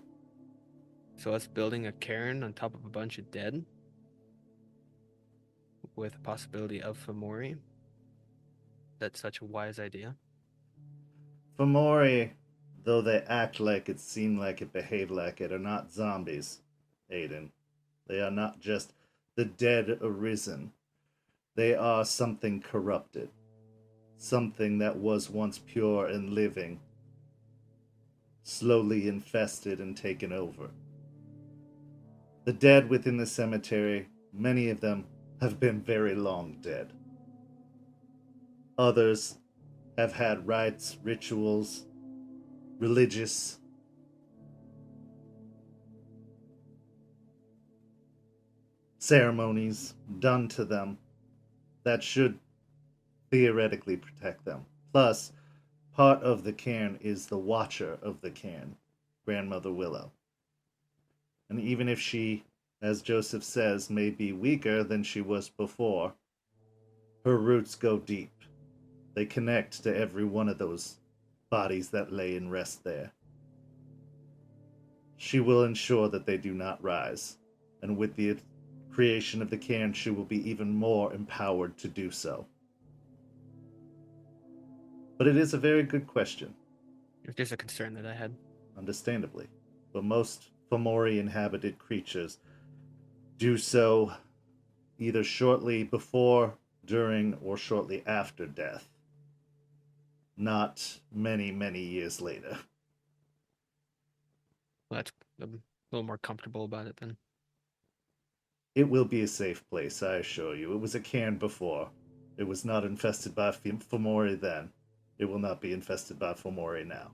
So us building a cairn on top of a bunch of dead with a possibility of Fomori, that's such a wise idea. Fomori, though they act like it, seem like it, behave like it, are not zombies, Aiden. They are not just the dead arisen. They are something corrupted. Something that was once pure and living, slowly infested and taken over. The dead within the cemetery, many of them have been very long dead. Others have had rites, rituals, religious ceremonies done to them that should theoretically protect them. Plus, part of the cairn is the watcher of the cairn, Grandmother Willow. And even if she, as Joseph says, may be weaker than she was before, her roots go deep. They connect to every one of those bodies that lay in rest there. She will ensure that they do not rise, and with the creation of the cairn, she will be even more empowered to do so. But it is a very good question. If there's a concern that I had. Understandably. But most Fomori inhabited creatures do so either shortly before, during, or shortly after death. Not many, many years later. Well, that's a little more comfortable about it then. It will be a safe place, I assure you. It was a cairn before. It was not infested by Fomori then. It will not be infested by Fomori now.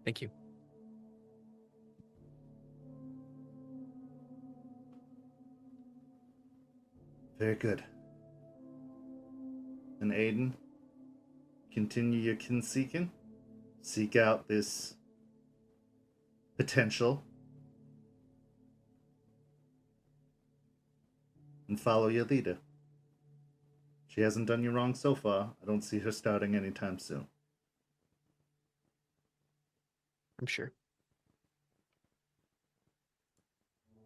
Thank you. Very good. And Aiden, continue your kin seeking. Seek out this potential. And follow your leader. She hasn't done you wrong so far. I don't see her starting anytime soon. I'm sure.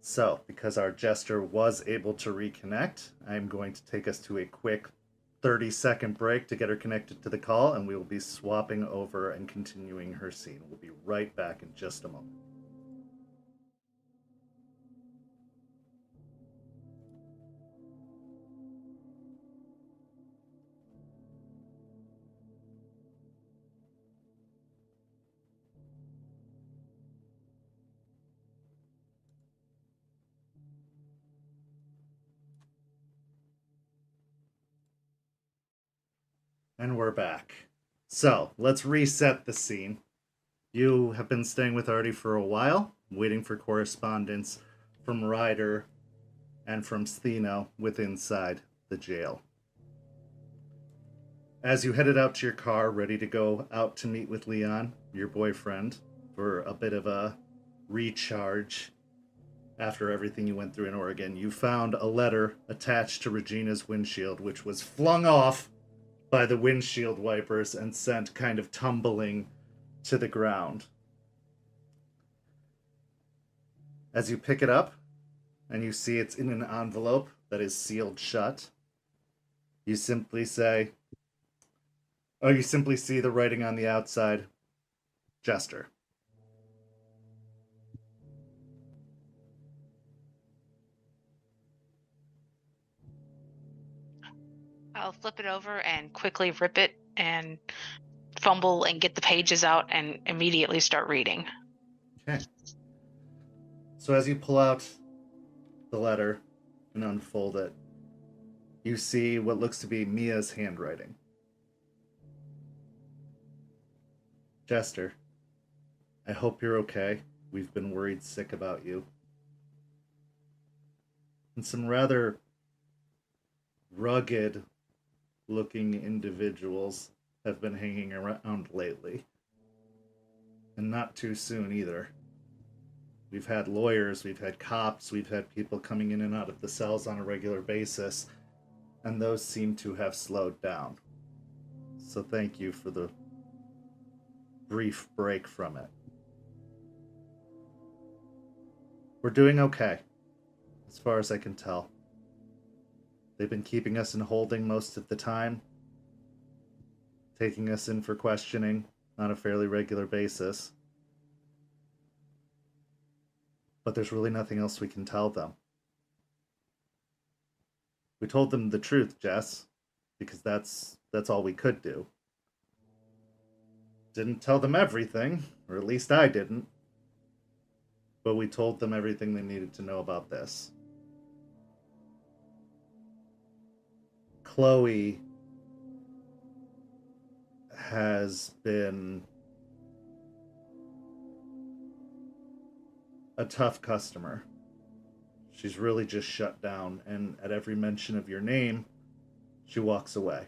So, because our Jester was able to reconnect, I'm going to take us to a quick 30-second break to get her connected to the call, and we will be swapping over and continuing her scene. We'll be right back in just a moment. And we're back. So, let's reset the scene. You have been staying with Artie for a while, waiting for correspondence from Ryder and from Stheno with inside the jail. As you headed out to your car, ready to go out to meet with Leon, your boyfriend, for a bit of a recharge after everything you went through in Oregon, you found a letter attached to Regina's windshield, which was flung off by the windshield wipers and sent kind of tumbling to the ground. As you pick it up and you see it's in an envelope that is sealed shut, you simply see the writing on the outside, Jester. I'll flip it over and quickly rip it and fumble and get the pages out and immediately start reading. Okay. So as you pull out the letter and unfold it, you see what looks to be Mia's handwriting. Jester, I hope you're okay. We've been worried sick about you. And some rather rugged looking individuals have been hanging around lately. And not too soon either. We've had lawyers, we've had cops, we've had people coming in and out of the cells on a regular basis, and those seem to have slowed down. So thank you for the brief break from it. We're doing okay, as far as I can tell. They've been keeping us in holding most of the time, taking us in for questioning on a fairly regular basis. But there's really nothing else we can tell them. We told them the truth, Jess, because that's all we could do. Didn't tell them everything, or at least I didn't. But we told them everything they needed to know about this. Chloe has been a tough customer. She's really just shut down, and at every mention of your name, she walks away.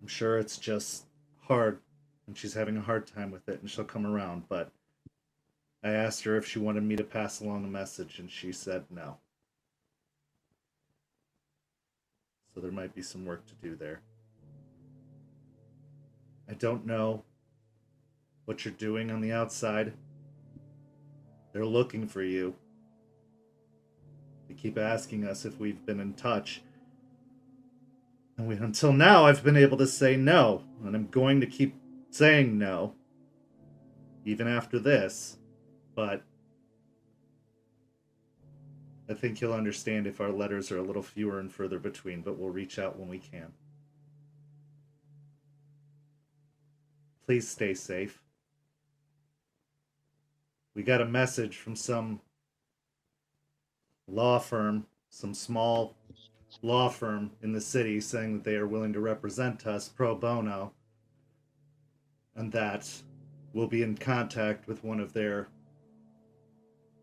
I'm sure it's just hard, and she's having a hard time with it, and she'll come around, but I asked her if she wanted me to pass along a message, and she said no. So there might be some work to do there. I don't know what you're doing on the outside. They're looking for you. They keep asking us if we've been in touch. And until now, I've been able to say no. And I'm going to keep saying no. Even after this. But I think you'll understand if our letters are a little fewer and further between, but we'll reach out when we can. Please stay safe. We got a message from some law firm, some small law firm in the city saying that they are willing to represent us pro bono, and that we'll be in contact with one of their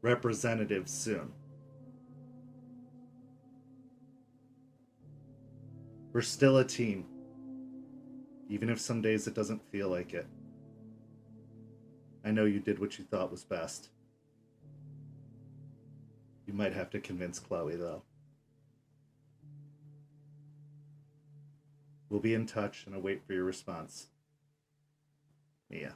representatives soon. We're still a team, even if some days it doesn't feel like it. I know you did what you thought was best. You might have to convince Chloe, though. We'll be in touch and I'll wait for your response. Mia.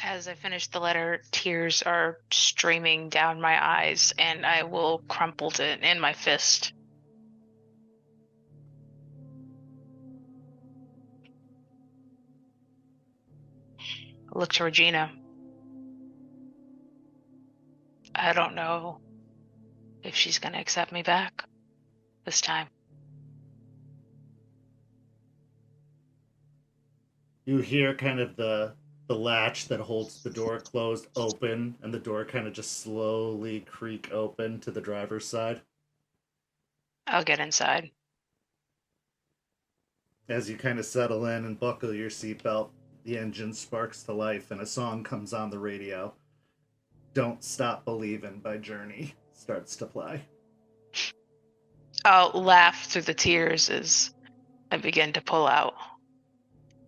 As I finish the letter, tears are streaming down my eyes, and I will crumple it in my fist. Look to Regina. I don't know if she's going to accept me back this time. You hear kind of the latch that holds the door closed open, and the door kind of just slowly creak open to the driver's side. I'll get inside. As you kind of settle in and buckle your seatbelt, the engine sparks to life and a song comes on the radio. Don't Stop Believin' by Journey starts to play. I'll laugh through the tears as I begin to pull out.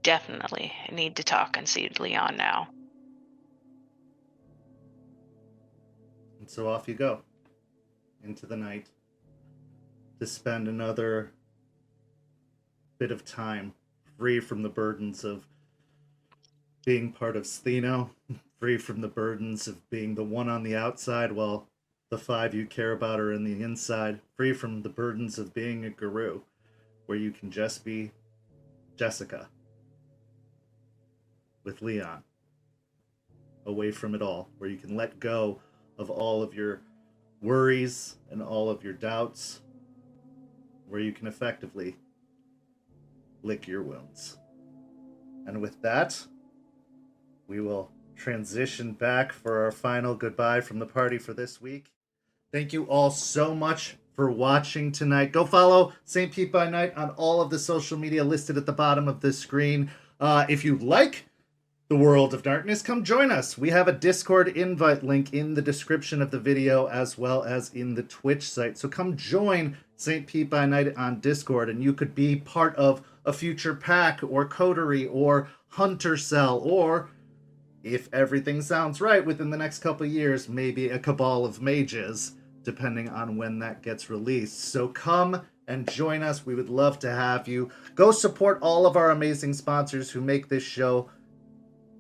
Definitely need to talk and see Leon now. And so off you go into the night to spend another bit of time free from the burdens of being part of Stheno, free from the burdens of being the one on the outside while the five you care about are in the inside, free from the burdens of being a guru, where you can just be Jessica with Leon away from it all, where you can let go of all of your worries and all of your doubts, where you can effectively lick your wounds. And with that, we will transition back for our final goodbye from the party for this week. Thank you all so much for watching tonight. Go follow St. Pete by Night on all of the social media listed at the bottom of the screen. If you like the World of Darkness, come join us. We have a Discord invite link in the description of the video as well as in the Twitch site. So come join St. Pete by Night on Discord, and you could be part of a future pack or coterie or hunter cell, or if everything sounds right within the next couple of years, maybe a cabal of mages, depending on when that gets released. So come and join us. We would love to have you. Go support all of our amazing sponsors who make this show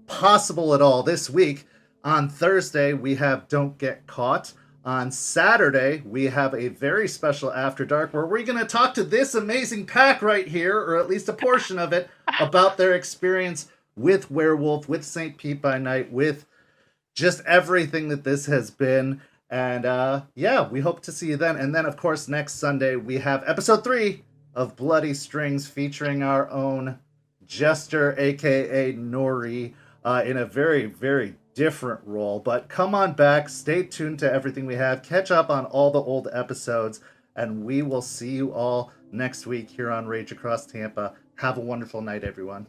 possible at all. This week, on Thursday, we have Don't Get Caught. On Saturday, we have a very special After Dark where we're going to talk to this amazing pack right here, or at least a portion of it, about their experience with Werewolf, with St. Pete by Night, with just everything that this has been. And yeah, we hope to see you then. And then, of course, next Sunday, we have episode 3 of Bloody Strings featuring our own Jester, a.k.a. Noree, in a very, very different role. But come on back, stay tuned to everything we have, catch up on all the old episodes, and we will see you all next week here on Rage Across Tampa. Have a wonderful night, everyone.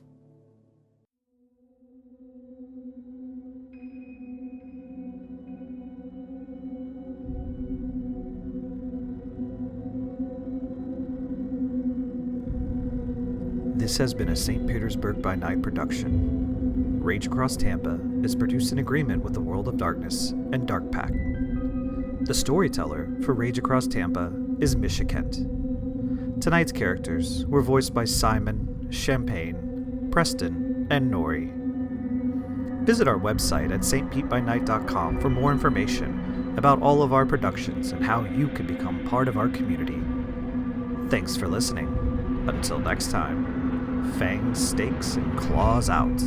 This has been a St. Petersburg by Night production. Rage Across Tampa is produced in agreement with the World of Darkness and Dark Pact. The storyteller for Rage Across Tampa is Misha Kent. Tonight's characters were voiced by Simon, Champagne, Preston, and Noree. Visit our website at stpetbynight.com for more information about all of our productions and how you can become part of our community. Thanks for listening. Until next time, fangs, stakes, and claws out.